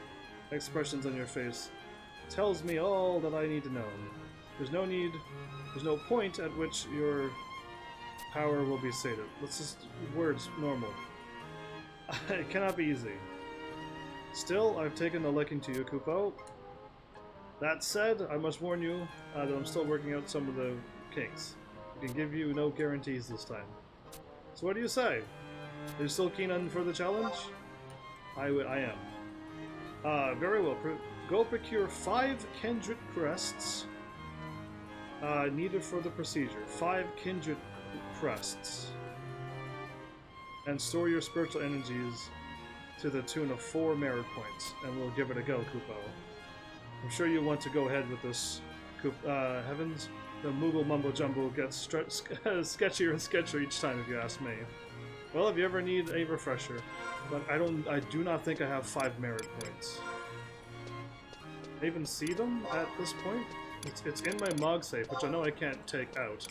expressions on your face tells me all that I need to know. There's no point at which your power will be sated. Let's just, words, normal. It cannot be easy. Still, I've taken a liking to you, Kupo. That said, I must warn you that I'm still working out some of the kinks. I can give you no guarantees this time. So what do you say? Are you still keen on for the challenge? I am. Very well. Go procure 5 kindred crests needed for the procedure. 5 kindred crests. And store your spiritual energies to the tune of 4 merit points, and we'll give it a go, Kupo. I'm sure you want to go ahead with this, Heavens. The Moogle Mumbo Jumbo gets sketchier and sketchier each time, if you ask me. Well, if you ever need a refresher, but I do not think I have 5 merit points. I even see them at this point. It's in my Mog safe, which I know I can't take out.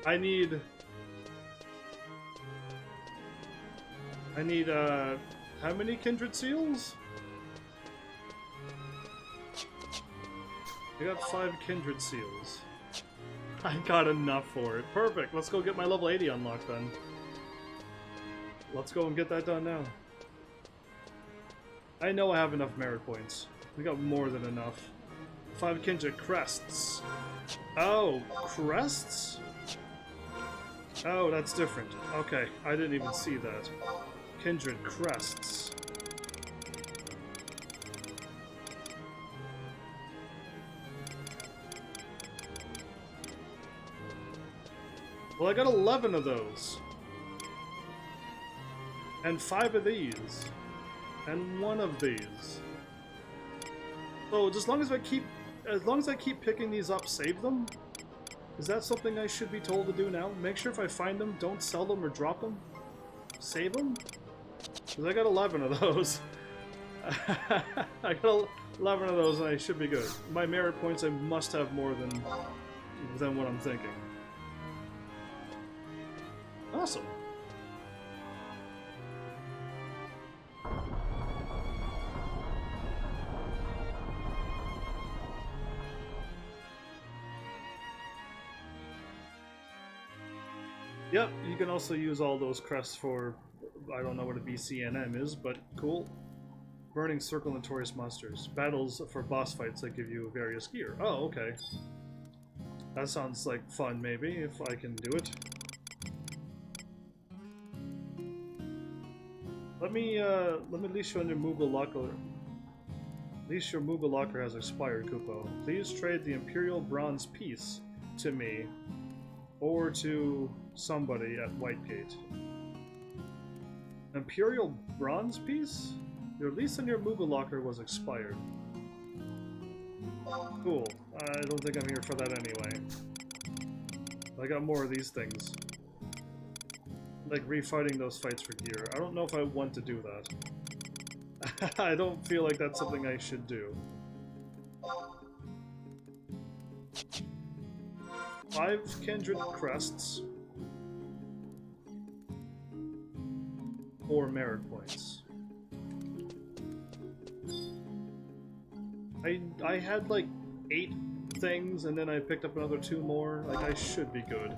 I need, how many kindred seals? I got 5 kindred seals. I got enough for it. Perfect, let's go get my level 80 unlocked then. Let's go and get that done now. I know I have enough merit points. We got more than enough. 5 Kindred Crests. Oh, crests? Oh, that's different. Okay, I didn't even see that. Kindred Crests. Well, I got 11 of those. And 5 of these. And 1 of these. So, as long as I keep picking these up, save them? Is that something I should be told to do now? Make sure if I find them, don't sell them or drop them? Save them? Because I got 11 of those. I got 11 of those and I should be good. My merit points, I must have more than what I'm thinking. Awesome. Yep, you can also use all those crests for, I don't know what a BCNM is, but cool. Burning Circle Notorious Monsters. Battles for boss fights that give you various gear. Oh, okay. That sounds like fun, maybe, if I can do it. Let me leash you on your Moogle Locker. Leash your Moogle Locker has expired, Kupo. Please trade the Imperial Bronze Piece to me, or to somebody at Whitegate. Imperial Bronze Piece? Your lease on your Moogle Locker was expired. Cool. I don't think I'm here for that anyway. I got more of these things. Like refighting those fights for gear. I don't know if I want to do that. I don't feel like that's something I should do. 5 Kindred Crests. 4 merit points. I had like 8 things and then I picked up another 2 more. Like, I should be good.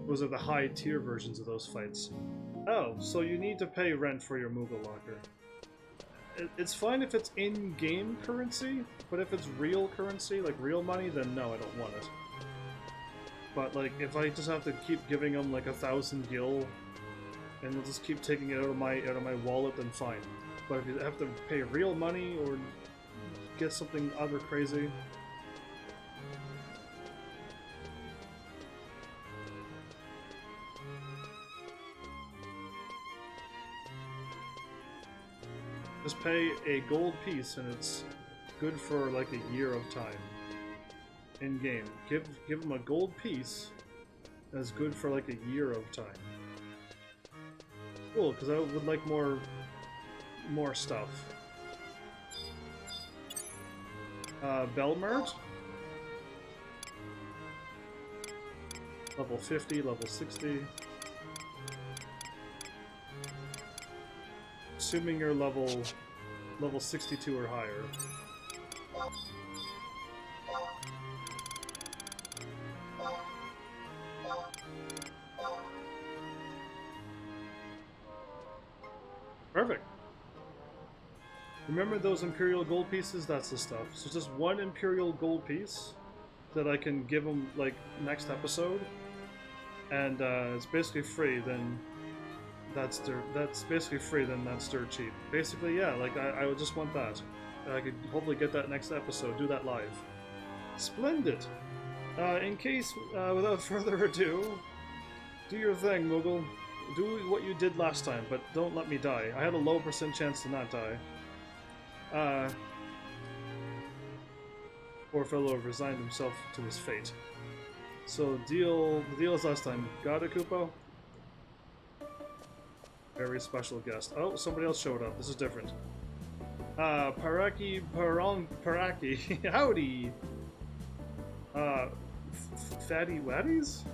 Those are the high tier versions of those fights. Oh, so you need to pay rent for your Moogle Locker. It's fine if it's in-game currency, but if it's real currency, like real money, then no, I don't want it. But like, if I just have to keep giving them like 1,000 gil, and they'll just keep taking it out of my wallet, then fine. But if you have to pay real money or get something other crazy, just pay a gold piece and it's good for like a year of time. In game. Give them a gold piece that's good for like a year of time. Cool, because I would like more stuff. Belmert? Level 50, level 60. Assuming you're level 62 or higher. Perfect. Remember those Imperial gold pieces? That's the stuff. So just 1 Imperial gold piece that I can give them like next episode, and it's basically free. Then that's basically free. Then that's dirt cheap. Basically, yeah. Like I would just want that. I could hopefully get that next episode. Do that live. Splendid. In case, without further ado, do your thing, Moogle. Do what you did last time, but don't let me die. I had a low % chance to not die. Poor fellow resigned himself to his fate. So the deal is last time. Got it, Kupo? Very special guest. Oh, somebody else showed up. This is different. Paraki. Howdy! Fatty Waddies?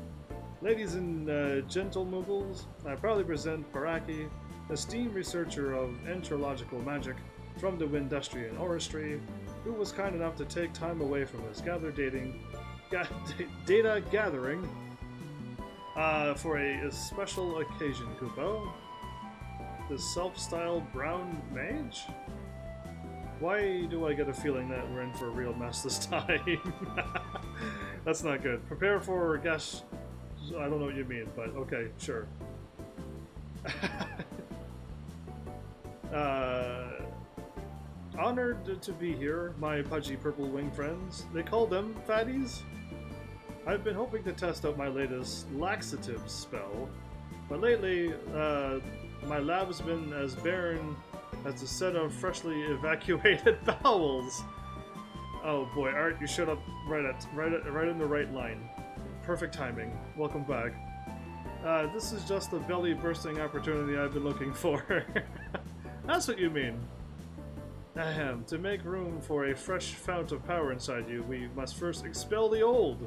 Ladies and gentle Moogles, I proudly present Paraki, esteemed researcher of enterological magic from the Windustrian Oristry, who was kind enough to take time away from his data gathering for a special occasion, Kupo. This self-styled brown mage? Why do I get a feeling that we're in for a real mess this time? That's not good. Prepare for gosh, I don't know what you mean, but okay, sure. Honored to be here, my pudgy purple wing friends. They call them fatties? I've been hoping to test out my latest laxative spell, but lately, my lab's been as barren as a set of freshly evacuated bowels. Oh boy, Art, you showed up right in the right line. Perfect timing. Welcome back. This is just the belly-bursting opportunity I've been looking for. That's what you mean. Ahem. To make room for a fresh fount of power inside you, we must first expel the old.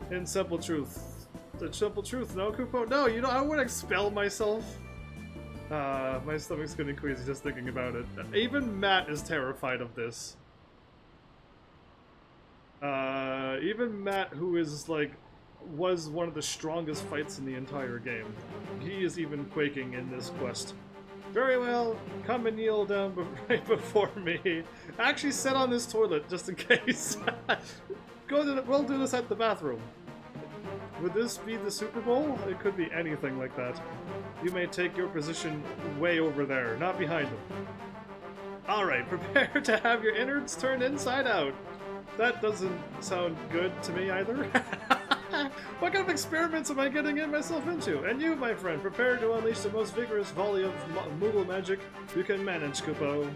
In simple truth. The simple truth, no, Kupo? No, you know, I wouldn't expel myself. My stomach's getting queasy just thinking about it. Even Matt is terrified of this. Even Matt, who is, like, was one of the strongest fights in the entire game. He is even quaking in this quest. Very well, come and kneel down right before me. Actually, sit on this toilet, just in case. We'll do this at the bathroom. Would this be the Super Bowl? It could be anything like that. You may take your position way over there, not behind them. Alright, prepare to have your innards turned inside out. That doesn't sound good to me either. What kind of experiments am I getting myself into? And you, my friend, prepare to unleash the most vigorous volley of Moogle magic you can manage, Kupo.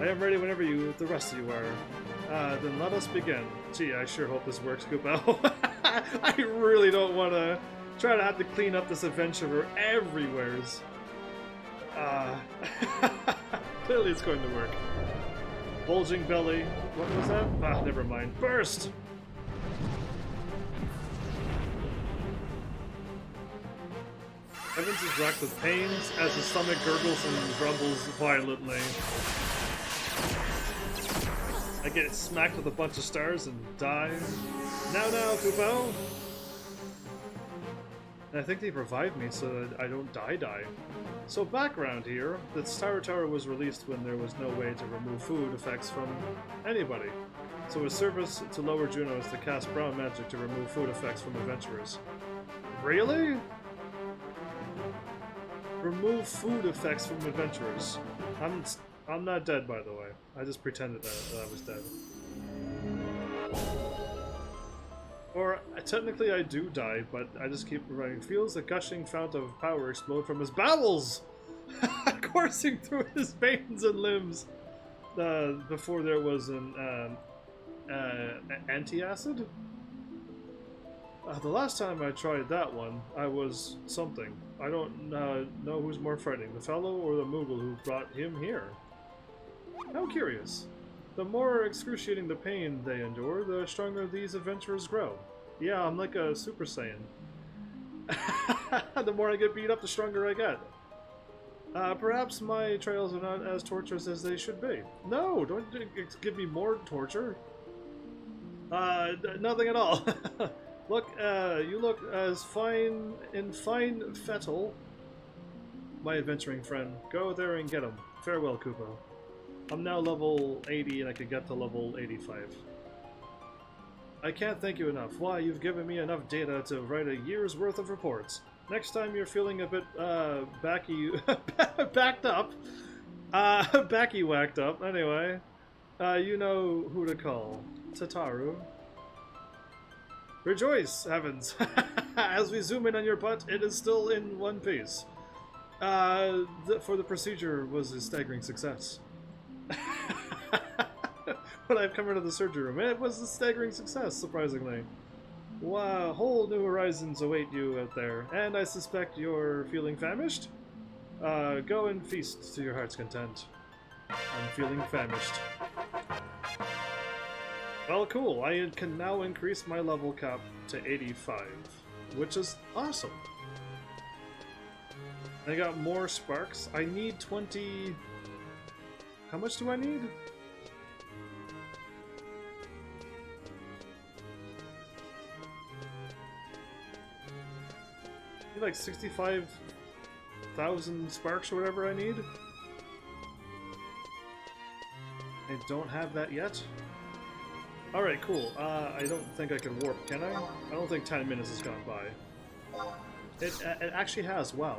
I am ready whenever the rest of you are. Then let us begin. Gee, I sure hope this works, Kupo. I really don't want to try to have to clean up this adventure everywheres. Clearly it's going to work. Bulging belly. What was that? Ah, never mind. Burst! Evans is racked with pains as his stomach gurgles and grumbles violently. I get smacked with a bunch of stars and die. Now, Kupo! And I think they've revived me so that I don't die. So background here, the Tower was released when there was no way to remove food effects from anybody. So its service to Lower Juno is to cast brown magic to remove food effects from adventurers. Really? Remove food effects from adventurers. I'm not dead, by the way. I just pretended that I was dead. Or, technically I do die, but I just keep running. Feels a gushing fount of power explode from his bowels! Coursing through his veins and limbs! Before there was an, anti-acid? The last time I tried that one, I was something. I don't know who's more frightening, the fellow or the Moogle who brought him here. How curious. The more excruciating the pain they endure, the stronger these adventurers grow. Yeah, I'm like a Super Saiyan. The more I get beat up, the stronger I get. Perhaps my trials are not as torturous as they should be. No, don't give me more torture. Nothing at all. Look, you look as fine fettle. My adventuring friend. Go there and get him. Farewell, Kupo. I'm now level 80 and I could get to level 85. I can't thank you enough. Why, you've given me enough data to write a year's worth of reports. Next time you're feeling a bit, backed up. Backy-whacked up, anyway. You know who to call. Tataru. Rejoice, heavens! As we zoom in on your butt, it is still in one piece. For the procedure was a staggering success. When I've come into the surgery room, it was a staggering success, surprisingly. Wow, whole new horizons await you out there, and I suspect you're feeling famished? Go and feast to your heart's content. I'm feeling famished. Well, cool. I can now increase my level cap to 85, which is awesome. I got more sparks. I need 20... How much do I need? I need like 65 1,000 sparks or whatever I need. I don't have that yet. Alright, cool. I don't think I can warp, can I? I don't think 10 minutes has gone by. It actually has, wow.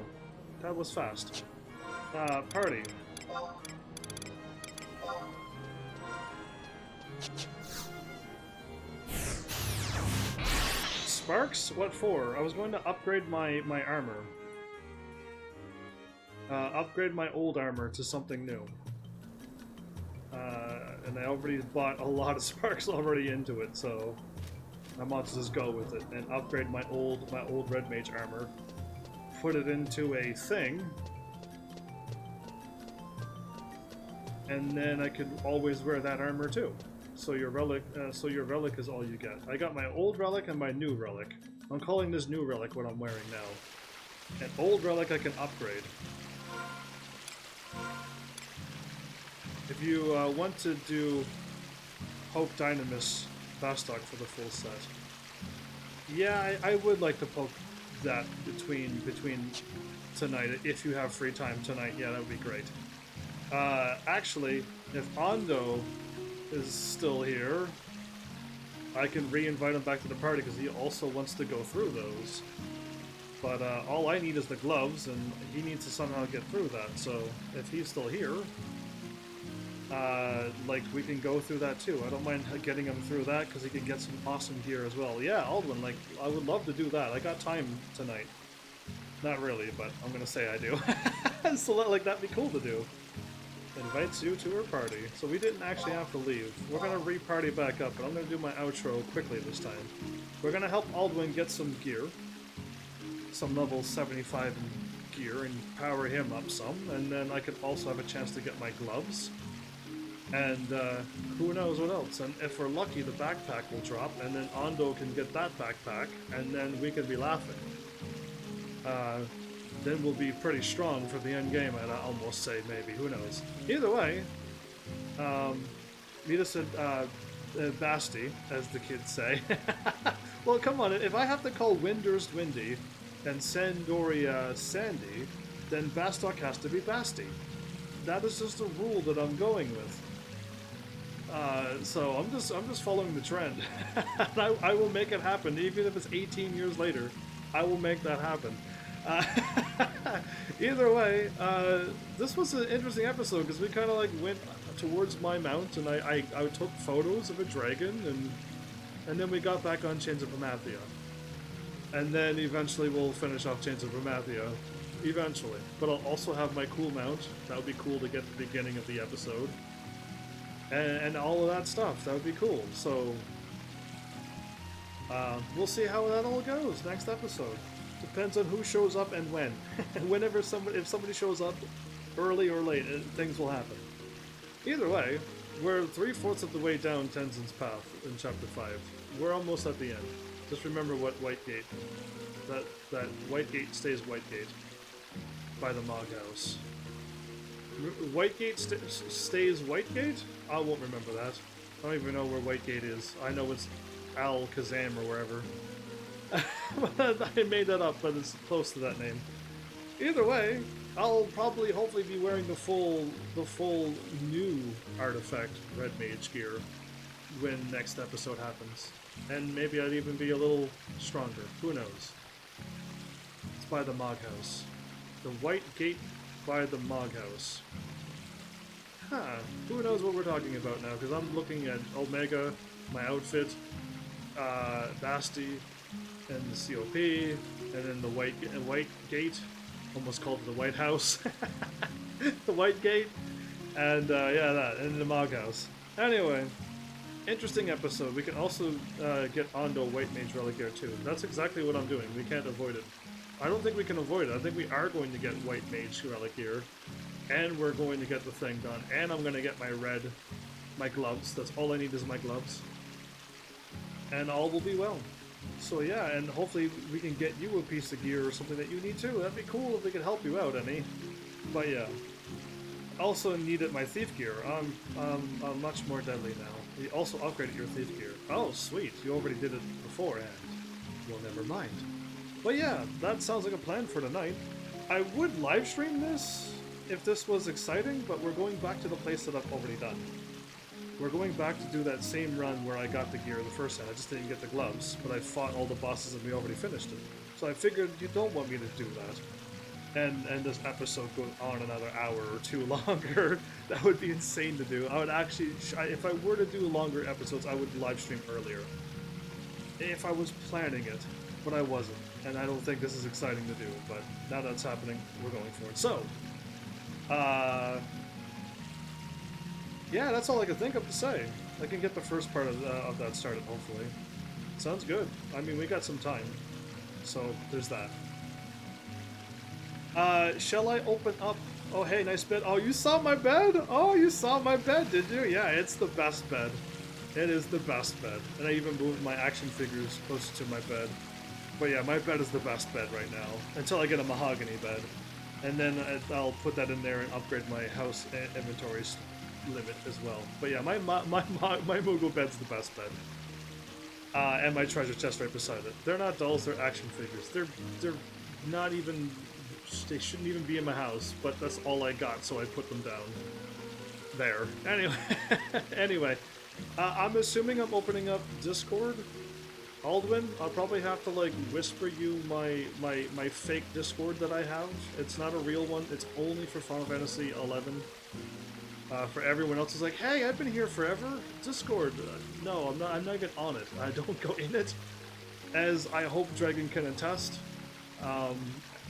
That was fast. Party. Sparks? What for? I was going to upgrade my armor. Upgrade my old armor to something new. And I already bought a lot of sparks already into it, so I might just go with it and upgrade my old red mage armor. Put it into a thing. And then I could always wear that armor too. So your relic is all you get. I got my old relic and my new relic. I'm calling this new relic what I'm wearing now. An old relic I can upgrade. If you want to do Poke Dynamis Bastok for the full set, yeah, I would like to poke that between tonight if you have free time tonight. Yeah, that would be great. Actually, if Ando is still here, I can re-invite him back to the party because he also wants to go through those. But all I need is the gloves, and he needs to somehow get through that. So if he's still here, like, we can go through that too. I don't mind getting him through that because he can get some awesome gear as well. Yeah, Aldwin, like, I would love to do that. I got time tonight. Not really, but I'm gonna say I do. So like, that'd be cool to do. Invites you to her party. So we didn't actually have to leave. We're gonna re-party back up, but I'm gonna do my outro quickly this time. We're gonna help Aldwin get some gear. Some level 75 gear and power him up some, and then I could also have a chance to get my gloves. And who knows what else. And if we're lucky, the backpack will drop, and then Ando can get that backpack, and then we could be laughing. Then we'll be pretty strong for the end game, I'd almost say, maybe. Who knows? Either way, meet us at Basti, as the kids say. Well, come on, if I have to call Windurst Windy and Sandoria Sandy, then Bastok has to be Basti. That is just a rule that I'm going with. So I'm just following the trend. I will make it happen, even if it's 18 years later. I will make that happen. Either way, this was an interesting episode because we kind of like went towards my mount, and I took photos of a dragon, and then we got back on Chains of Promathia, and then eventually we'll finish off Chains of Promathia. Eventually, but I'll also have my cool mount. That would be cool to get at the beginning of the episode, and all of that stuff. That would be cool. So we'll see how that all goes next episode. Depends on who shows up and when. If somebody shows up early or late, things will happen. Either way, we're 3/4 of the way down Tenzin's path in Chapter 5. We're almost at the end. Just remember what Whitegate. That Whitegate stays Whitegate. By the Mog House. Whitegate stays Whitegate? I won't remember that. I don't even know where Whitegate is. I know it's Al Kazam or wherever. I made that up, but it's close to that name. Either way, I'll probably hopefully be wearing the full new artifact Red Mage gear when next episode happens. And maybe I'd even be a little stronger. Who knows? It's by the Mog House. The White Gate by the Mog House. Huh. Who knows what we're talking about now, because I'm looking at Omega, my outfit, Basti, and the COP, and then the White Gate, almost called it the White House. The White Gate, and yeah, that, and the Mog House. Anyway, interesting episode. We can also get Ando White Mage Relic here too. That's exactly what I'm doing. We can't avoid it. I don't think we can avoid it. I think we are going to get White Mage Relic here, and we're going to get the thing done, and I'm going to get my gloves. That's all I need is my gloves, and all will be well. So yeah, and hopefully we can get you a piece of gear or something that you need too. That'd be cool if we could help you out, Emmy. But yeah, also needed my thief gear. I'm much more deadly now. You also upgraded your thief gear. Oh, sweet! You already did it beforehand. Well, never mind. But yeah, that sounds like a plan for tonight. I would live stream this if this was exciting, but we're going back to the place that I've already done. We're going back to do that same run where I got the gear the first time. I just didn't get the gloves, but I fought all the bosses and we already finished it. So I figured you don't want me to do that. And this episode goes on another hour or two longer. That would be insane to do. I would actually, if I were to do longer episodes, I would live stream earlier. If I was planning it, but I wasn't. And I don't think this is exciting to do, but now that's happening, we're going for it. So, yeah, that's all I can think of to say. I can get the first part of that started, hopefully. Sounds good. I mean, we got some time. So, there's that. Shall I open up? Oh, hey, nice bed. Oh, you saw my bed? Oh, you saw my bed, did you? Yeah, it's the best bed. It is the best bed. And I even moved my action figures closer to my bed. But yeah, my bed is the best bed right now. Until I get a mahogany bed. And then I'll put that in there and upgrade my house inventory limit as well. But yeah, my Moogle bed's the best bed. And my treasure chest right beside it. They're not dolls, they're action figures. They're not even... They shouldn't even be in my house, but that's all I got, so I put them down. There. Anyway, anyway, I'm assuming I'm opening up Discord. Aldwin, I'll probably have to like whisper you my fake Discord that I have. It's not a real one. It's only for Final Fantasy 11. For everyone else, is like, hey, I've been here forever. Discord. No, I'm not. I'm not even on it. I don't go in it. As I hope Dragon can attest.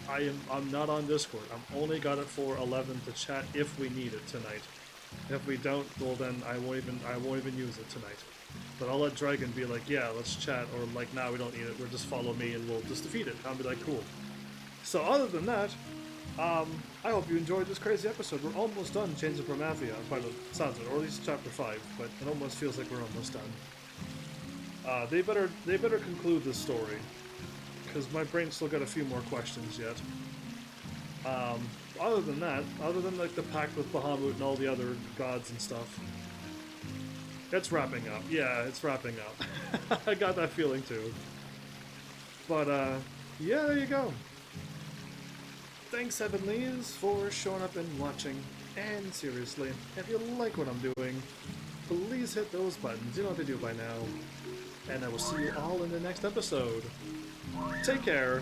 I'm not on Discord. I'm only got it for 11 to chat if we need it tonight. If we don't, well then I won't even use it tonight. But I'll let Dragon be like, yeah, let's chat, or like, nah, we don't need it. We'll just follow me and we'll just defeat it. I'll be like, cool. So other than that, I hope you enjoyed this crazy episode. We're almost done Chains of Promathia, by the sounds of it, or at least chapter 5. But it almost feels like we're almost done. They better conclude this story. Because my brain's still got a few more questions yet. Other than that, other than like the pact with Bahamut and all the other gods and stuff, it's wrapping up. Yeah, it's wrapping up. I got that feeling too. But yeah, there you go. Thanks, Heavenlies, for showing up and watching. And seriously, if you like what I'm doing, please hit those buttons. You know what to do by now. And I will see you all in the next episode. Take care.